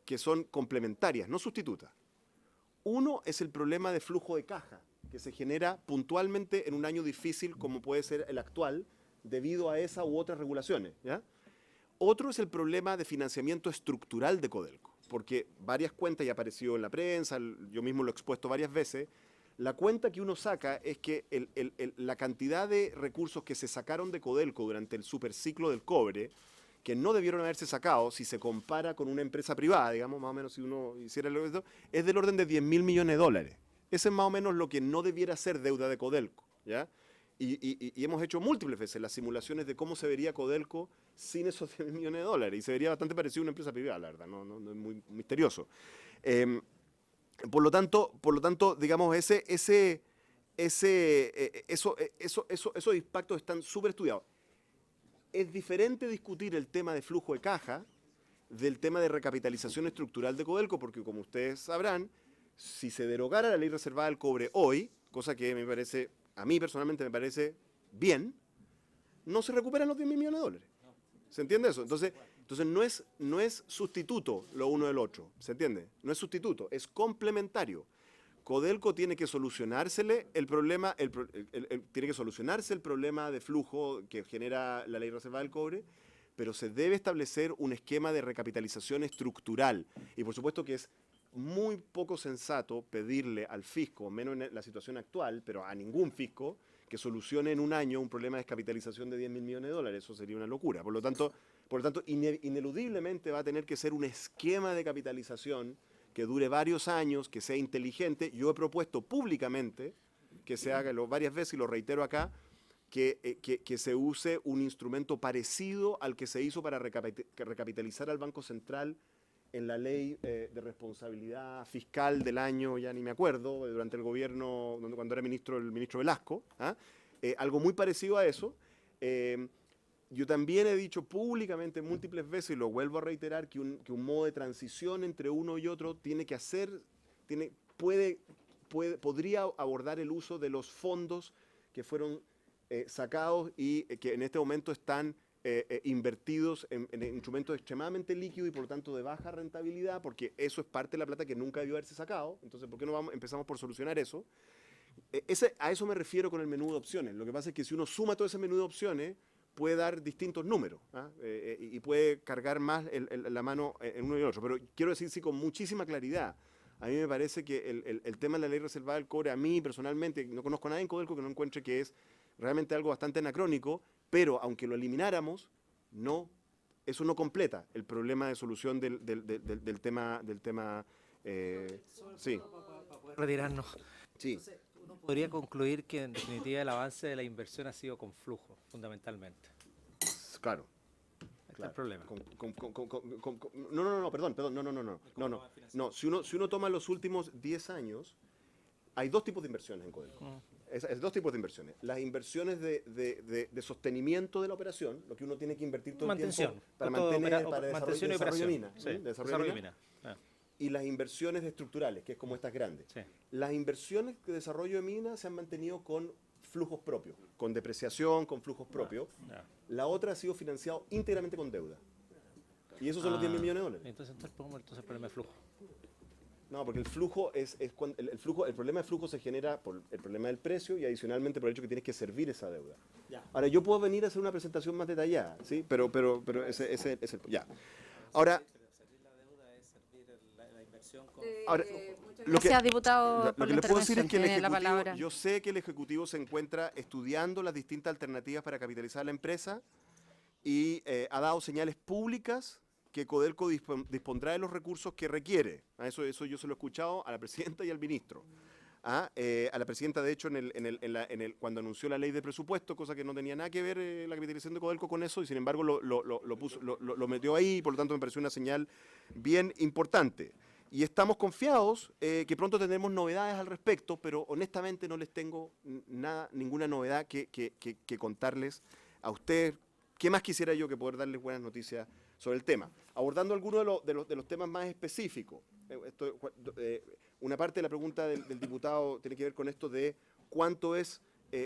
que son complementarias, no sustitutas. Uno es el problema de flujo de caja, que se genera puntualmente en un año difícil como puede ser el actual, debido a esa u otras regulaciones, ¿ya? Otro es el problema de financiamiento estructural de Codelco, porque varias cuentas, ya apareció en la prensa, yo mismo lo he expuesto varias veces, la cuenta que uno saca es que la cantidad de recursos que se sacaron de Codelco durante el superciclo del cobre, que no debieron haberse sacado si se compara con una empresa privada, digamos, más o menos si uno hiciera esto, es del orden de 10.000 millones de dólares. Ese es más o menos lo que no debiera ser deuda de Codelco, ¿ya? Y hemos hecho múltiples veces las simulaciones de cómo se vería Codelco sin esos 10.000 millones de dólares. Y se vería bastante parecido a una empresa privada, la verdad, no es muy misterioso. Por lo tanto, digamos, esos impactos están súper estudiados. Es diferente discutir el tema de flujo de caja del tema de recapitalización estructural de Codelco, porque como ustedes sabrán, si se derogara la ley reservada del cobre hoy, cosa que me parece, a mí personalmente me parece bien, no se recuperan los 10.000 millones de dólares. ¿Se entiende eso? Entonces no es sustituto lo uno del otro, ¿se entiende? No es sustituto, es complementario. Codelco tiene que solucionársele el problema, tiene que solucionarse el problema de flujo que genera la ley reservada del cobre, pero se debe establecer un esquema de recapitalización estructural. Y por supuesto que es muy poco sensato pedirle al fisco, menos en la situación actual, pero a ningún fisco, que solucione en un año un problema de descapitalización de 10.000 millones de dólares. Eso sería una locura. Por lo tanto, ineludiblemente va a tener que ser un esquema de capitalización que dure varios años, que sea inteligente. Yo he propuesto públicamente que se haga varias veces, y lo reitero acá, que se use un instrumento parecido al que se hizo para recapitalizar al Banco Central en la ley de responsabilidad fiscal del año, ya ni me acuerdo, durante el gobierno, cuando era el ministro Velasco, algo muy parecido a eso. Yo también he dicho públicamente múltiples veces, y lo vuelvo a reiterar, que un modo de transición entre uno y otro podría abordar el uso de los fondos que fueron sacados y que en este momento están invertidos en instrumentos extremadamente líquidos y por lo tanto de baja rentabilidad, porque eso es parte de la plata que nunca debió haberse sacado. Entonces, ¿por qué no empezamos por solucionar eso? A eso me refiero con el menú de opciones. Lo que pasa es que si uno suma todo ese menú de opciones, puede dar distintos números, y puede cargar más la mano en uno y el otro. Pero quiero decir, sí, con muchísima claridad, a mí me parece que el tema de la ley reservada del cobre, a mí personalmente, no conozco a nadie en Codelco que no encuentre que es realmente algo bastante anacrónico, pero aunque lo elimináramos, eso no completa el problema de solución del tema sí. Para poder retirarnos. Sí. Entonces, uno podría concluir que en definitiva el avance de la inversión ha sido con flujo, fundamentalmente. Claro. Este es el problema. No. Si uno toma los últimos 10 años, hay dos tipos de inversiones en Codelco. Es dos tipos de inversiones. Las inversiones de sostenimiento de la operación, lo que uno tiene que invertir todo el tiempo para mantener, para desarrollo de mina. Sí, desarrollo de mina. Y las inversiones estructurales, que es como estas grandes. Sí. Las inversiones de desarrollo de mina se han mantenido con flujos propios, con depreciación, con flujos propios. La otra ha sido financiado íntegramente con deuda. Y esos son los 10.000 millones de dólares. Entonces el problema de flujo. No, porque el flujo el problema de flujo se genera por el problema del precio y adicionalmente por el hecho que tienes que servir esa deuda. Ya. Ahora, yo puedo venir a hacer una presentación más detallada, ¿sí? Pero ese es el... Ya. Ahora... Ahora, gracias, diputado, por lo que le puedo decir es que yo sé que el Ejecutivo se encuentra estudiando las distintas alternativas para capitalizar la empresa y ha dado señales públicas que Codelco dispondrá de los recursos que requiere. Eso yo se lo he escuchado a la presidenta y al ministro. A la presidenta, de hecho, cuando anunció la ley de presupuesto, cosa que no tenía nada que ver la capitalización de Codelco con eso, y sin embargo lo metió ahí, y por lo tanto me pareció una señal bien importante. Y estamos confiados que pronto tendremos novedades al respecto, pero honestamente no les tengo ninguna novedad que contarles a ustedes. ¿Qué más quisiera yo que poder darles buenas noticias sobre el tema? Abordando algunos de los temas más específicos. una parte de la pregunta del diputado tiene que ver con esto de cuánto es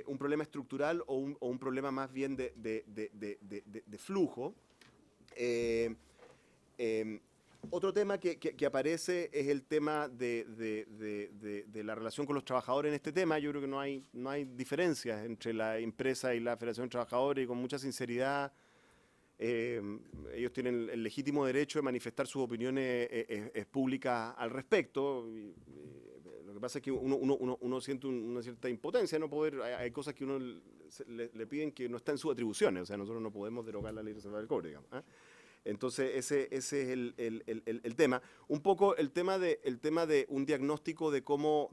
un problema estructural o un problema más bien de flujo. Otro tema que aparece es el tema de la relación con los trabajadores en este tema. Yo creo que no hay diferencias entre la empresa y la Federación de Trabajadores, y con mucha sinceridad ellos tienen el legítimo derecho de manifestar sus opiniones públicas al respecto. Lo que pasa es que uno siente una cierta impotencia de no poder. Hay cosas que uno le piden que no están en sus atribuciones. O sea, nosotros no podemos derogar la ley de reserva del cobre, digamos, ¿eh? Entonces, ese es el tema. Un poco el tema de un diagnóstico de cómo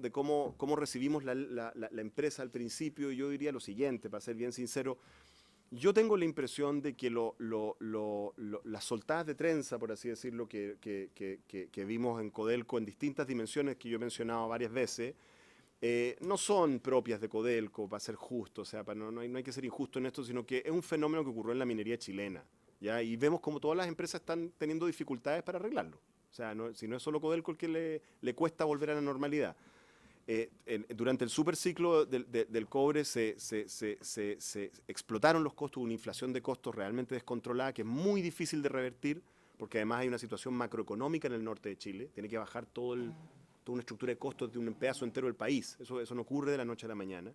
recibimos la empresa al principio. Yo diría lo siguiente, para ser bien sincero. Yo tengo la impresión de que las soltadas de trenza, por así decirlo, que vimos en Codelco en distintas dimensiones que yo he mencionado varias veces, no son propias de Codelco, para ser justo. O sea, no hay que ser injusto en esto, sino que es un fenómeno que ocurrió en la minería chilena. ¿Ya? Y vemos como todas las empresas están teniendo dificultades para arreglarlo. O sea, si no es solo Codelco el que le cuesta volver a la normalidad. Durante el superciclo del cobre se explotaron los costos, una inflación de costos realmente descontrolada que es muy difícil de revertir, porque además hay una situación macroeconómica en el norte de Chile. Tiene que bajar toda una estructura de costos de un pedazo entero del país. Eso no ocurre de la noche a la mañana.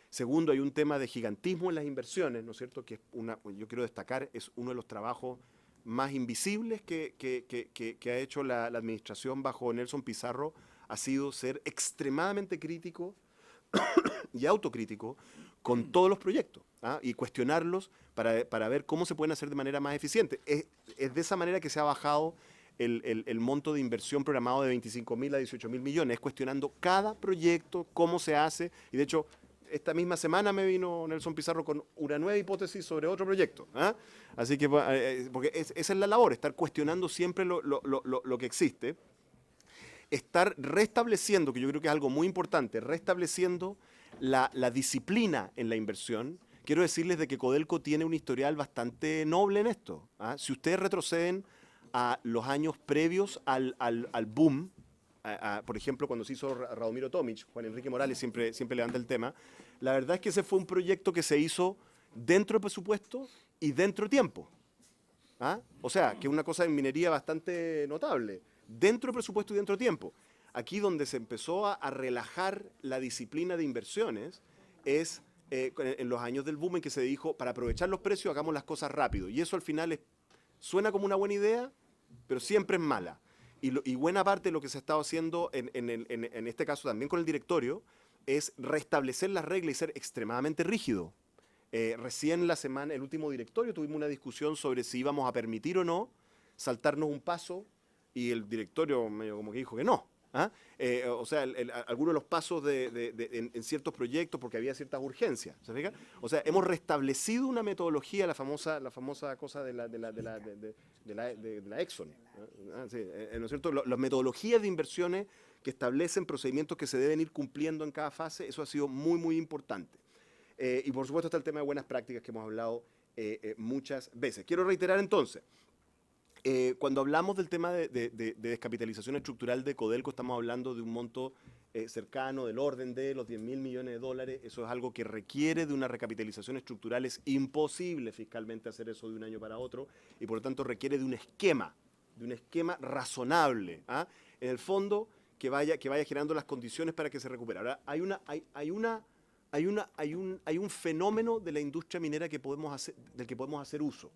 Segundo, hay un tema de gigantismo en las inversiones, ¿no es cierto? Que yo quiero destacar, es uno de los trabajos más invisibles que ha hecho la administración bajo Nelson Pizarro, ha sido ser extremadamente crítico y autocrítico con todos los proyectos, ¿ah? Y cuestionarlos para ver cómo se pueden hacer de manera más eficiente. Es de esa manera que se ha bajado el monto de inversión programado de 25.000 a 18.000 millones, es cuestionando cada proyecto, cómo se hace, y de hecho esta misma semana me vino Nelson Pizarro con una nueva hipótesis sobre otro proyecto, ¿ah? Así que, porque esa es la labor, estar cuestionando siempre lo que existe, estar restableciendo, que yo creo que es algo muy importante, restableciendo la disciplina en la inversión. Quiero decirles de que Codelco tiene un historial bastante noble en esto, ¿ah? Si ustedes retroceden a los años previos al boom, por ejemplo, cuando se hizo Radomiro Tomic, Juan Enrique Morales siempre levanta el tema, la verdad es que ese fue un proyecto que se hizo dentro del presupuesto y dentro de tiempo, ¿ah? O sea, que es una cosa en minería bastante notable, dentro del presupuesto y dentro de tiempo. Aquí donde se empezó a relajar la disciplina de inversiones es en los años del boom, en que se dijo, para aprovechar los precios hagamos las cosas rápido, y eso al final suena como una buena idea, pero siempre es mala. Y buena parte de lo que se ha estado haciendo en este caso también con el directorio es restablecer las reglas y ser extremadamente rígido. Recién el último directorio tuvimos una discusión sobre si íbamos a permitir o no saltarnos un paso, y el directorio medio como que dijo que no, ¿ah? O sea, algunos de los pasos en ciertos proyectos porque había ciertas urgencias, ¿se fija? O sea, hemos restablecido una metodología, la famosa cosa de la Exxon, ¿no? Sí, ¿no es cierto? Las metodologías de inversiones que establecen procedimientos que se deben ir cumpliendo en cada fase, eso ha sido muy, muy importante. Y por supuesto está el tema de buenas prácticas que hemos hablado muchas veces. Quiero reiterar entonces, cuando hablamos del tema de descapitalización estructural de Codelco, estamos hablando de un monto cercano del orden de los 10.000 millones de dólares. Eso es algo que requiere de una recapitalización estructural. Es imposible fiscalmente hacer eso de un año para otro, y por lo tanto requiere de un esquema razonable, ¿ah? En el fondo, que vaya generando las condiciones para que se recupere. Ahora, hay un fenómeno de la industria minera del que podemos hacer uso.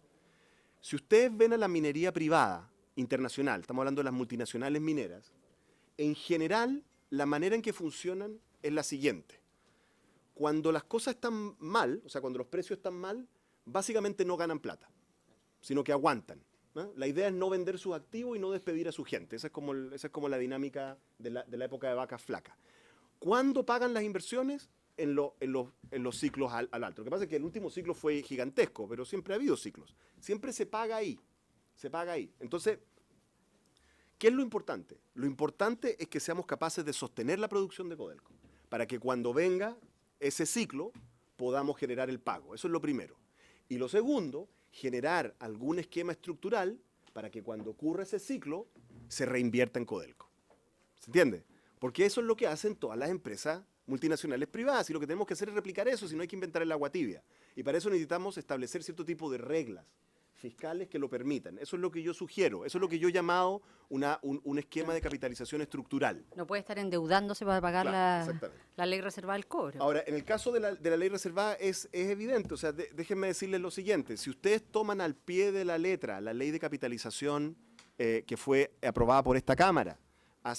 Si ustedes ven a la minería privada internacional, estamos hablando de las multinacionales mineras, en general la manera en que funcionan es la siguiente. Cuando las cosas están mal, o sea, cuando los precios están mal, básicamente no ganan plata, sino que aguantan, ¿no? La idea es no vender sus activos y no despedir a su gente. Esa es como la dinámica de la época de vacas flacas. ¿Cuándo pagan las inversiones? En los ciclos al alto. Lo que pasa es que el último ciclo fue gigantesco, pero siempre ha habido ciclos. Siempre se paga ahí. Entonces, ¿qué es lo importante? Lo importante es que seamos capaces de sostener la producción de Codelco, para que cuando venga ese ciclo podamos generar el pago. Eso es lo primero. Y lo segundo, generar algún esquema estructural para que cuando ocurra ese ciclo se reinvierta en Codelco. ¿Se entiende? Porque eso es lo que hacen todas las empresas multinacionales privadas, y lo que tenemos que hacer es replicar eso, si no hay que inventar el agua tibia. Y para eso necesitamos establecer cierto tipo de reglas fiscales que lo permitan. Eso es lo que yo sugiero, eso es lo que yo he llamado un esquema de capitalización estructural. No puede estar endeudándose para pagar la ley reservada del cobre. Ahora, en el caso de la ley reservada es evidente, o sea, déjenme decirles lo siguiente, si ustedes toman al pie de la letra la ley de capitalización que fue aprobada por esta Cámara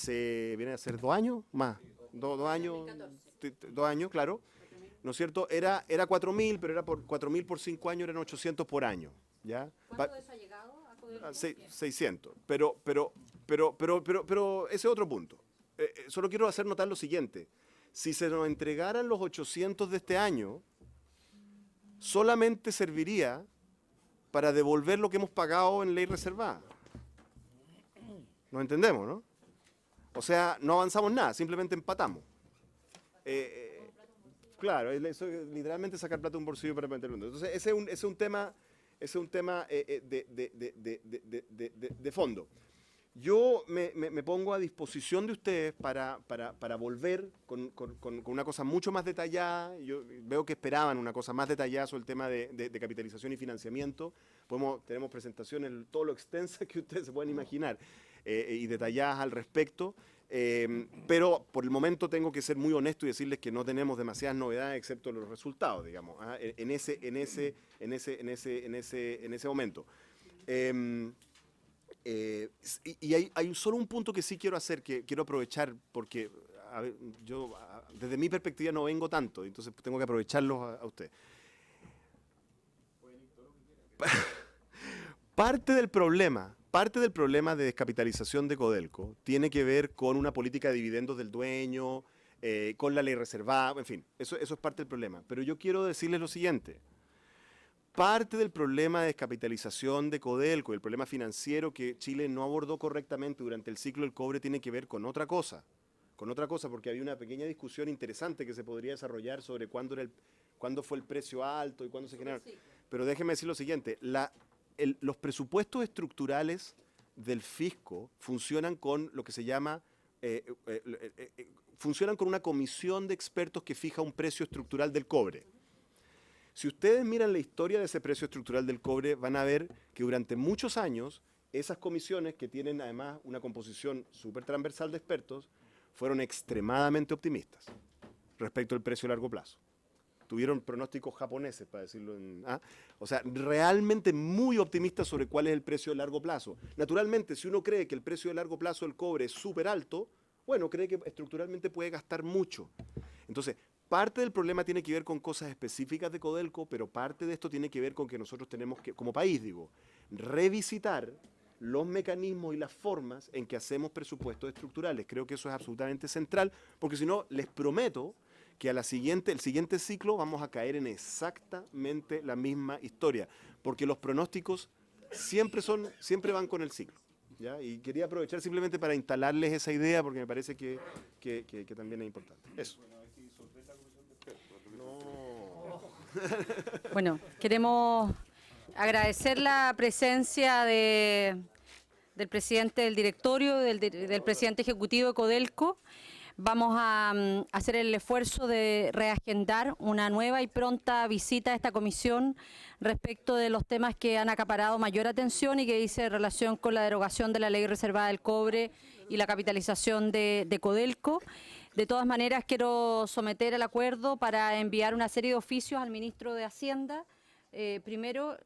viene a ser 2 años más, 2 años, 2 años, claro, ¿no es cierto? Era 4.000, pero era por 4.000 por 5 años, eran 800 por año, ¿ya? ¿Cuánto de eso ha llegado a Codelco? 600, pero ese es otro punto. Solo quiero hacer notar lo siguiente, si se nos entregaran los 800 de este año, solamente serviría para devolver lo que hemos pagado en ley reservada. ¿Nos entendemos, no? O sea, no avanzamos nada, simplemente empatamos. Claro, eso es literalmente sacar plata de un bolsillo para meterlo en otro. Entonces, ese es un tema de fondo. Yo me pongo a disposición de ustedes para volver con una cosa mucho más detallada. Yo veo que esperaban una cosa más detallada sobre el tema de capitalización y financiamiento. Tenemos presentaciones todo lo extensas que ustedes se pueden imaginar y detalladas al respecto. Pero por el momento tengo que ser muy honesto y decirles que no tenemos demasiadas novedades excepto los resultados, digamos, en ese momento. Y hay solo un punto que sí quiero hacer, que quiero aprovechar, porque yo desde mi perspectiva no vengo tanto, entonces tengo que aprovecharlos a usted. Parte del problema de descapitalización de Codelco tiene que ver con una política de dividendos del dueño, con la ley reservada, en fin, eso es parte del problema. Pero yo quiero decirles lo siguiente. Parte del problema de descapitalización de Codelco y el problema financiero que Chile no abordó correctamente durante el ciclo del cobre tiene que ver con otra cosa, porque había una pequeña discusión interesante que se podría desarrollar sobre cuándo fue el precio alto y cuándo se generaron. Pero déjenme decir lo siguiente, los presupuestos estructurales del fisco funcionan con lo que se llama, funcionan con una comisión de expertos que fija un precio estructural del cobre. Si ustedes miran la historia de ese precio estructural del cobre, van a ver que durante muchos años, esas comisiones, que tienen además una composición súper transversal de expertos, fueron extremadamente optimistas respecto al precio a largo plazo. Tuvieron pronósticos japoneses, para decirlo o sea, realmente muy optimistas sobre cuál es el precio de largo plazo. Naturalmente, si uno cree que el precio de largo plazo del cobre es súper alto, bueno, cree que estructuralmente puede gastar mucho. Entonces, parte del problema tiene que ver con cosas específicas de Codelco, pero parte de esto tiene que ver con que nosotros tenemos que, como país, revisitar los mecanismos y las formas en que hacemos presupuestos estructurales. Creo que eso es absolutamente central, porque si no, les prometo que el siguiente ciclo vamos a caer en exactamente la misma historia, porque los pronósticos siempre van con el ciclo, ¿ya? Y quería aprovechar simplemente para instalarles esa idea, porque me parece que también es importante. Eso. Bueno, queremos agradecer la presencia del presidente del directorio, del presidente ejecutivo de Codelco. Vamos a hacer el esfuerzo de reagendar una nueva y pronta visita a esta comisión respecto de los temas que han acaparado mayor atención y que dice relación con la derogación de la ley reservada del cobre y la capitalización de Codelco. De todas maneras, quiero someter al acuerdo para enviar una serie de oficios al ministro de Hacienda. Primero,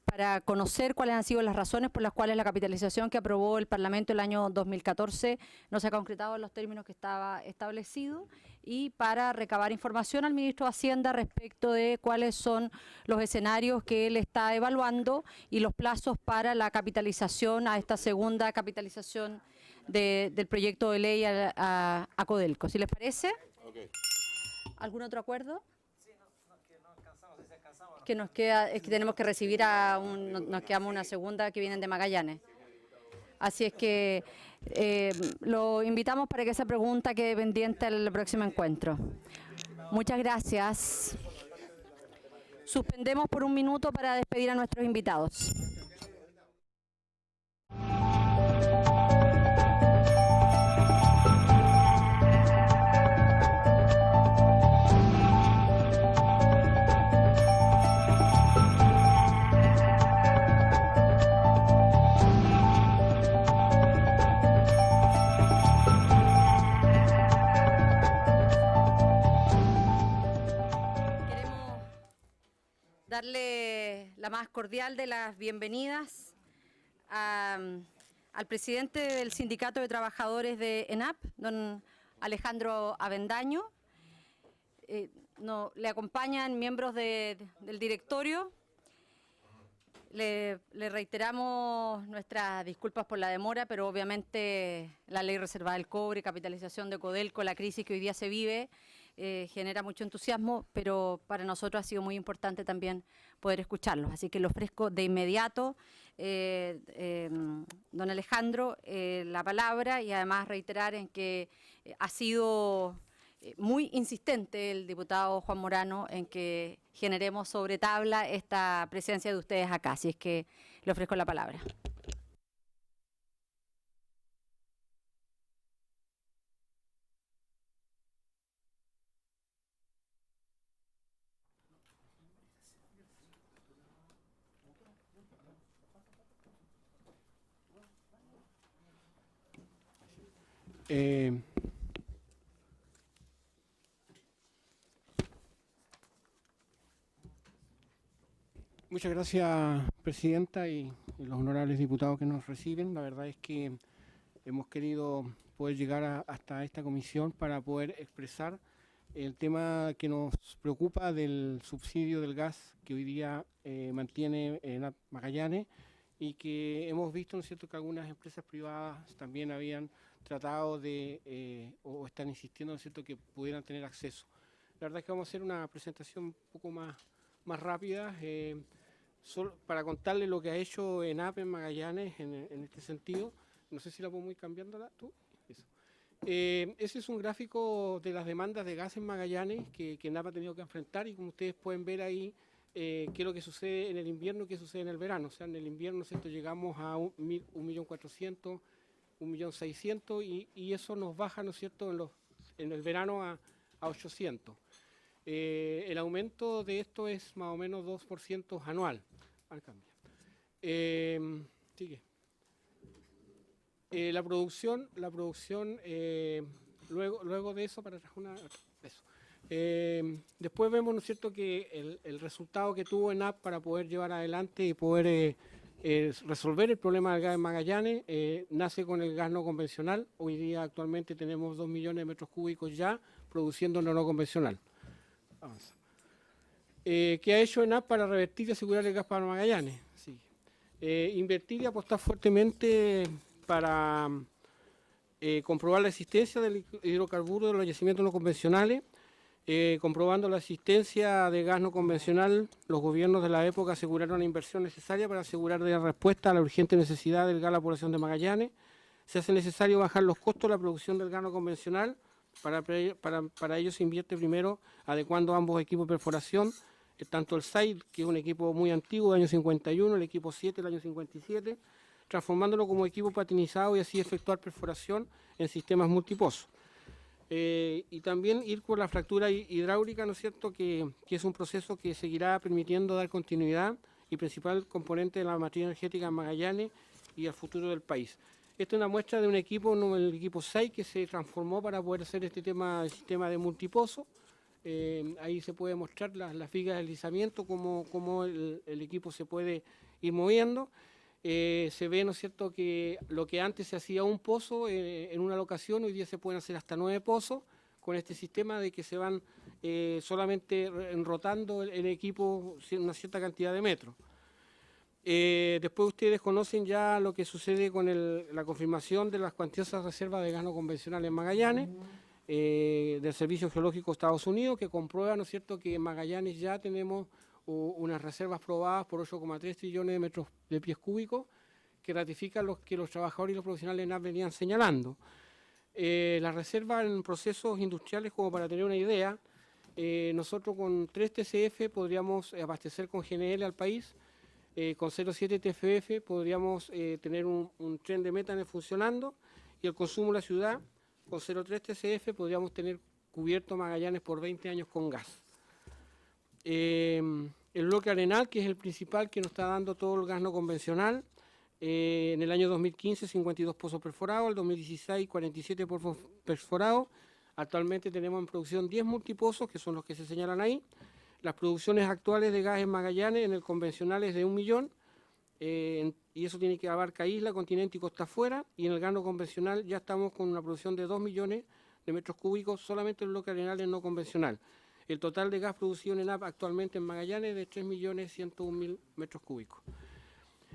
para conocer cuáles han sido las razones por las cuales la capitalización que aprobó el Parlamento el año 2014 no se ha concretado en los términos que estaba establecido, y para recabar información al ministro de Hacienda respecto de cuáles son los escenarios que él está evaluando y los plazos para la capitalización, a esta segunda capitalización del proyecto de ley a Codelco. ¿Sí les parece? Okay. ¿Algún otro acuerdo? Que nos queda, es que tenemos que recibir nos quedamos una segunda que vienen de Magallanes. Así es que lo invitamos para que esa pregunta quede pendiente al próximo encuentro. Muchas gracias. Suspendemos por un minuto para despedir a nuestros invitados. darle la más cordial de las bienvenidas al presidente del Sindicato de Trabajadores de ENAP, don Alejandro Avendaño. Le acompañan miembros del directorio. Le reiteramos nuestras disculpas por la demora, pero obviamente la ley reservada del cobre, capitalización de Codelco, la crisis que hoy día se vive, genera mucho entusiasmo, pero para nosotros ha sido muy importante también poder escucharlos. Así que le ofrezco de inmediato, don Alejandro, la palabra, y además reiterar en que ha sido muy insistente el diputado Juan Morano en que generemos sobre tabla esta presencia de ustedes acá. Así es que le ofrezco la palabra. Muchas gracias, Presidenta, y los honorables diputados que nos reciben. La verdad es que hemos querido poder llegar hasta esta comisión para poder expresar el tema que nos preocupa del subsidio del gas que hoy día mantiene ENAP Magallanes, y que hemos visto, ¿no es cierto?, que algunas empresas privadas también habían tratado de, o están insistiendo, ¿no es cierto?, que pudieran tener acceso. La verdad es que vamos a hacer una presentación un poco más rápida, solo para contarle lo que ha hecho ENAP en Magallanes en este sentido. No sé si la podemos ir cambiándola tú. Eso. Ese es un gráfico de las demandas de gas en Magallanes que ENAP ha tenido que enfrentar, y como ustedes pueden ver ahí, qué es lo que sucede en el invierno y qué sucede en el verano. O sea, en el invierno, ¿cierto?, llegamos a 1.400.000, 1.600.000, y eso nos baja, ¿no es cierto?, en el verano a 800. El aumento de esto es más o menos 2% anual. Sigue. La producción luego de eso, para atrás eso. Después vemos, ¿no es cierto?, que el resultado que tuvo ENAP para poder llevar adelante y poder resolver el problema del gas en Magallanes nace con el gas no convencional. Hoy día actualmente tenemos 2 millones de metros cúbicos ya produciendo no convencional. Avanza. ¿Qué ha hecho ENAP para revertir y asegurar el gas para Magallanes? Sí. Invertir y apostar fuertemente para comprobar la existencia del hidrocarburo de los yacimientos no convencionales. Comprobando la existencia de gas no convencional, los gobiernos de la época aseguraron la inversión necesaria para asegurar la respuesta a la urgente necesidad del gas a la población de Magallanes. Se hace necesario bajar los costos de la producción del gas no convencional. Para ello se invierte primero adecuando ambos equipos de perforación, tanto el SAID, que es un equipo muy antiguo del año 51, el equipo 7 del año 57, transformándolo como equipo patinizado y así efectuar perforación en sistemas multipozos. Y también ir por la fractura hidráulica, ¿no es cierto?, que es un proceso que seguirá permitiendo dar continuidad y principal componente de la matriz energética en Magallanes y al futuro del país. Esta es una muestra de un equipo, el equipo 6, que se transformó para poder hacer este sistema de multipozo. Ahí se puede mostrar las vigas de deslizamiento, cómo el equipo se puede ir moviendo. Se ve, ¿no es cierto?, que lo que antes se hacía un pozo en una locación, hoy día se pueden hacer hasta 9 pozos con este sistema de que se van solamente rotando el equipo una cierta cantidad de metros. Después ustedes conocen ya lo que sucede con la confirmación de las cuantiosas reservas de gas no convencional en Magallanes, del Servicio Geológico de Estados Unidos, que comprueba, ¿no es cierto?, que en Magallanes ya tenemos unas reservas probadas por 8,3 trillones de metros de pies cúbicos, que ratifican que los trabajadores y los profesionales de ENAP venían señalando. Las reservas en procesos industriales, como para tener una idea, nosotros con 3 TCF podríamos abastecer con GNL al país. Con 0,7 TFF podríamos tener un tren de metano funcionando, y el consumo de la ciudad con 0,3 TCF podríamos tener cubierto Magallanes por 20 años con gas. El bloque Arenal, que es el principal que nos está dando todo el gas no convencional, en el año 2015 52 pozos perforados, el 2016 47 pozos perforados. Actualmente tenemos en producción 10 multipozos, que son los que se señalan ahí. Las producciones actuales de gas en Magallanes, en el convencional es de 1 millón, y eso tiene que abarcar isla, continente y costa afuera, y en el gas no convencional ya estamos con una producción de 2 millones de metros cúbicos solamente en el bloque arenal no convencional. El total de gas producido en ENAP actualmente en Magallanes es de 3.101.000 metros cúbicos.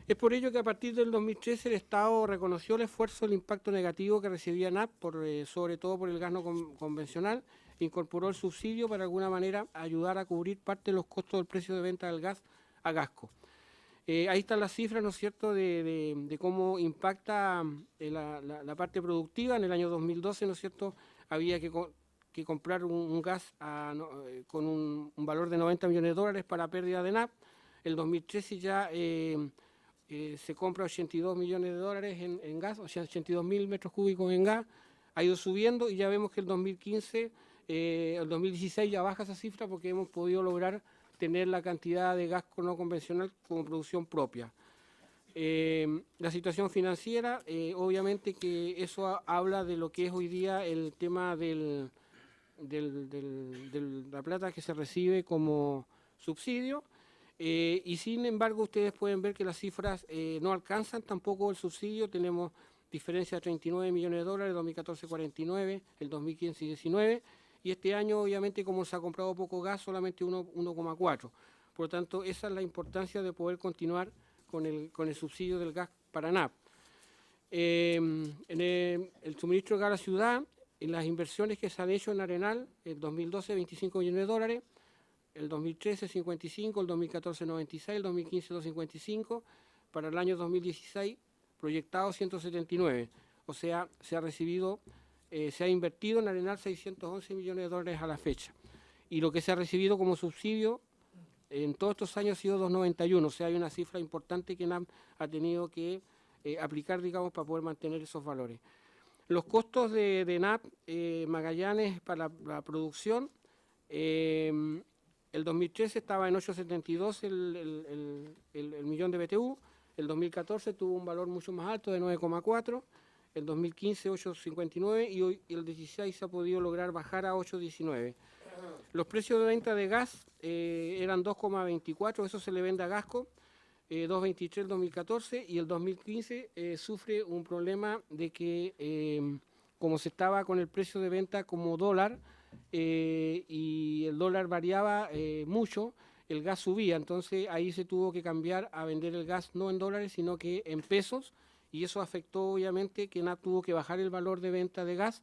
Es por ello que a partir del 2013 el Estado reconoció el esfuerzo, el impacto negativo que recibía ENAP, sobre todo por el gas no convencional, incorporó el subsidio para de alguna manera ayudar a cubrir parte de los costos del precio de venta del gas a Gasco. Ahí están las cifras, ¿no es cierto?, de cómo impacta la parte productiva. En el año 2012, ¿no es cierto?, había que comprar un gas con un valor de 90 millones de dólares para pérdida de ENAP. El 2013 ya se compra 82 millones de dólares en gas, o sea, 82.000 metros cúbicos en gas. Ha ido subiendo y ya vemos que el 2015, el 2016 ya baja esa cifra porque hemos podido lograr tener la cantidad de gas no convencional como producción propia. La situación financiera, obviamente que eso habla de lo que es hoy día el tema de la plata que se recibe como subsidio, y sin embargo ustedes pueden ver que las cifras no alcanzan tampoco el subsidio. Tenemos diferencia de 39 millones de dólares, 2014 49, el 2015 19, y este año obviamente como se ha comprado poco gas, solamente 1,4. Por lo tanto, esa es la importancia de poder continuar con el subsidio del gas para ENAP. En el suministro de gas a la ciudad, en las inversiones que se han hecho en Arenal, el 2012 25 millones de dólares, el 2013 55, el 2014 96, el 2015 255, para el año 2016 proyectado 179. O sea, se ha invertido en Arenal 611 millones de dólares a la fecha. Y lo que se ha recibido como subsidio en todos estos años ha sido 291, o sea, hay una cifra importante que ENAP ha tenido que aplicar, digamos, para poder mantener esos valores. Los costos de ENAP Magallanes para la producción, el 2013 estaba en 8,72 el millón de BTU, el 2014 tuvo un valor mucho más alto de 9,4, el 2015 8,59 y hoy el 16 se ha podido lograr bajar a 8,19. Los precios de venta de gas eran 2,24, eso se le vende a Gasco, 2,23 el 2014 y el 2015 sufre un problema de que como se estaba con el precio de venta como dólar y el dólar variaba mucho, el gas subía, entonces ahí se tuvo que cambiar a vender el gas no en dólares sino que en pesos, y eso afectó obviamente que ENAP tuvo que bajar el valor de venta de gas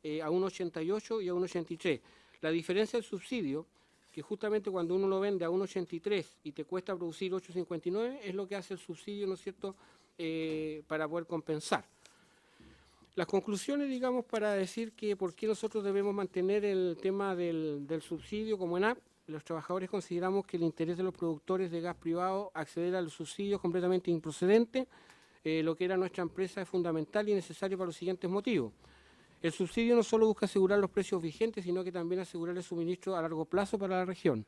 a 1,88 y a 1,83. La diferencia del subsidio, que justamente cuando uno lo vende a 1,83 y te cuesta producir 8,59, es lo que hace el subsidio, ¿no es cierto?, para poder compensar. Las conclusiones, digamos, para decir que por qué nosotros debemos mantener el tema del subsidio como ENAP. Los trabajadores consideramos que el interés de los productores de gas privado acceder al subsidio es completamente improcedente. Lo que era nuestra empresa es fundamental y necesario para los siguientes motivos. El subsidio no solo busca asegurar los precios vigentes, sino que también asegurar el suministro a largo plazo para la región.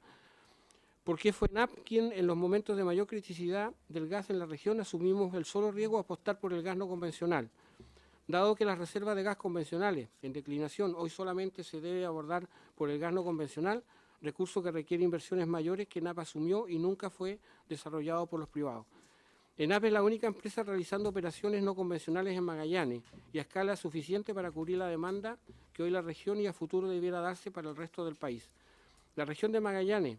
Porque fue ENAP quien en los momentos de mayor criticidad del gas en la región asumimos el solo riesgo de apostar por el gas no convencional. Dado que las reservas de gas convencionales en declinación hoy solamente se debe abordar por el gas no convencional, recurso que requiere inversiones mayores que ENAP asumió y nunca fue desarrollado por los privados. ENAP es la única empresa realizando operaciones no convencionales en Magallanes y a escala suficiente para cubrir la demanda que hoy la región y a futuro debiera darse para el resto del país. La región de Magallanes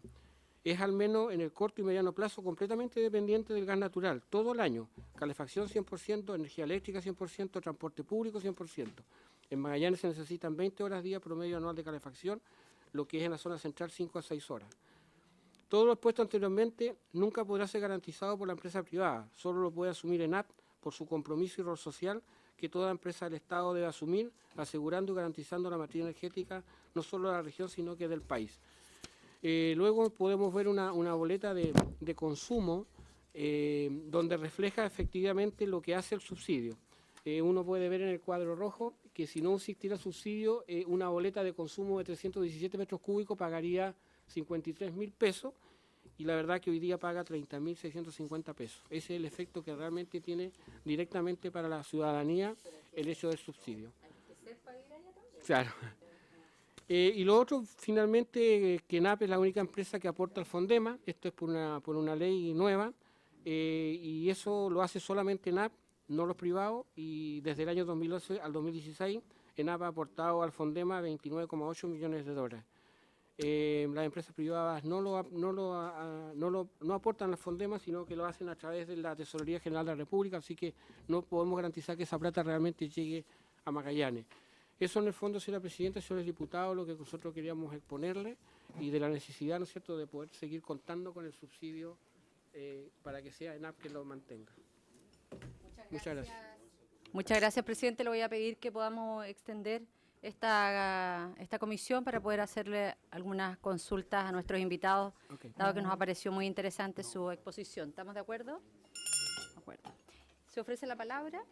es al menos en el corto y mediano plazo completamente dependiente del gas natural, todo el año, calefacción 100%, energía eléctrica 100%, transporte público 100%. En Magallanes se necesitan 20 horas día promedio anual de calefacción, lo que es en la zona central 5 a 6 horas. Todo lo expuesto anteriormente nunca podrá ser garantizado por la empresa privada, solo lo puede asumir ENAP por su compromiso y rol social que toda empresa del Estado debe asumir, asegurando y garantizando la matriz energética no solo de la región, sino que del país. Luego podemos ver una boleta de consumo donde refleja efectivamente lo que hace el subsidio. Uno puede ver en el cuadro rojo que si no existiera subsidio, una boleta de consumo de 317 metros cúbicos pagaría 53.000 pesos y la verdad que hoy día paga 30.650 pesos. Ese es el efecto que realmente tiene directamente para la ciudadanía el hecho del subsidio. Claro. Y lo otro, finalmente, que ENAP es la única empresa que aporta al Fondema. Esto es por una ley nueva. Y eso lo hace solamente ENAP, no los privados. Y desde el año 2011 al 2016, ENAP ha aportado al Fondema 29,8 millones de dólares. Las empresas privadas no aportan al Fondema, sino que lo hacen a través de la Tesorería General de la República, así que no podemos garantizar que esa plata realmente llegue a Magallanes. Eso en el fondo, señora Presidenta, señores diputados, lo que nosotros queríamos exponerle y de la necesidad, ¿no es cierto?, de poder seguir contando con el subsidio para que sea ENAP que lo mantenga. Muchas gracias. Muchas gracias, presidente. Le voy a pedir que podamos extender esta comisión para poder hacerle algunas consultas a nuestros invitados, dado que nos ha parecido muy interesante su exposición. ¿Estamos de acuerdo? De acuerdo. ¿Se ofrece la palabra?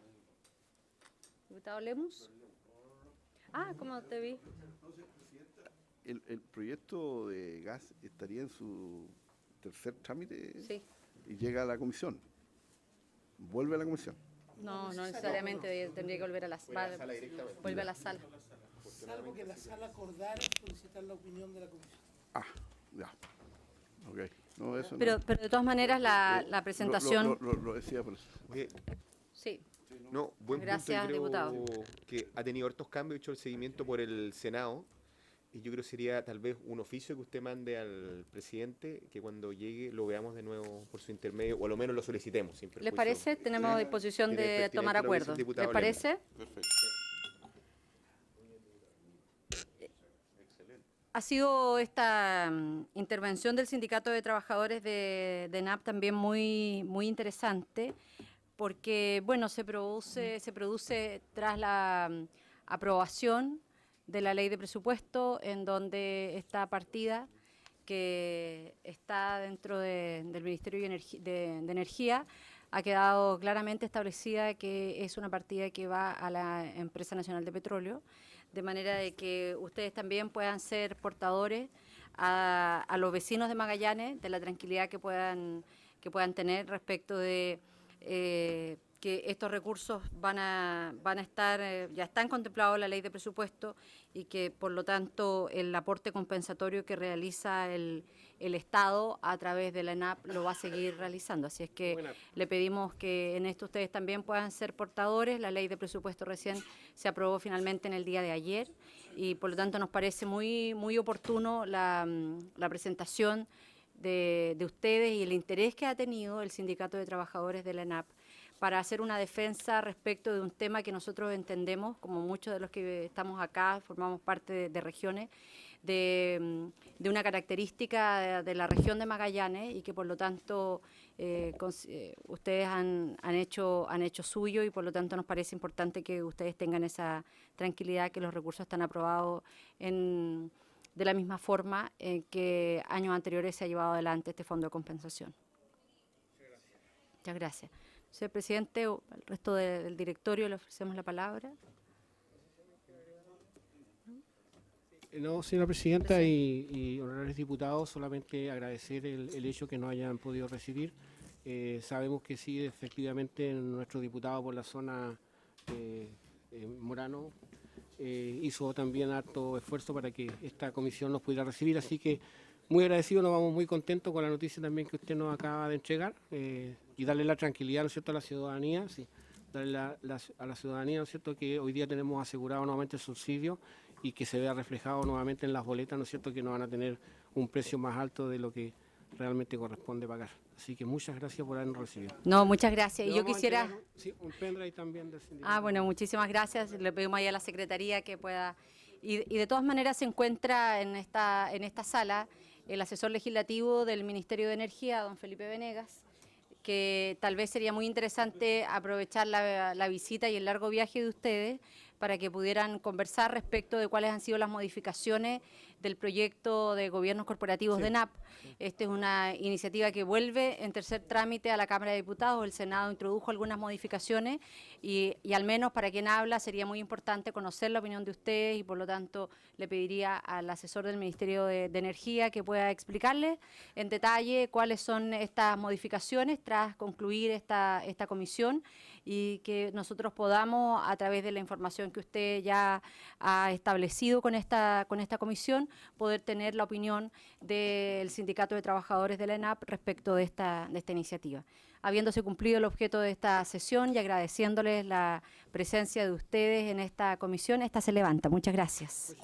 Diputado Lemus. Ah, ¿cómo te vi? El proyecto de gas estaría en su tercer trámite y llega a la comisión. Vuelve a la comisión. No, no necesariamente, tendría que volver a la sala. Vuelve a la sala. Salvo que la sala acordara solicitar la opinión de la comisión. Ah, ya. Ok. No, eso pero de todas maneras la presentación... Lo decía por eso. Oye, sí. No, buen Gracias, punto. Yo creo diputado. que ha tenido hartos cambios, hecho el seguimiento por el Senado. Y yo creo que sería tal vez un oficio que usted mande al presidente, que cuando llegue lo veamos de nuevo por su intermedio, o a lo menos lo solicitemos. Sin ¿Les parece? Tenemos disposición de tomar acuerdos. ¿Les parece? Perfecto. Ha sido esta intervención del Sindicato de Trabajadores de ENAP también muy interesante, porque bueno, se produce tras la aprobación de la ley de presupuesto, en donde esta partida que está dentro del Ministerio de Energía ha quedado claramente establecida que es una partida que va a la Empresa Nacional de Petróleo, de manera de que ustedes también puedan ser portadores a los vecinos de Magallanes de la tranquilidad que puedan tener respecto de que estos recursos van a estar, ya están contemplados en la ley de presupuesto y que por lo tanto el aporte compensatorio que realiza el Estado a través de la ENAP lo va a seguir realizando. Así es que le pedimos que en esto ustedes también puedan ser portadores. La ley de presupuesto recién se aprobó finalmente en el día de ayer y por lo tanto nos parece muy oportuno la presentación de ustedes y el interés que ha tenido el Sindicato de Trabajadores de la ENAP para hacer una defensa respecto de un tema que nosotros entendemos, como muchos de los que estamos acá, formamos parte de regiones, de una característica de la región de Magallanes y que por lo tanto ustedes han hecho suyo y por lo tanto nos parece importante que ustedes tengan esa tranquilidad que los recursos están aprobados de la misma forma en que años anteriores se ha llevado adelante este fondo de compensación. Muchas gracias. Señor presidente, o al resto del directorio le ofrecemos la palabra. No, señora presidenta y honorables diputados, solamente agradecer el hecho que nos hayan podido recibir. Sabemos que sí, efectivamente, nuestro diputado por la zona Morano hizo también harto esfuerzo para que esta comisión nos pudiera recibir, así que muy agradecidos, nos vamos muy contentos con la noticia también que usted nos acaba de entregar y darle la tranquilidad, ¿no es cierto?, a la ciudadanía, sí, darle a la ciudadanía, ¿no es cierto?, que hoy día tenemos asegurado nuevamente el subsidio y que se vea reflejado nuevamente en las boletas, ¿no es cierto?, que no van a tener un precio más alto de lo que realmente corresponde pagar. Así que muchas gracias por habernos recibido. No, muchas gracias. Y yo quisiera... Sí, un pendrive también del sindicato. Ah, bueno, muchísimas gracias. Le pedimos ahí a la Secretaría que pueda... Y de todas maneras se encuentra en esta sala el asesor legislativo del Ministerio de Energía, don Felipe Venegas, que tal vez sería muy interesante aprovechar la visita y el largo viaje de ustedes para que pudieran conversar respecto de cuáles han sido las modificaciones del proyecto de gobiernos corporativos de ENAP. Esta es una iniciativa que vuelve en tercer trámite a la Cámara de Diputados. El Senado introdujo algunas modificaciones y al menos para quien habla sería muy importante conocer la opinión de ustedes y por lo tanto le pediría al asesor del Ministerio de Energía que pueda explicarles en detalle cuáles son estas modificaciones tras concluir esta comisión y que nosotros podamos, a través de la información que usted ya ha establecido con esta comisión, poder tener la opinión del Sindicato de Trabajadores de la ENAP respecto de esta iniciativa. Habiéndose cumplido el objeto de esta sesión y agradeciéndoles la presencia de ustedes en esta comisión, esta se levanta. Muchas gracias.